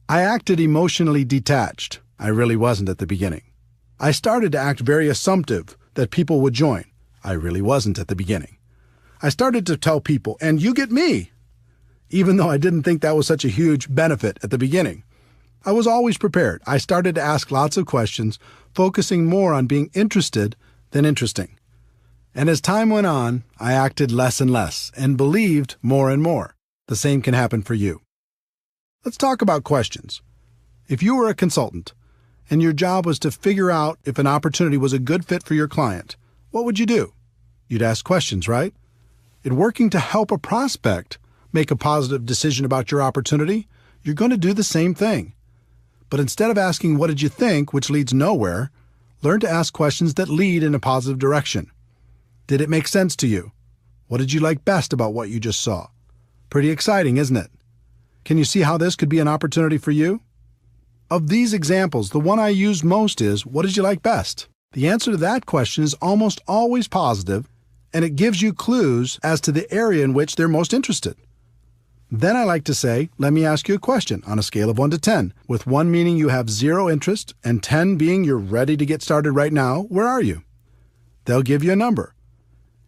I acted emotionally detached. I really wasn't at the beginning. I started to act very assumptive, that people would join. I really wasn't at the beginning. I started to tell people, and you get me, even though I didn't think that was such a huge benefit at the beginning. I was always prepared. I started to ask lots of questions, focusing more on being interested than interesting. And as time went on, I acted less and less and believed more and more. The same can happen for you. Let's talk about questions. If you were a consultant and your job was to figure out if an opportunity was a good fit for your client, what would you do? You'd ask questions, right? In working to help a prospect make a positive decision about your opportunity, you're going to do the same thing. But instead of asking, "What did you think?" which leads nowhere, learn to ask questions that lead in a positive direction. Did it make sense to you? What did you like best about what you just saw? Pretty exciting, isn't it? Can you see how this could be an opportunity for you? Of these examples, the one I use most is, what did you like best? The answer to that question is almost always positive, and it gives you clues as to the area in which they're most interested. Then I like to say, let me ask you a question on a scale of 1 to 10, with 1 meaning you have 0 interest and 10 being you're ready to get started right now. Where are you? They'll give you a number.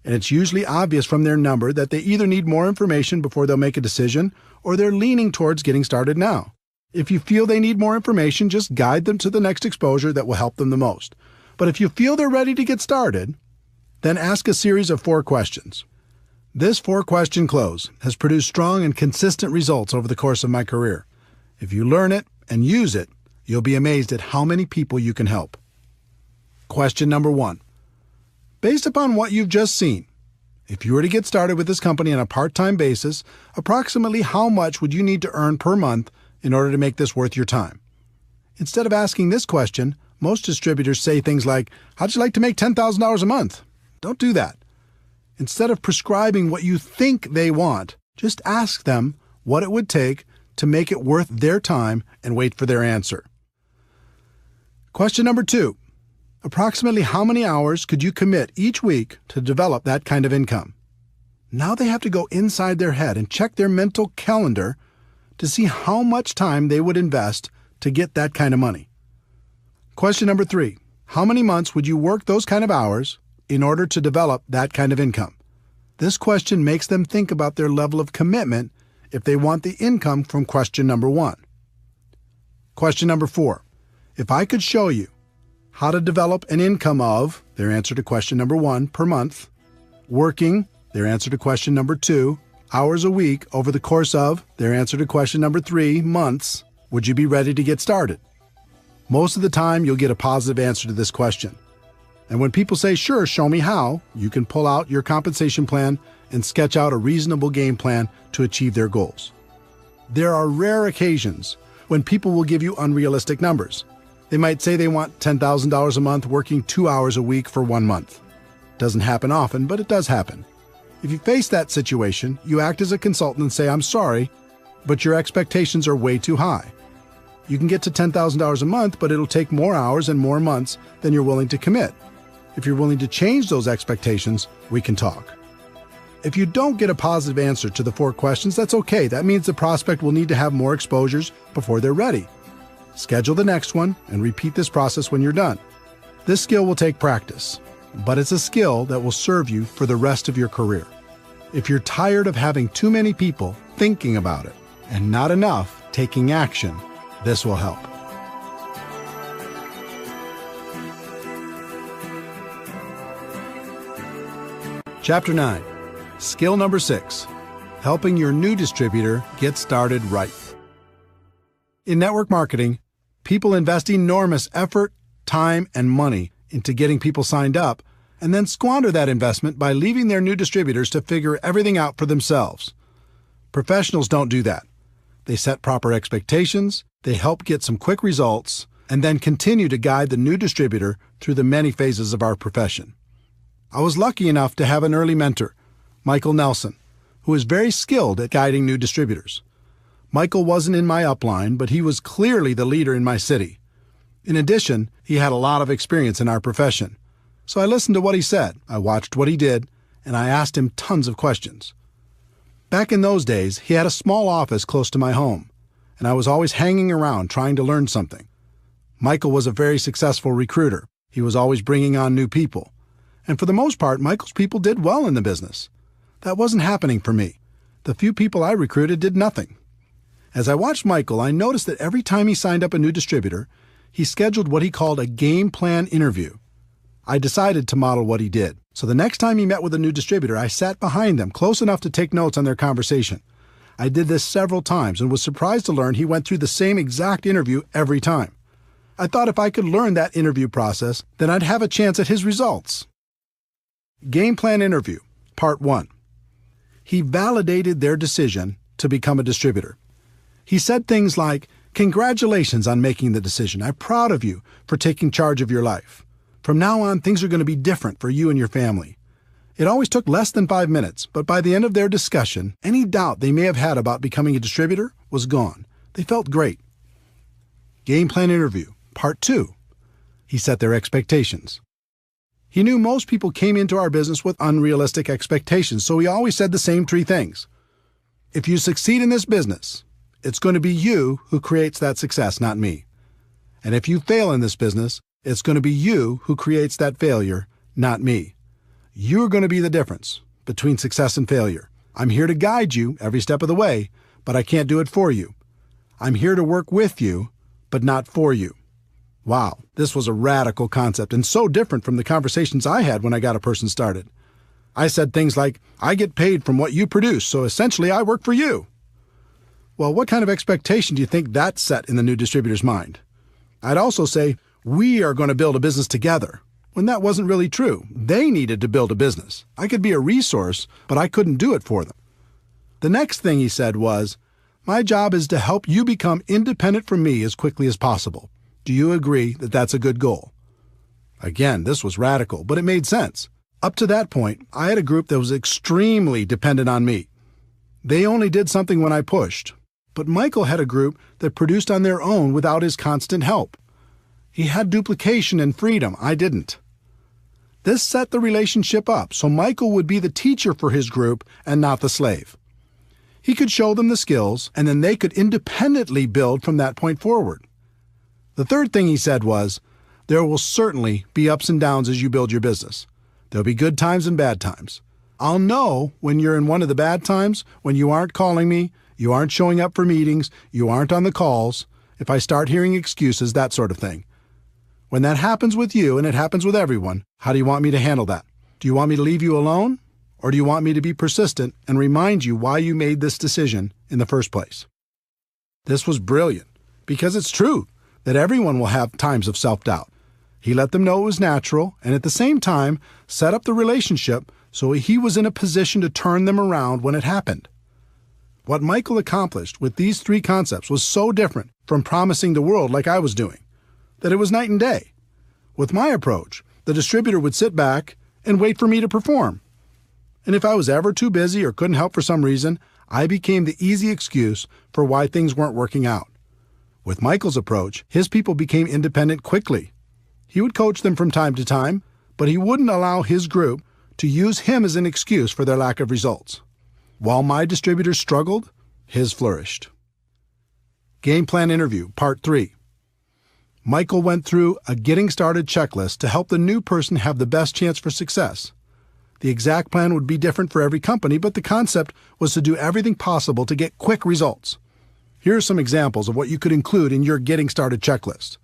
And it's usually obvious from their number that they either need more information before they'll make a decision, or they're leaning towards getting started now. If you feel they need more information, just guide them to the next exposure that will help them the most. But if you feel they're ready to get started, then ask a series of 4 questions. This 4-question close has produced strong and consistent results over the course of my career. If you learn it and use it, you'll be amazed at how many people you can help. Question number 1. Based upon what you've just seen, if you were to get started with this company on a part-time basis, approximately how much would you need to earn per month in order to make this worth your time? Instead of asking this question, most distributors say things like, "How'd you like to make $10,000 a month?" Don't do that. Instead of prescribing what you think they want, just ask them what it would take to make it worth their time and wait for their answer. Question number 2. Approximately how many hours could you commit each week to develop that kind of income? Now they have to go inside their head and check their mental calendar to see how much time they would invest to get that kind of money. Question number 3. How many months would you work those kind of hours in order to develop that kind of income? This question makes them think about their level of commitment if they want the income from question number 1. Question number 4. If I could show you how to develop an income of, their answer to question number 1, per month, working, their answer to question number 2, hours a week over the course of, their answer to question number 3, months, would you be ready to get started? Most of the time, you'll get a positive answer to this question. And when people say, "Sure, show me how," you can pull out your compensation plan and sketch out a reasonable game plan to achieve their goals. There are rare occasions when people will give you unrealistic numbers. They might say they want $10,000 a month working 2 hours a week for 1 month. Doesn't happen often, but it does happen. If you face that situation, you act as a consultant and say, "I'm sorry, but your expectations are way too high. You can get to $10,000 a month, but it'll take more hours and more months than you're willing to commit. If you're willing to change those expectations, we can talk." If you don't get a positive answer to the 4 questions, that's okay. That means the prospect will need to have more exposures before they're ready. Schedule the next one and repeat this process when you're done. This skill will take practice, but it's a skill that will serve you for the rest of your career. If you're tired of having too many people thinking about it and not enough taking action, this will help. Chapter 9. Skill number 6. Helping your new distributor get started right. In network marketing, people invest enormous effort, time, and money into getting people signed up, and then squander that investment by leaving their new distributors to figure everything out for themselves. Professionals don't do that. They set proper expectations, they help get some quick results, and then continue to guide the new distributor through the many phases of our profession. I was lucky enough to have an early mentor, Michael Nelson, who is very skilled at guiding new distributors. Michael wasn't in my upline, but he was clearly the leader in my city. In addition, he had a lot of experience in our profession. So I listened to what he said, I watched what he did, and I asked him tons of questions. Back in those days, he had a small office close to my home, and I was always hanging around trying to learn something. Michael was a very successful recruiter. He was always bringing on new people. And for the most part, Michael's people did well in the business. That wasn't happening for me. The few people I recruited did nothing. As I watched Michael, I noticed that every time he signed up a new distributor, he scheduled what he called a game plan interview. I decided to model what he did. So the next time he met with a new distributor, I sat behind them close enough to take notes on their conversation. I did this several times and was surprised to learn he went through the same exact interview every time. I thought if I could learn that interview process, then I'd have a chance at his results. Game plan interview, part 1. He validated their decision to become a distributor. He said things like, "Congratulations on making the decision. I'm proud of you for taking charge of your life. From now on, things are going to be different for you and your family." It always took less than 5 minutes, but by the end of their discussion, any doubt they may have had about becoming a distributor was gone. They felt great. Game plan interview, part 2. He set their expectations. He knew most people came into our business with unrealistic expectations, so he always said the same 3 things. If you succeed in this business, it's going to be you who creates that success, not me. And if you fail in this business, it's going to be you who creates that failure, not me. You're going to be the difference between success and failure. I'm here to guide you every step of the way, but I can't do it for you. I'm here to work with you, but not for you. Wow, this was a radical concept and so different from the conversations I had when I got a person started. I said things like, "I get paid from what you produce, so essentially I work for you." Well, what kind of expectation do you think that set in the new distributor's mind? I'd also say, "We are going to build a business together," when that wasn't really true. They needed to build a business. I could be a resource, but I couldn't do it for them. The next thing he said was, "My job is to help you become independent from me as quickly as possible. Do you agree that that's a good goal?" Again, this was radical, but it made sense. Up to that point, I had a group that was extremely dependent on me. They only did something when I pushed. But Michael had a group that produced on their own without his constant help. He had duplication and freedom. I didn't. This set the relationship up, so Michael would be the teacher for his group and not the slave. He could show them the skills, and then they could independently build from that point forward. The third thing he said was, "There will certainly be ups and downs as you build your business. There'll be good times and bad times. I'll know when you're in one of the bad times, when you aren't calling me, you aren't showing up for meetings, you aren't on the calls, if I start hearing excuses, that sort of thing. When that happens with you, and it happens with everyone, how do you want me to handle that? Do you want me to leave you alone? Or do you want me to be persistent and remind you why you made this decision in the first place?" This was brilliant, because it's true that everyone will have times of self-doubt. He let them know it was natural, and at the same time, set up the relationship so he was in a position to turn them around when it happened. What Michael accomplished with these 3 concepts was so different from promising the world like I was doing, that it was night and day. With my approach, the distributor would sit back and wait for me to perform. And if I was ever too busy or couldn't help for some reason, I became the easy excuse for why things weren't working out. With Michael's approach, his people became independent quickly. He would coach them from time to time, but he wouldn't allow his group to use him as an excuse for their lack of results. While my distributors struggled, his flourished. Game plan interview, part 3. Michael went through a getting started checklist to help the new person have the best chance for success. The exact plan would be different for every company, but the concept was to do everything possible to get quick results. Here are some examples of what you could include in your getting started checklist.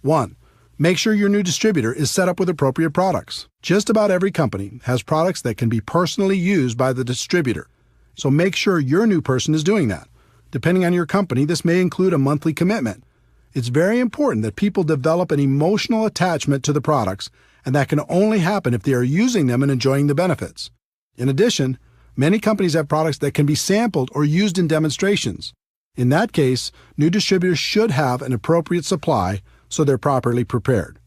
1. Make sure your new distributor is set up with appropriate products. Just about every company has products that can be personally used by the distributor, so make sure your new person is doing that. Depending on your company, this may include a monthly commitment. It's very important that people develop an emotional attachment to the products, and that can only happen if they are using them and enjoying the benefits. In addition, many companies have products that can be sampled or used in demonstrations. In that case, new distributors should have an appropriate supply so they're properly prepared.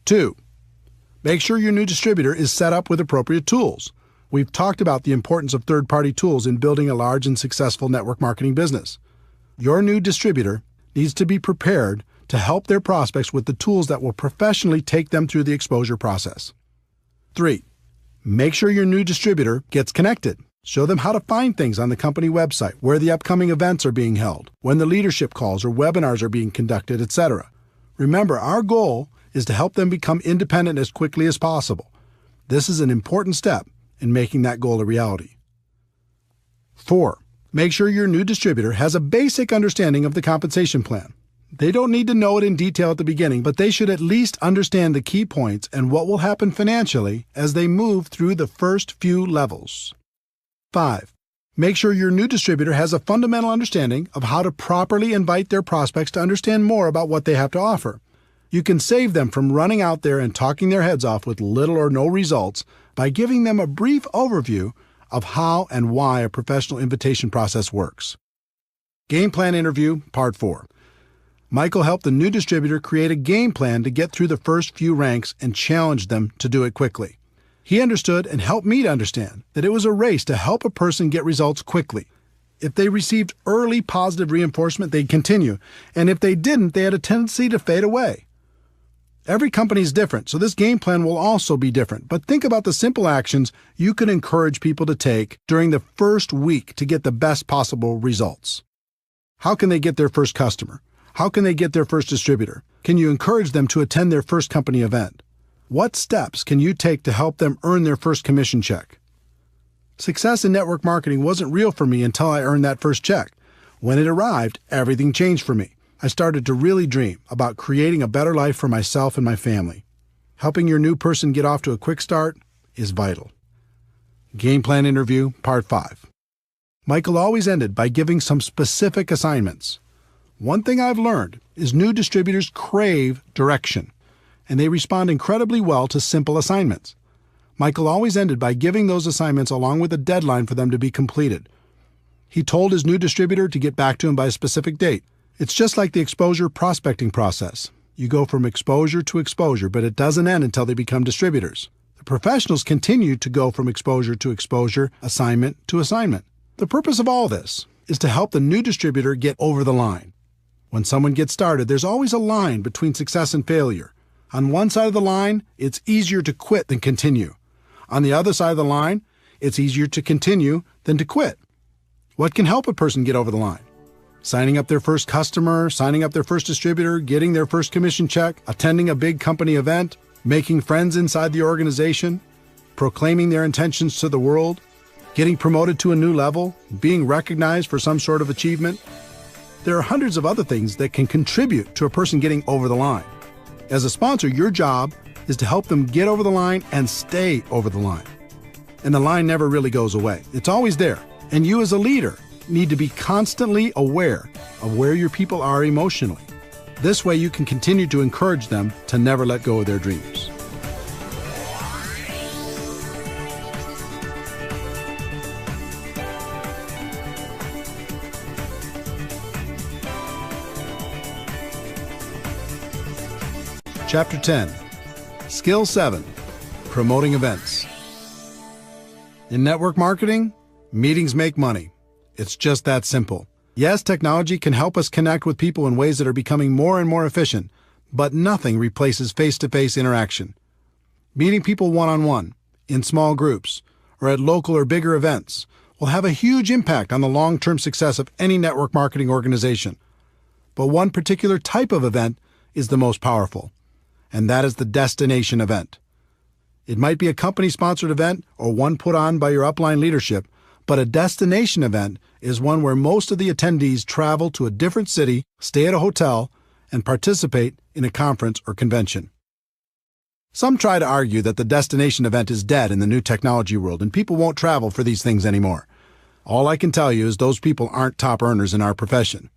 2. Make sure your new distributor is set up with appropriate tools. We've talked about the importance of third-party tools in building a large and successful network marketing business. Your new distributor needs to be prepared to help their prospects with the tools that will professionally take them through the exposure process. 3. Make sure your new distributor gets connected. Show them how to find things on the company website, where the upcoming events are being held, when the leadership calls or webinars are being conducted, etc. Remember, our goal is to help them become independent as quickly as possible. This is an important step in making that goal a reality. 4. Make sure your new distributor has a basic understanding of the compensation plan. They don't need to know it in detail at the beginning, but they should at least understand the key points and what will happen financially as they move through the first few levels. 5. Make sure your new distributor has a fundamental understanding of how to properly invite their prospects to understand more about what they have to offer. You can save them from running out there and talking their heads off with little or no results by giving them a brief overview of how and why a professional invitation process works. Game Plan Interview, Part 4. Michael helped the new distributor create a game plan to get through the first few ranks and challenged them to do it quickly. He understood and helped me to understand that it was a race to help a person get results quickly. If they received early positive reinforcement, they'd continue, and if they didn't, they had a tendency to fade away. Every company is different, so this game plan will also be different, but think about the simple actions you can encourage people to take during the first week to get the best possible results. How can they get their first customer? How can they get their first distributor? Can you encourage them to attend their first company event? What steps can you take to help them earn their first commission check? Success in network marketing wasn't real for me until I earned that first check. When it arrived, everything changed for me. I started to really dream about creating a better life for myself and my family. Helping your new person get off to a quick start is vital. Game Plan Interview, Part 5. Michael always ended by giving some specific assignments. One thing I've learned is new distributors crave direction, and they respond incredibly well to simple assignments. Michael always ended by giving those assignments along with a deadline for them to be completed. He told his new distributor to get back to him by a specific date. It's just like the exposure prospecting process. You go from exposure to exposure, but it doesn't end until they become distributors. The professionals continue to go from exposure to exposure, assignment to assignment. The purpose of all this is to help the new distributor get over the line. When someone gets started, there's always a line between success and failure. On one side of the line, it's easier to quit than continue. On the other side of the line, it's easier to continue than to quit. What can help a person get over the line? Signing up their first customer, signing up their first distributor, getting their first commission check, attending a big company event, making friends inside the organization, proclaiming their intentions to the world, getting promoted to a new level, being recognized for some sort of achievement. There are hundreds of other things that can contribute to a person getting over the line. As a sponsor, your job is to help them get over the line and stay over the line. And the line never really goes away. It's always there. And you as a leader need to be constantly aware of where your people are emotionally. This way you can continue to encourage them to never let go of their dreams. Chapter 10. Skill 7. Promoting events. In network marketing, meetings make money. It's just that simple. Yes, technology can help us connect with people in ways that are becoming more and more efficient, but nothing replaces face-to-face interaction. Meeting people one-on-one, in small groups, or at local or bigger events will have a huge impact on the long-term success of any network marketing organization. But one particular type of event is the most powerful, and that is the destination event. It might be a company-sponsored event or one put on by your upline leadership, but a destination event is one where most of the attendees travel to a different city, stay at a hotel, and participate in a conference or convention. Some try to argue that the destination event is dead in the new technology world and people won't travel for these things anymore. All I can tell you is those people aren't top earners in our profession.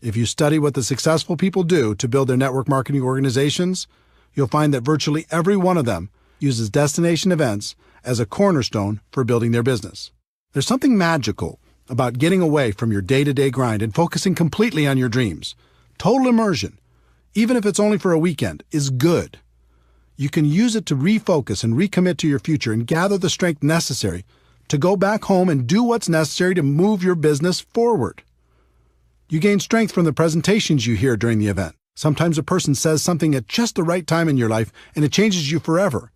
If you study what the successful people do to build their network marketing organizations, you'll find that virtually every one of them uses destination events as a cornerstone for building their business. There's something magical about getting away from your day-to-day grind and focusing completely on your dreams. Total immersion, even if it's only for a weekend, is good. You can use it to refocus and recommit to your future and gather the strength necessary to go back home and do what's necessary to move your business forward. You gain strength from the presentations you hear during the event. Sometimes a person says something at just the right time in your life, and it changes you forever.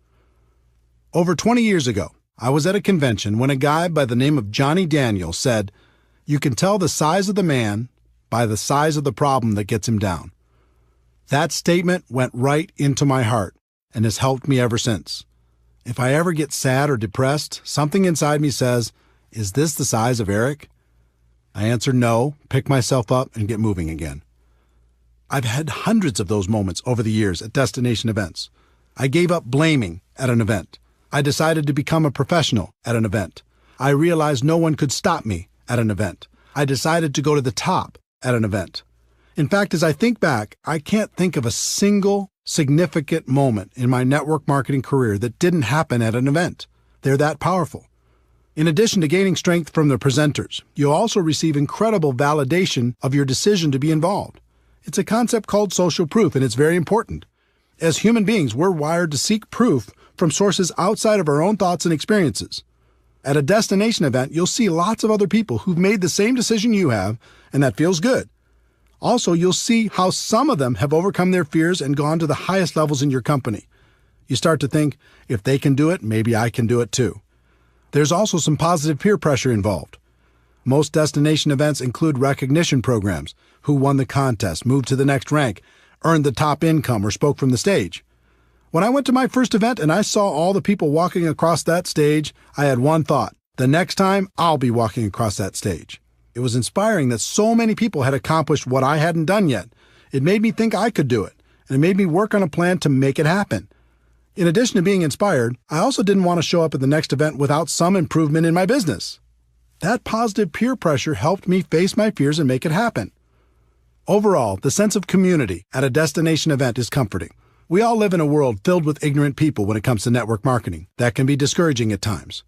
Over 20 years ago, I was at a convention when a guy by the name of Johnny Daniels said, "You can tell the size of the man by the size of the problem that gets him down." That statement went right into my heart and has helped me ever since. If I ever get sad or depressed, something inside me says, "Is this the size of Eric?" I answer no, pick myself up, and get moving again. I've had hundreds of those moments over the years at destination events. I gave up blaming at an event. I decided to become a professional at an event. I realized no one could stop me at an event. I decided to go to the top at an event. In fact, as I think back, I can't think of a single significant moment in my network marketing career that didn't happen at an event. They're that powerful. In addition to gaining strength from the presenters, you'll also receive incredible validation of your decision to be involved. It's a concept called social proof, and it's very important. As human beings, we're wired to seek proof from sources outside of our own thoughts and experiences. At a destination event, you'll see lots of other people who've made the same decision you have, and that feels good. Also, you'll see how some of them have overcome their fears and gone to the highest levels in your company. You start to think, if they can do it, maybe I can do it too. There's also some positive peer pressure involved. Most destination events include recognition programs: who won the contest, moved to the next rank, earned the top income, or spoke from the stage. When I went to my first event and I saw all the people walking across that stage, I had one thought: the next time I'll be walking across that stage. It was inspiring that so many people had accomplished what I hadn't done yet. It made me think I could do it, and it made me work on a plan to make it happen. In addition to being inspired, I also didn't want to show up at the next event without some improvement in my business. That positive peer pressure helped me face my fears and make it happen. Overall, the sense of community at a destination event is comforting. We all live in a world filled with ignorant people when it comes to network marketing. That can be discouraging at times.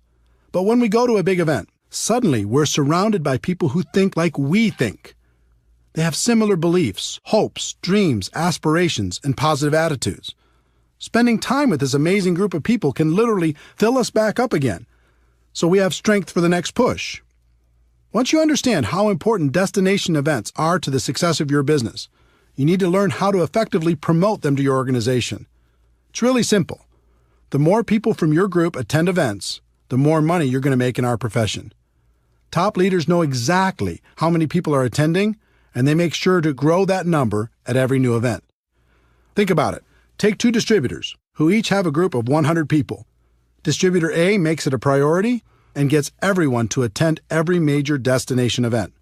But when we go to a big event, suddenly we're surrounded by people who think like we think. They have similar beliefs, hopes, dreams, aspirations, and positive attitudes. Spending time with this amazing group of people can literally fill us back up again, so we have strength for the next push. Once you understand how important destination events are to the success of your business, you need to learn how to effectively promote them to your organization. It's really simple. The more people from your group attend events, the more money you're going to make in our profession. Top leaders know exactly how many people are attending, and they make sure to grow that number at every new event. Think about it. Take two distributors, who each have a group of 100 people. Distributor A makes it a priority and gets everyone to attend every major destination event.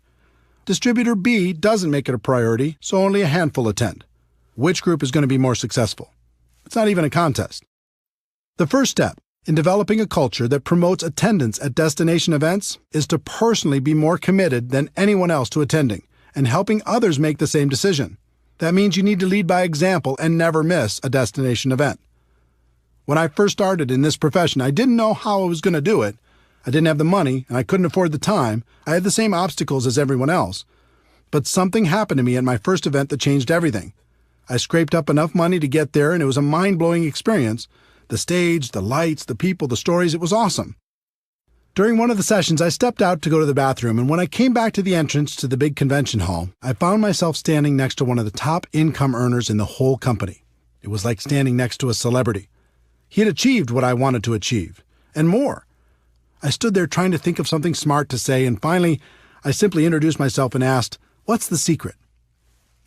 Distributor B doesn't make it a priority, so only a handful attend. Which group is going to be more successful? It's not even a contest. The first step in developing a culture that promotes attendance at destination events is to personally be more committed than anyone else to attending and helping others make the same decision. That means you need to lead by example and never miss a destination event. When I first started in this profession, I didn't know how I was going to do it. I didn't have the money, and I couldn't afford the time. I had the same obstacles as everyone else. But something happened to me at my first event that changed everything. I scraped up enough money to get there, and it was a mind-blowing experience. The stage, the lights, the people, the stories, it was awesome. During one of the sessions, I stepped out to go to the bathroom, and when I came back to the entrance to the big convention hall, I found myself standing next to one of the top income earners in the whole company. It was like standing next to a celebrity. He had achieved what I wanted to achieve, and more. I stood there trying to think of something smart to say, and finally, I simply introduced myself and asked, "What's the secret?"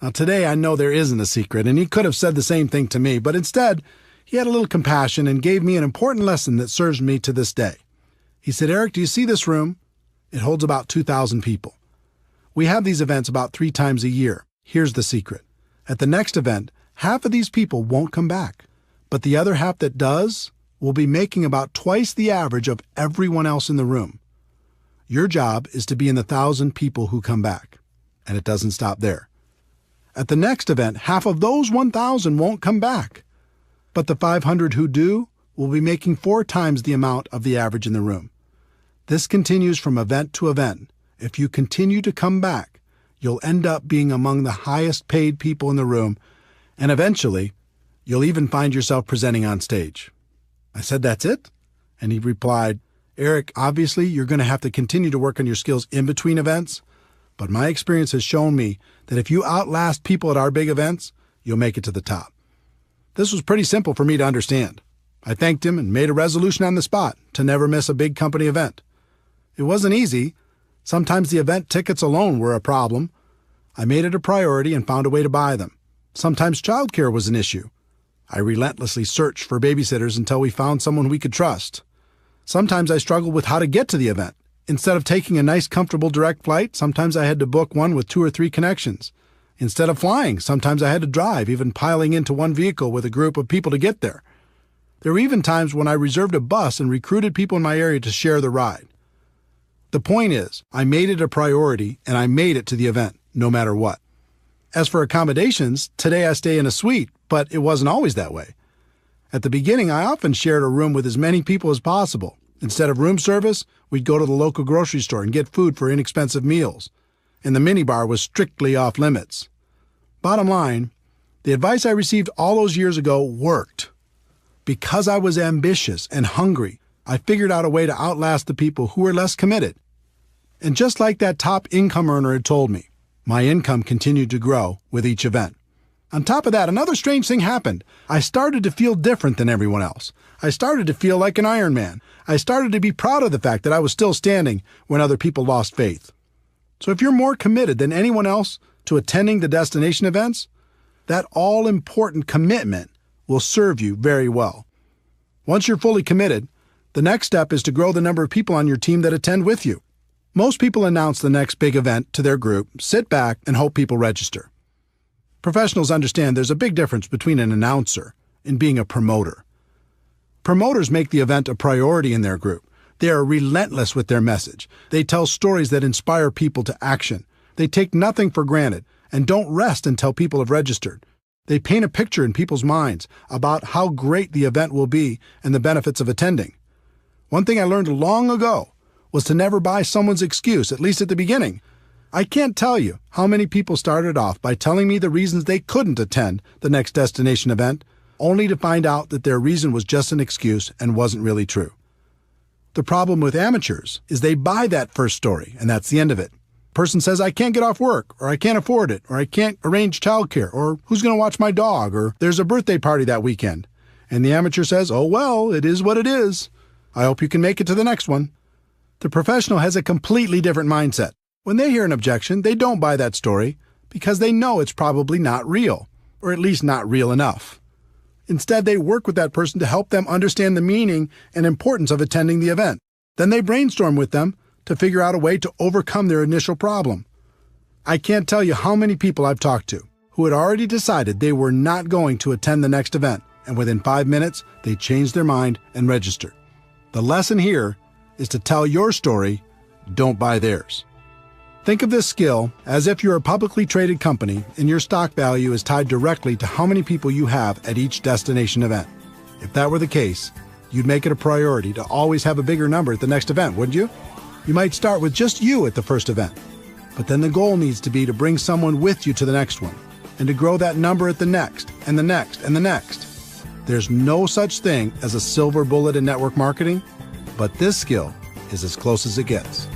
Now, today I know there isn't a secret, and he could have said the same thing to me, but instead, he had a little compassion and gave me an important lesson that serves me to this day. He said, "Eric, do you see this room? It holds about 2,000 people. We have these events about 3 times a year. Here's the secret. At the next event, half of these people won't come back, but the other half that does will be making about twice the average of everyone else in the room. Your job is to be in the 1,000 people who come back, and it doesn't stop there. At the next event, half of those 1,000 won't come back, but the 500 who do will be making 4 times the amount of the average in the room. This continues from event to event. If you continue to come back, you'll end up being among the highest paid people in the room, and eventually, you'll even find yourself presenting on stage." I said, "That's it?" And he replied, "Eric, obviously you're going to have to continue to work on your skills in between events, but my experience has shown me that if you outlast people at our big events, you'll make it to the top." This was pretty simple for me to understand. I thanked him and made a resolution on the spot to never miss a big company event. It wasn't easy. Sometimes the event tickets alone were a problem. I made it a priority and found a way to buy them. Sometimes childcare was an issue. I relentlessly searched for babysitters until we found someone we could trust. Sometimes I struggled with how to get to the event. Instead of taking a nice, comfortable direct flight, sometimes I had to book one with 2 or 3 connections. Instead of flying, sometimes I had to drive, even piling into one vehicle with a group of people to get there. There were even times when I reserved a bus and recruited people in my area to share the ride. The point is, I made it a priority and I made it to the event, no matter what. As for accommodations, today I stay in a suite, but it wasn't always that way. At the beginning, I often shared a room with as many people as possible. Instead of room service, we'd go to the local grocery store and get food for inexpensive meals. And the minibar was strictly off limits. Bottom line, the advice I received all those years ago worked. Because I was ambitious and hungry, I figured out a way to outlast the people who were less committed. And just like that top income earner had told me, my income continued to grow with each event. On top of that, another strange thing happened. I started to feel different than everyone else. I started to feel like an Iron Man. I started to be proud of the fact that I was still standing when other people lost faith. So if you're more committed than anyone else to attending the destination events, that all-important commitment will serve you very well. Once you're fully committed, the next step is to grow the number of people on your team that attend with you. Most people announce the next big event to their group, sit back, and hope people register. Professionals understand there's a big difference between an announcer and being a promoter. Promoters make the event a priority in their group. They are relentless with their message. They tell stories that inspire people to action. They take nothing for granted and don't rest until people have registered. They paint a picture in people's minds about how great the event will be and the benefits of attending. One thing I learned long ago was to never buy someone's excuse, at least at the beginning. I can't tell you how many people started off by telling me the reasons they couldn't attend the next destination event, only to find out that their reason was just an excuse and wasn't really true. The problem with amateurs is they buy that first story, and that's the end of it. Person says, I can't get off work, or I can't afford it, or I can't arrange childcare, or who's going to watch my dog, or there's a birthday party that weekend. And the amateur says, oh well, it is what it is. I hope you can make it to the next one. The professional has a completely different mindset. When they hear an objection, they don't buy that story because they know it's probably not real, or at least not real enough. Instead, they work with that person to help them understand the meaning and importance of attending the event. Then they brainstorm with them to figure out a way to overcome their initial problem. I can't tell you how many people I've talked to who had already decided they were not going to attend the next event, and within 5 minutes, they changed their mind and registered. The lesson here is to tell your story, don't buy theirs. Think of this skill as if you're a publicly traded company and your stock value is tied directly to how many people you have at each destination event. If that were the case, you'd make it a priority to always have a bigger number at the next event, wouldn't you? You might start with just you at the first event, but then the goal needs to be to bring someone with you to the next one and to grow that number at the next and the next and the next. There's no such thing as a silver bullet in network marketing, but this skill is as close as it gets.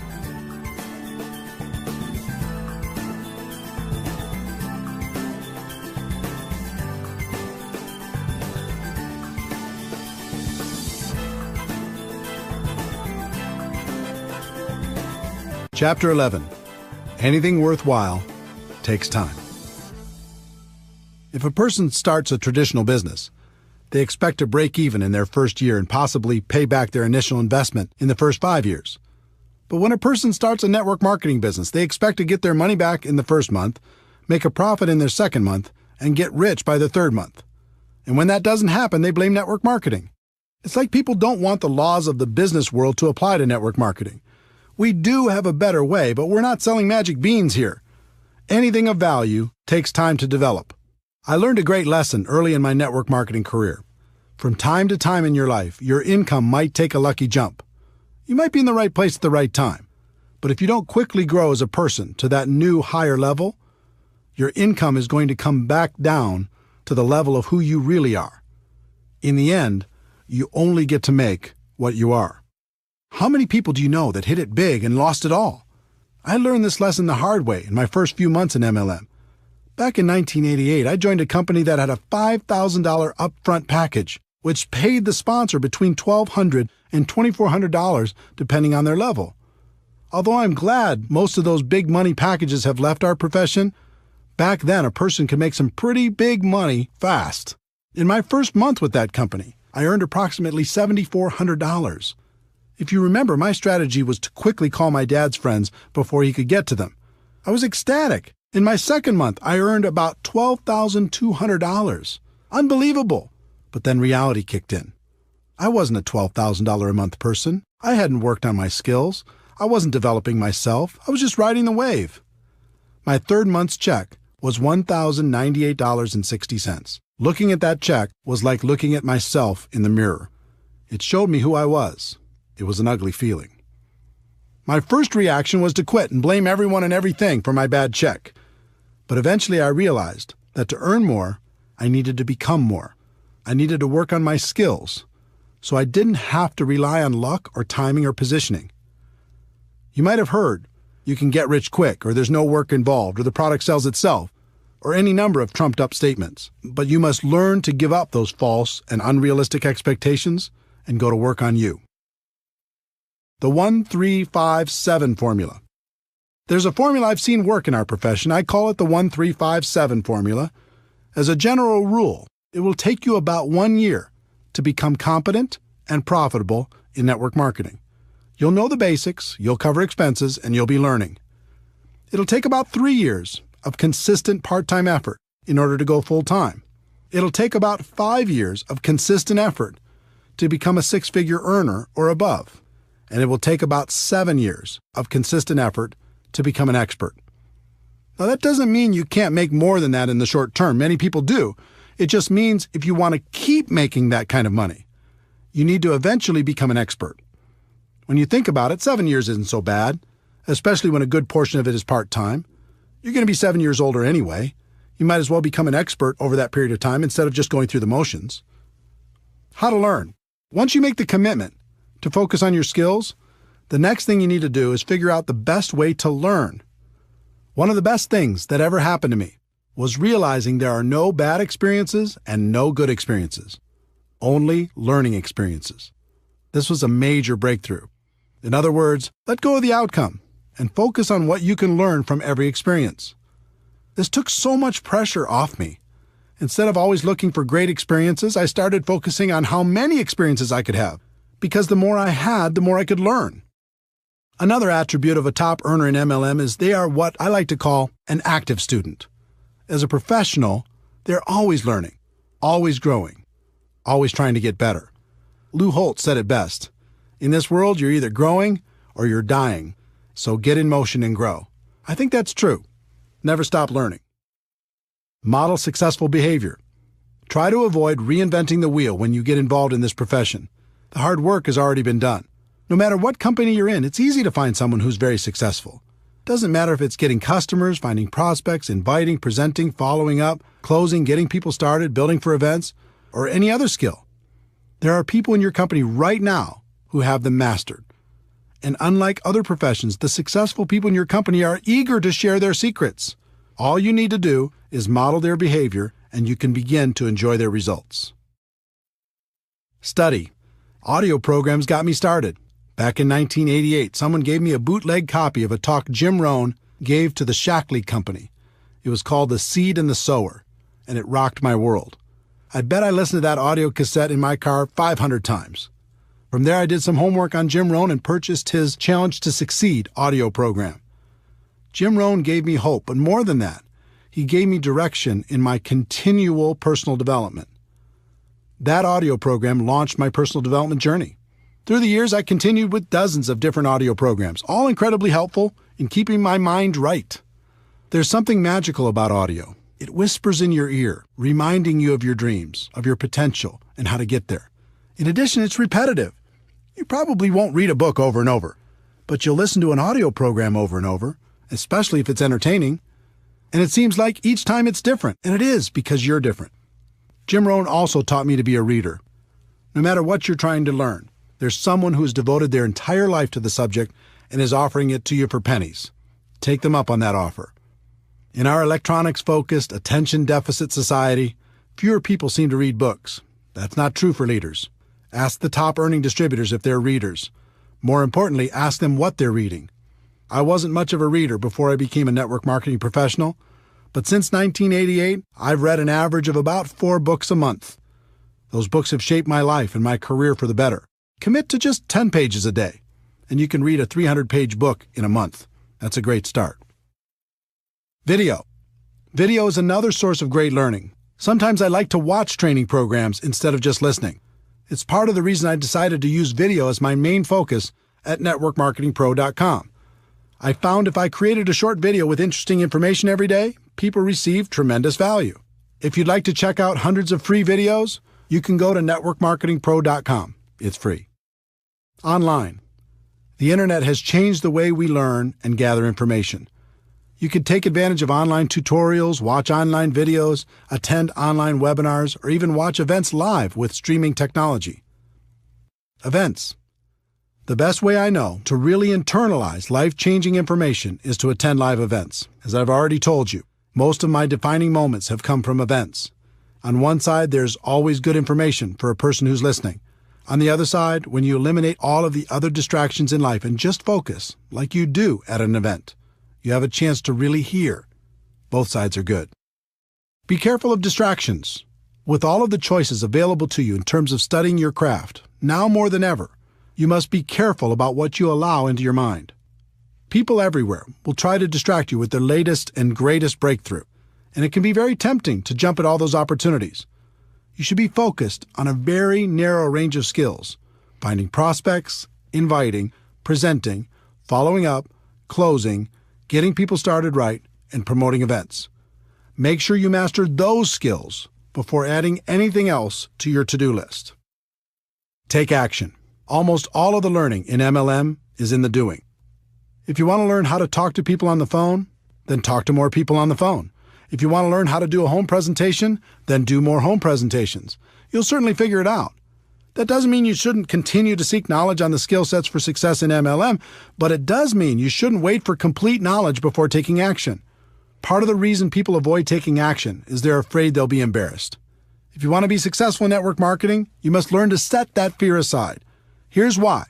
Chapter 11. Anything worthwhile takes time. If a person starts a traditional business, they expect to break even in their first year and possibly pay back their initial investment in the first 5 years. But when a person starts a network marketing business, they expect to get their money back in the first month, make a profit in their second month, and get rich by the third month. And when that doesn't happen, they blame network marketing. It's like people don't want the laws of the business world to apply to network marketing. We do have a better way, but we're not selling magic beans here. Anything of value takes time to develop. I learned a great lesson early in my network marketing career. From time to time in your life, your income might take a lucky jump. You might be in the right place at the right time. But if you don't quickly grow as a person to that new higher level, your income is going to come back down to the level of who you really are. In the end, you only get to make what you are. How many people do you know that hit it big and lost it all? I learned this lesson the hard way in my first few months in MLM. Back in 1988, I joined a company that had a $5,000 upfront package, which paid the sponsor between $1,200 and $2,400 depending on their level. Although I'm glad most of those big money packages have left our profession, back then a person could make some pretty big money fast. In my first month with that company, I earned approximately $7,400. If you remember, my strategy was to quickly call my dad's friends before he could get to them. I was ecstatic. In my second month, I earned about $12,200. Unbelievable. But then reality kicked in. I wasn't a $12,000 a month person. I hadn't worked on my skills. I wasn't developing myself. I was just riding the wave. My third month's check was $1,098.60. Looking at that check was like looking at myself in the mirror. It showed me who I was. It was an ugly feeling. My first reaction was to quit and blame everyone and everything for my bad check. But eventually I realized that to earn more, I needed to become more. I needed to work on my skills, so I didn't have to rely on luck or timing or positioning. You might have heard, you can get rich quick, or there's no work involved, or the product sells itself, or any number of trumped-up statements. But you must learn to give up those false and unrealistic expectations and go to work on you. The 1-3-5-7 formula. There's a formula I've seen work in our profession. I call it the 1-3-5-7 formula. As a general rule, it will take you about 1 year to become competent and profitable in network marketing. You'll know the basics, you'll cover expenses, and you'll be learning. It'll take about 3 years of consistent part-time effort in order to go full-time. It'll take about 5 years of consistent effort to become a six-figure earner or above. And it will take about 7 years of consistent effort to become an expert. Now, that doesn't mean you can't make more than that in the short term. Many people do. It just means if you want to keep making that kind of money, you need to eventually become an expert. When you think about it, 7 years isn't so bad, especially when a good portion of it is part-time. You're going to be 7 years older anyway. You might as well become an expert over that period of time instead of just going through the motions. How to learn. Once you make the commitment to focus on your skills, the next thing you need to do is figure out the best way to learn. One of the best things that ever happened to me was realizing there are no bad experiences and no good experiences, only learning experiences. This was a major breakthrough. In other words, let go of the outcome and focus on what you can learn from every experience. This took so much pressure off me. Instead of always looking for great experiences, I started focusing on how many experiences I could have, because the more I had, the more I could learn. Another attribute of a top earner in MLM is they are what I like to call an active student. As a professional, they're always learning, always growing, always trying to get better. Lou Holtz said it best. In this world, you're either growing or you're dying, so get in motion and grow. I think that's true. Never stop learning. Model successful behavior. Try to avoid reinventing the wheel when you get involved in this profession. The hard work has already been done. No matter what company you're in, it's easy to find someone who's very successful. Doesn't matter if it's getting customers, finding prospects, inviting, presenting, following up, closing, getting people started, building for events, or any other skill. There are people in your company right now who have them mastered. And unlike other professions, the successful people in your company are eager to share their secrets. All you need to do is model their behavior, and you can begin to enjoy their results. Study. Audio programs got me started. Back in 1988, someone gave me a bootleg copy of a talk Jim Rohn gave to the Shackley Company. It was called The Seed and the Sower, and it rocked my world. I bet I listened to that audio cassette in my car 500 times. From there, I did some homework on Jim Rohn and purchased his Challenge to Succeed audio program. Jim Rohn gave me hope, but more than that, he gave me direction in my continual personal development. That audio program launched my personal development journey. Through the years, I continued with dozens of different audio programs, all incredibly helpful in keeping my mind right. There's something magical about audio. It whispers in your ear, reminding you of your dreams, of your potential, and how to get there. In addition, it's repetitive. You probably won't read a book over and over, but you'll listen to an audio program over and over, especially if it's entertaining. And it seems like each time it's different, and it is because you're different. Jim Rohn also taught me to be a reader. No matter what you're trying to learn, there's someone who's devoted their entire life to the subject and is offering it to you for pennies. Take them up on that offer. In our electronics-focused, attention-deficit society, fewer people seem to read books. That's not true for leaders. Ask the top-earning distributors if they're readers. More importantly, ask them what they're reading. I wasn't much of a reader before I became a network marketing professional, but since 1988, I've read an average of about 4 books a month. Those books have shaped my life and my career for the better. Commit to just 10 pages a day, and you can read a 300-page book in a month. That's a great start. Video. Video is another source of great learning. Sometimes I like to watch training programs instead of just listening. It's part of the reason I decided to use video as my main focus at networkmarketingpro.com. I found if I created a short video with interesting information every day, people received tremendous value. If you'd like to check out hundreds of free videos, you can go to networkmarketingpro.com. It's free. Online. The internet has changed the way we learn and gather information. You can take advantage of online tutorials, watch online videos, attend online webinars, or even watch events live with streaming technology. Events. The best way I know to really internalize life-changing information is to attend live events. As I've already told you, most of my defining moments have come from events. On one side, there's always good information for a person who's listening. On the other side, when you eliminate all of the other distractions in life and just focus, like you do at an event, you have a chance to really hear. Both sides are good. Be careful of distractions. With all of the choices available to you in terms of studying your craft, now more than ever, you must be careful about what you allow into your mind. People everywhere will try to distract you with their latest and greatest breakthrough, and it can be very tempting to jump at all those opportunities. You should be focused on a very narrow range of skills: finding prospects, inviting, presenting, following up, closing, getting people started right, and promoting events. Make sure you master those skills before adding anything else to your to-do list. Take action. Almost all of the learning in MLM is in the doing. If you want to learn how to talk to people on the phone, then talk to more people on the phone. If you want to learn how to do a home presentation, then do more home presentations. You'll certainly figure it out. That doesn't mean you shouldn't continue to seek knowledge on the skill sets for success in MLM, but it does mean you shouldn't wait for complete knowledge before taking action. Part of the reason people avoid taking action is they're afraid they'll be embarrassed. If you want to be successful in network marketing, you must learn to set that fear aside. Here's why.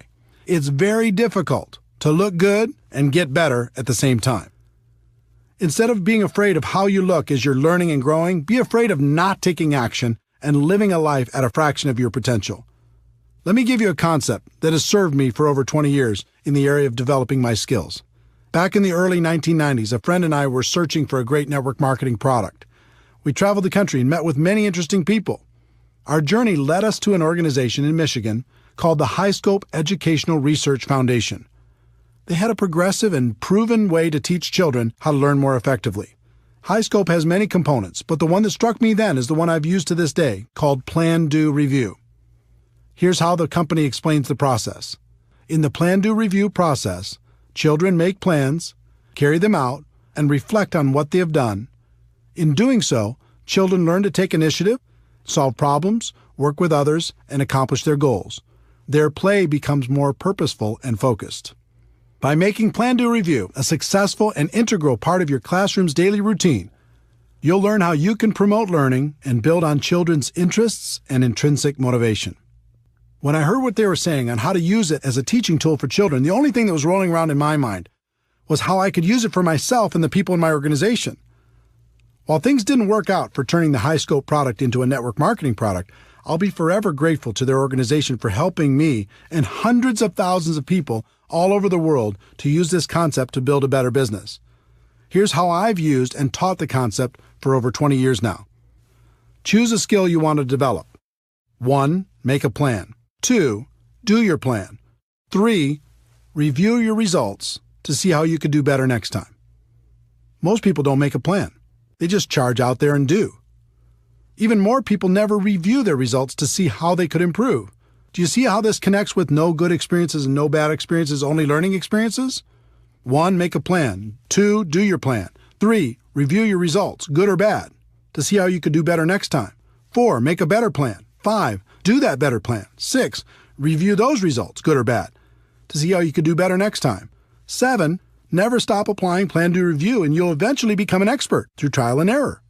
It's very difficult to look good and get better at the same time. Instead of being afraid of how you look as you're learning and growing, be afraid of not taking action and living a life at a fraction of your potential. Let me give you a concept that has served me for over 20 years in the area of developing my skills. Back in the early 1990s, a friend and I were searching for a great network marketing product. We traveled the country and met with many interesting people. Our journey led us to an organization in Michigan called the High Scope Educational Research Foundation. They had a progressive and proven way to teach children how to learn more effectively. High Scope has many components, but the one that struck me then is the one I've used to this day, called Plan, Do, Review. Here's how the company explains the process. In the Plan, Do, Review process, children make plans, carry them out, and reflect on what they have done. In doing so, children learn to take initiative, solve problems, work with others, and accomplish their goals. Their play becomes more purposeful and focused. By making Plan, Do, Review a successful and integral part of your classroom's daily routine, you'll learn how you can promote learning and build on children's interests and intrinsic motivation. When I heard what they were saying on how to use it as a teaching tool for children, the only thing that was rolling around in my mind was how I could use it for myself and the people in my organization. While things didn't work out for turning the High Scope product into a network marketing product, I'll be forever grateful to their organization for helping me and hundreds of thousands of people all over the world to use this concept to build a better business. Here's how I've used and taught the concept for over 20 years now. Choose a skill you want to develop. 1. Make a plan. 2. Do your plan. 3. Review your results to see how you could do better next time. Most people don't make a plan. They just charge out there and do. Even more people never review their results to see how they could improve. Do you see how this connects with no good experiences and no bad experiences, only learning experiences? 1. Make a plan. 2. Do your plan. 3. Review your results, good or bad, to see how you could do better next time. 4. Make a better plan. 5. Do that better plan. 6. Review those results, good or bad, to see how you could do better next time. 7. Never stop applying Plan, Do, Review, and you'll eventually become an expert through trial and error.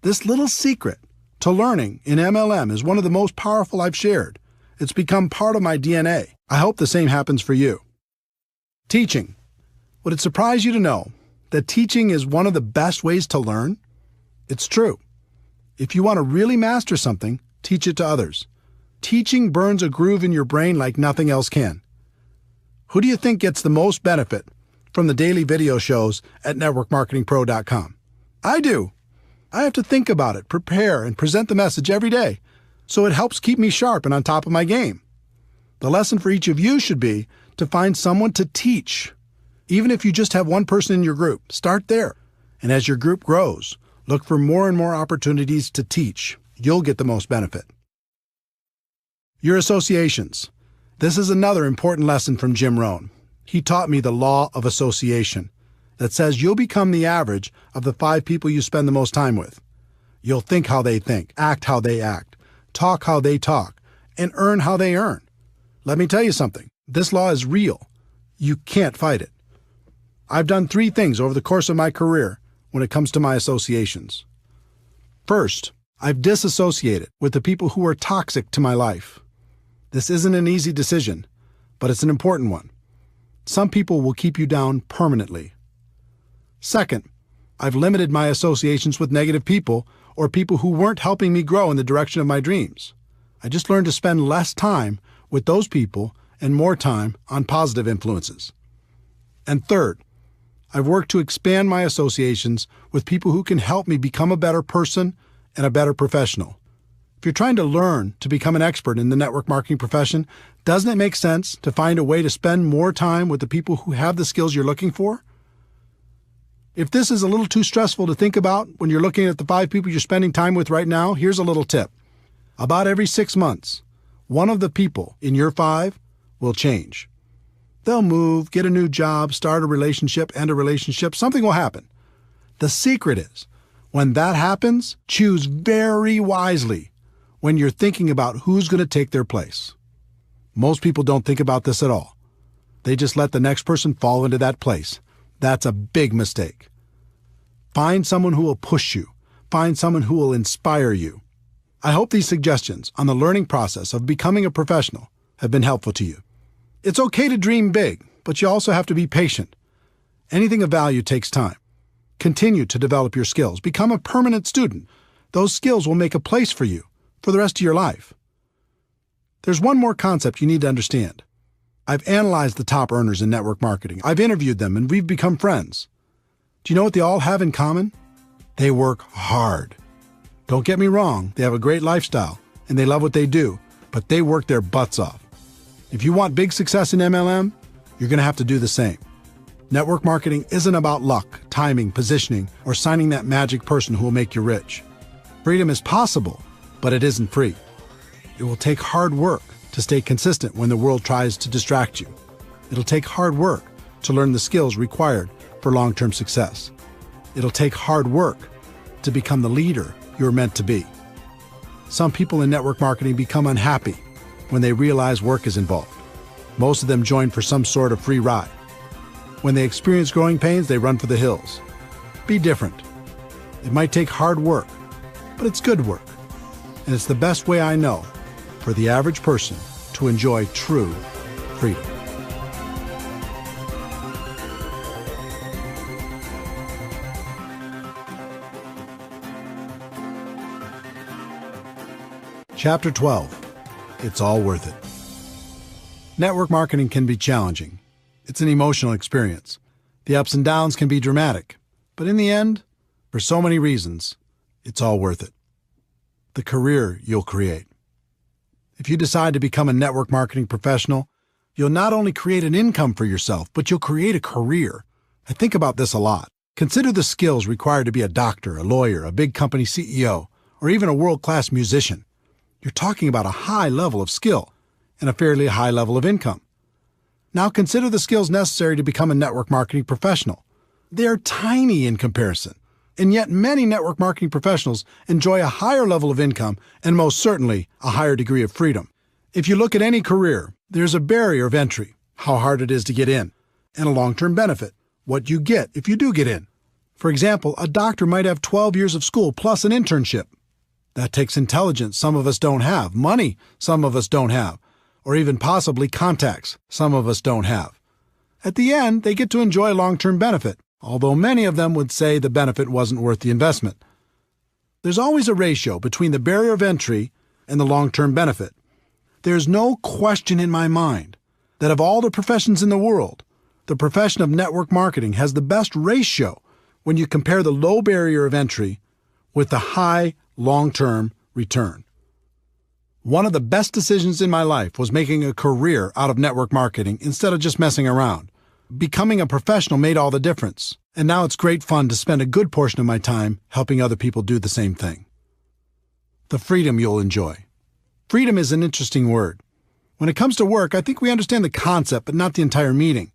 This little secret to learning in MLM is one of the most powerful I've shared. It's become part of my DNA. I hope the same happens for you. Teaching. Would it surprise you to know that teaching is one of the best ways to learn? It's true. If you want to really master something, teach it to others. Teaching burns a groove in your brain like nothing else can. Who do you think gets the most benefit from the daily video shows at networkmarketingpro.com? I do. I have to think about it, prepare, and present the message every day, so it helps keep me sharp and on top of my game. The lesson for each of you should be to find someone to teach. Even if you just have one person in your group, start there. And as your group grows, look for more and more opportunities to teach. You'll get the most benefit. Your associations. This is another important lesson from Jim Rohn. He taught me the law of association that says you'll become the average of the 5 people you spend the most time with. You'll think how they think, act how they act, talk how they talk, and earn how they earn. Let me tell you something. This law is real. You can't fight it. I've done 3 things over the course of my career when it comes to my associations. First, I've disassociated with the people who are toxic to my life. This isn't an easy decision, but it's an important one. Some people will keep you down permanently. Second, I've limited my associations with negative people or people who weren't helping me grow in the direction of my dreams. I just learned to spend less time with those people and more time on positive influences. And third, I've worked to expand my associations with people who can help me become a better person and a better professional. If you're trying to learn to become an expert in the network marketing profession, doesn't it make sense to find a way to spend more time with the people who have the skills you're looking for? If this is a little too stressful to think about when you're looking at the 5 people you're spending time with right now, here's a little tip. About every 6 months, one of the people in your 5 will change. They'll move, get a new job, start a relationship, end a relationship. Something will happen. The secret is, when that happens, choose very wisely when you're thinking about who's going to take their place. Most people don't think about this at all. They just let the next person fall into that place. That's a big mistake. Find someone who will push you. Find someone who will inspire you. I hope these suggestions on the learning process of becoming a professional have been helpful to you. It's okay to dream big, but you also have to be patient. Anything of value takes time. Continue to develop your skills. Become a permanent student. Those skills will make a place for you for the rest of your life. There's one more concept you need to understand. I've analyzed the top earners in network marketing. I've interviewed them, and we've become friends. Do you know what they all have in common? They work hard. Don't get me wrong, they have a great lifestyle, and they love what they do, but they work their butts off. If you want big success in MLM, you're going to have to do the same. Network marketing isn't about luck, timing, positioning, or signing that magic person who will make you rich. Freedom is possible, but it isn't free. It will take hard work to stay consistent when the world tries to distract you. It'll take hard work to learn the skills required for long-term success. It'll take hard work to become the leader you're meant to be. Some people in network marketing become unhappy when they realize work is involved. Most of them join for some sort of free ride. When they experience growing pains, they run for the hills. Be different. It might take hard work, but it's good work. And it's the best way I know for the average person to enjoy true freedom. Chapter 12. It's all worth it. Network marketing can be challenging. It's an emotional experience. The ups and downs can be dramatic. But in the end, for so many reasons, it's all worth it. The career you'll create. If you decide to become a network marketing professional, you'll not only create an income for yourself, but you'll create a career. I think about this a lot. Consider the skills required to be a doctor, a lawyer, a big company CEO, or even a world-class musician. You're talking about a high level of skill and a fairly high level of income. Now consider the skills necessary to become a network marketing professional. They're tiny in comparison, and yet many network marketing professionals enjoy a higher level of income and most certainly a higher degree of freedom. If you look at any career, there's a barrier of entry, how hard it is to get in, and a long-term benefit, what you get if you do get in. For example, a doctor might have 12 years of school plus an internship. That takes intelligence some of us don't have, money some of us don't have, or even possibly contacts some of us don't have. At the end, they get to enjoy a long-term benefit, although many of them would say the benefit wasn't worth the investment. There's always a ratio between the barrier of entry, and the long-term benefit. There's no question in my mind that of all the professions in the world, the profession of network marketing has the best ratio when you compare the low barrier of entry with the high long-term return. One of the best decisions in my life was making a career out of network marketing instead of just messing around. Becoming a professional made all the difference, and now it's great fun to spend a good portion of my time helping other people do the same thing. The freedom you'll enjoy. Freedom is an interesting word. When it comes to work, I think we understand the concept, but not the entire meaning.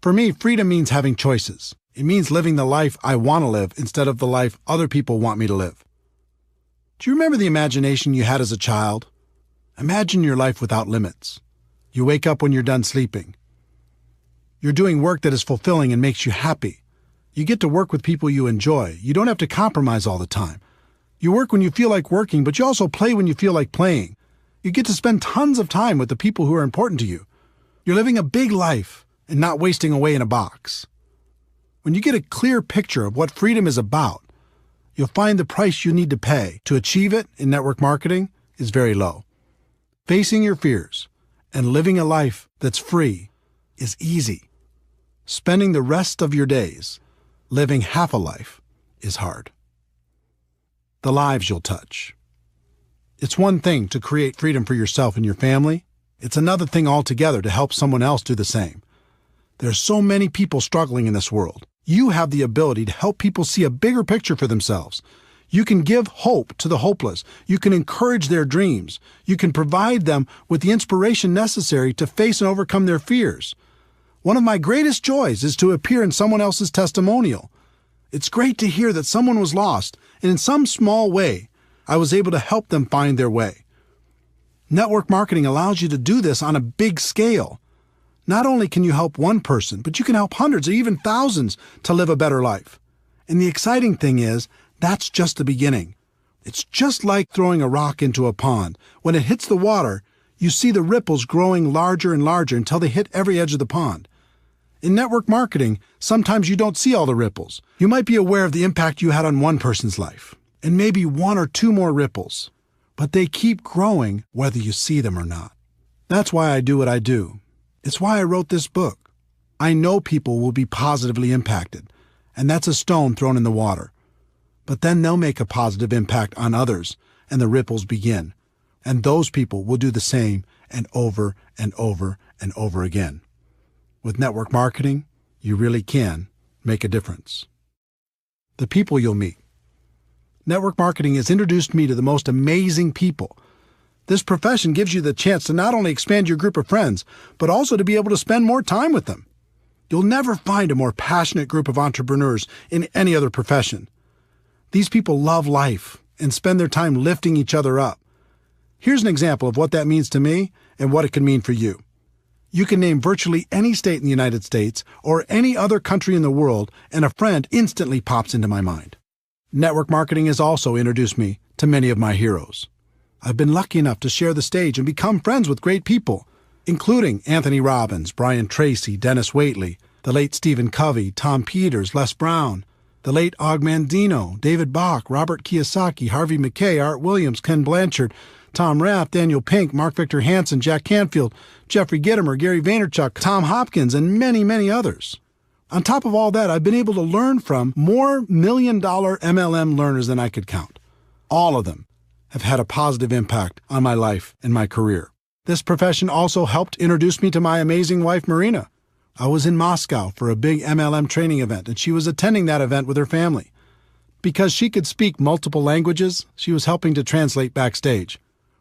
For me, freedom means having choices. It means living the life I want to live instead of the life other people want me to live. Do you remember the imagination you had as a child? Imagine your life without limits. You wake up when you're done sleeping. You're doing work that is fulfilling and makes you happy. You get to work with people you enjoy. You don't have to compromise all the time. You work when you feel like working, but you also play when you feel like playing. You get to spend tons of time with the people who are important to you. You're living a big life and not wasting away in a box. When you get a clear picture of what freedom is about, you'll find the price you need to pay to achieve it in network marketing is very low. Facing your fears and living a life that's free is easy. Spending the rest of your days living half a life is hard. The lives you'll touch. It's one thing to create freedom for yourself and your family. It's another thing altogether to help someone else do the same. There's so many people struggling in this world. You have the ability to help people see a bigger picture for themselves. You can give hope to the hopeless. You can encourage their dreams. You can provide them with the inspiration necessary to face and overcome their fears. One of my greatest joys is to appear in someone else's testimonial. It's great to hear that someone was lost, and in some small way, I was able to help them find their way. Network marketing allows you to do this on a big scale. Not only can you help one person, but you can help hundreds or even thousands to live a better life. And the exciting thing is, that's just the beginning. It's just like throwing a rock into a pond. When it hits the water, you see the ripples growing larger and larger until they hit every edge of the pond. In network marketing, sometimes you don't see all the ripples. You might be aware of the impact you had on one person's life, and maybe one or two more ripples, but they keep growing whether you see them or not. That's why I do what I do. It's why I wrote this book. I know people will be positively impacted, and that's a stone thrown in the water. But then they'll make a positive impact on others, and the ripples begin. And those people will do the same and over and over and over again. With network marketing, you really can make a difference. The people you'll meet. Network marketing has introduced me to the most amazing people. This profession gives you the chance to not only expand your group of friends, but also to be able to spend more time with them. You'll never find a more passionate group of entrepreneurs in any other profession. These people love life and spend their time lifting each other up. Here's an example of what that means to me and what it can mean for you. You can name virtually any state in the United States or any other country in the world, and a friend instantly pops into my mind. Network marketing has also introduced me to many of my heroes. I've been lucky enough to share the stage and become friends with great people, including Anthony Robbins, Brian Tracy, Dennis Waitley, the late Stephen Covey, Tom Peters, Les Brown, the late Og Mandino, David Bach, Robert Kiyosaki, Harvey Mackay, Art Williams, Ken Blanchard, Tom Rath, Daniel Pink, Mark Victor Hansen, Jack Canfield, Jeffrey Gitomer, Gary Vaynerchuk, Tom Hopkins, and many, many others. On top of all that, I've been able to learn from more million-dollar MLM learners than I could count. All of them have had a positive impact on my life and my career. This profession also helped introduce me to my amazing wife, Marina. I was in Moscow for a big MLM training event, and she was attending that event with her family. Because she could speak multiple languages, she was helping to translate backstage.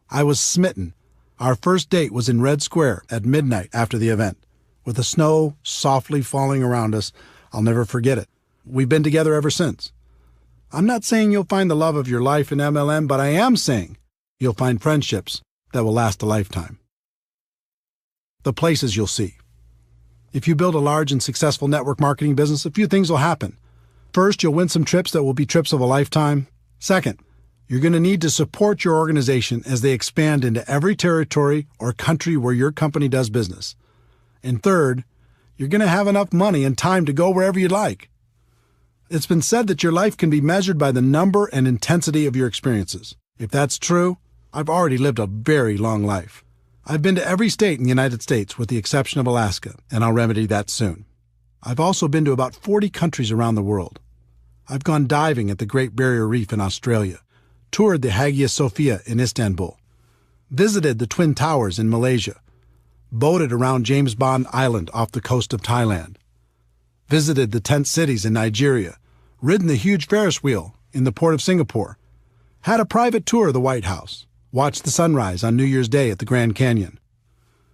I was smitten. Our first date was in Red Square at midnight after the event. With the snow softly falling around us, I'll never forget it. We've been together ever since. I'm not saying you'll find the love of your life in MLM, but I am saying you'll find friendships that will last a lifetime. The places you'll see. If you build a large and successful network marketing business, a few things will happen. First, you'll win some trips that will be trips of a lifetime. Second, you're going to need to support your organization as they expand into every territory or country where your company does business. And third, you're going to have enough money and time to go wherever you'd like. It's been said that your life can be measured by the number and intensity of your experiences. If that's true, I've already lived a very long life. I've been to every state in the United States with the exception of Alaska, and I'll remedy that soon. I've also been to about 40 countries around the world. I've gone diving at the Great Barrier Reef in Australia, toured the Hagia Sophia in Istanbul, visited the Twin Towers in Malaysia, boated around James Bond Island off the coast of Thailand, visited the tent cities in Nigeria, ridden the huge Ferris wheel in the port of Singapore, had a private tour of the White House, watched the sunrise on New Year's Day at the Grand Canyon,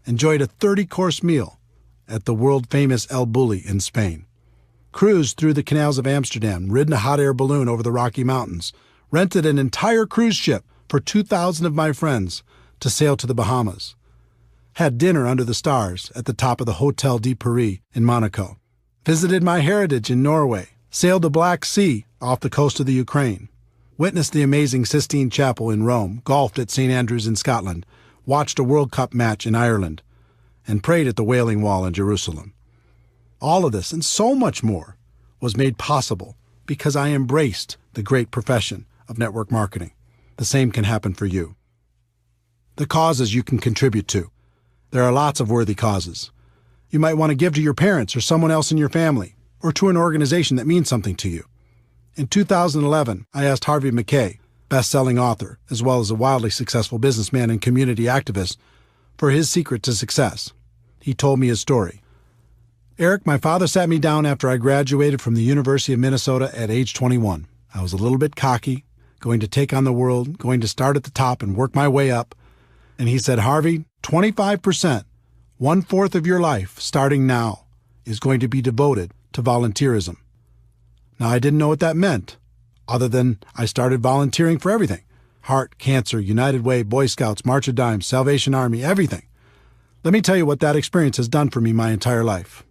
enjoyed a 30-course meal at the world-famous El Bulli in Spain, cruised through the canals of Amsterdam, ridden a hot air balloon over the Rocky Mountains, rented an entire cruise ship for 2,000 of my friends to sail to the Bahamas, had dinner under the stars at the top of the Hotel de Paris in Monaco, visited my heritage in Norway, sailed the Black Sea off the coast of the Ukraine, witnessed the amazing Sistine Chapel in Rome, golfed at St. Andrews in Scotland, watched a World Cup match in Ireland, and prayed at the Wailing Wall in Jerusalem. All of this and so much more was made possible because I embraced the great profession of network marketing. The same can happen for you. The causes you can contribute to. There are lots of worthy causes. You might want to give to your parents or someone else in your family, or to an organization that means something to you. In 2011, I asked Harvey Mackay, best-selling author, as well as a wildly successful businessman and community activist, for his secret to success. He told me his story. Eric, my father sat me down after I graduated from the University of Minnesota at age 21. I was a little bit cocky, going to take on the world, going to start at the top and work my way up. And he said, Harvey, 25%, 1/4 of your life, starting now, is going to be devoted to volunteerism. Now, I didn't know what that meant, other than I started volunteering for everything. Heart, Cancer, United Way, Boy Scouts, March of Dimes, Salvation Army, everything. Let me tell you what that experience has done for me my entire life.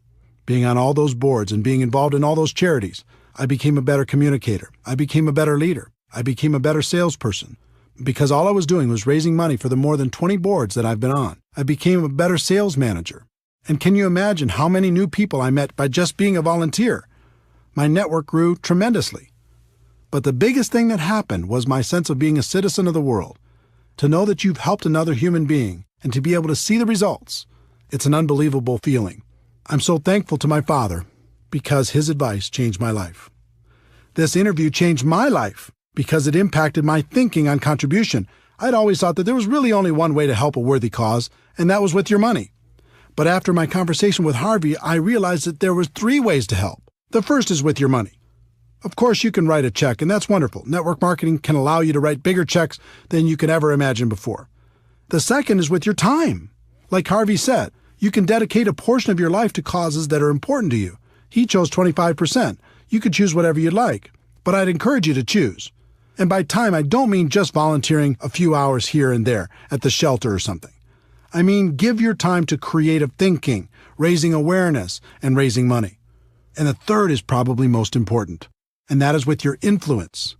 Being on all those boards and being involved in all those charities, I became a better communicator. I became a better leader. I became a better salesperson. Because all I was doing was raising money for the more than 20 boards that I've been on. I became a better sales manager. And can you imagine how many new people I met by just being a volunteer? My network grew tremendously. But the biggest thing that happened was my sense of being a citizen of the world. To know that you've helped another human being and to be able to see the results, it's an unbelievable feeling. I'm so thankful to my father because his advice changed my life. This interview changed my life because it impacted my thinking on contribution. I'd always thought that there was really only one way to help a worthy cause, and that was with your money. But after my conversation with Harvey, I realized that there was 3 ways to help. The first is with your money. Of course, you can write a check, and that's wonderful. Network marketing can allow you to write bigger checks than you could ever imagine before. The second is with your time. Like Harvey said, you can dedicate a portion of your life to causes that are important to you. He chose 25%. You could choose whatever you'd like, but I'd encourage you to choose. And by time, I don't mean just volunteering a few hours here and there at the shelter or something. I mean, give your time to creative thinking, raising awareness, and raising money. And the third is probably most important, and that is with your influence.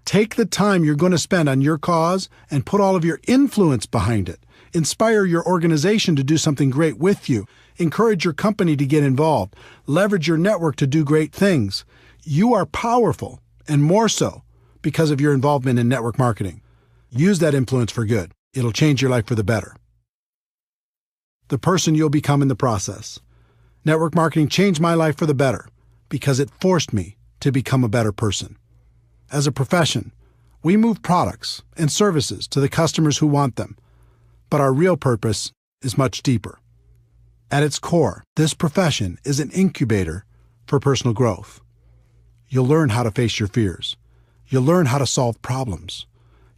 Take the time you're going to spend on your cause and put all of your influence behind it. Inspire your organization to do something great with you. Encourage your company to get involved. Leverage your network to do great things. You are powerful, and more so because of your involvement in network marketing. Use that influence for good. It'll change your life for the better. The person you'll become in the process. Network marketing changed my life for the better because it forced me to become a better person. As a profession, we move products and services to the customers who want them, but our real purpose is much deeper. At its core, this profession is an incubator for personal growth. You'll learn how to face your fears. You'll learn how to solve problems.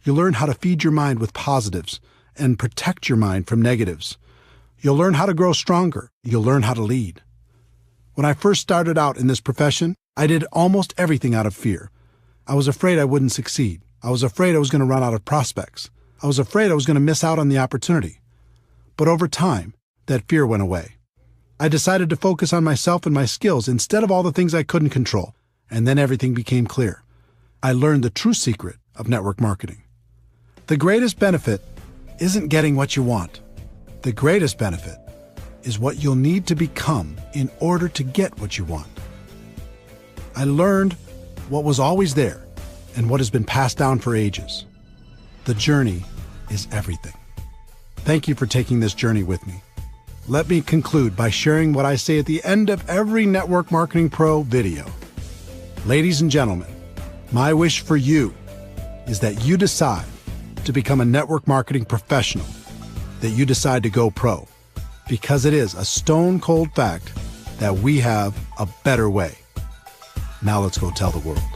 You'll learn how to feed your mind with positives and protect your mind from negatives. You'll learn how to grow stronger. You'll learn how to lead. When I first started out in this profession, I did almost everything out of fear. I was afraid I wouldn't succeed. I was afraid I was going to run out of prospects. I was afraid I was going to miss out on the opportunity. But over time, that fear went away. I decided to focus on myself and my skills instead of all the things I couldn't control, and then everything became clear. I learned the true secret of network marketing. The greatest benefit isn't getting what you want. The greatest benefit is what you'll need to become in order to get what you want. I learned what was always there and what has been passed down for ages. The journey is everything. Thank you for taking this journey with me. Let me conclude by sharing what I say at the end of every Network Marketing Pro video. Ladies and gentlemen, my wish for you is that you decide to become a network marketing professional, that you decide to go pro, because it is a stone cold fact that we have a better way. Now let's go tell the world.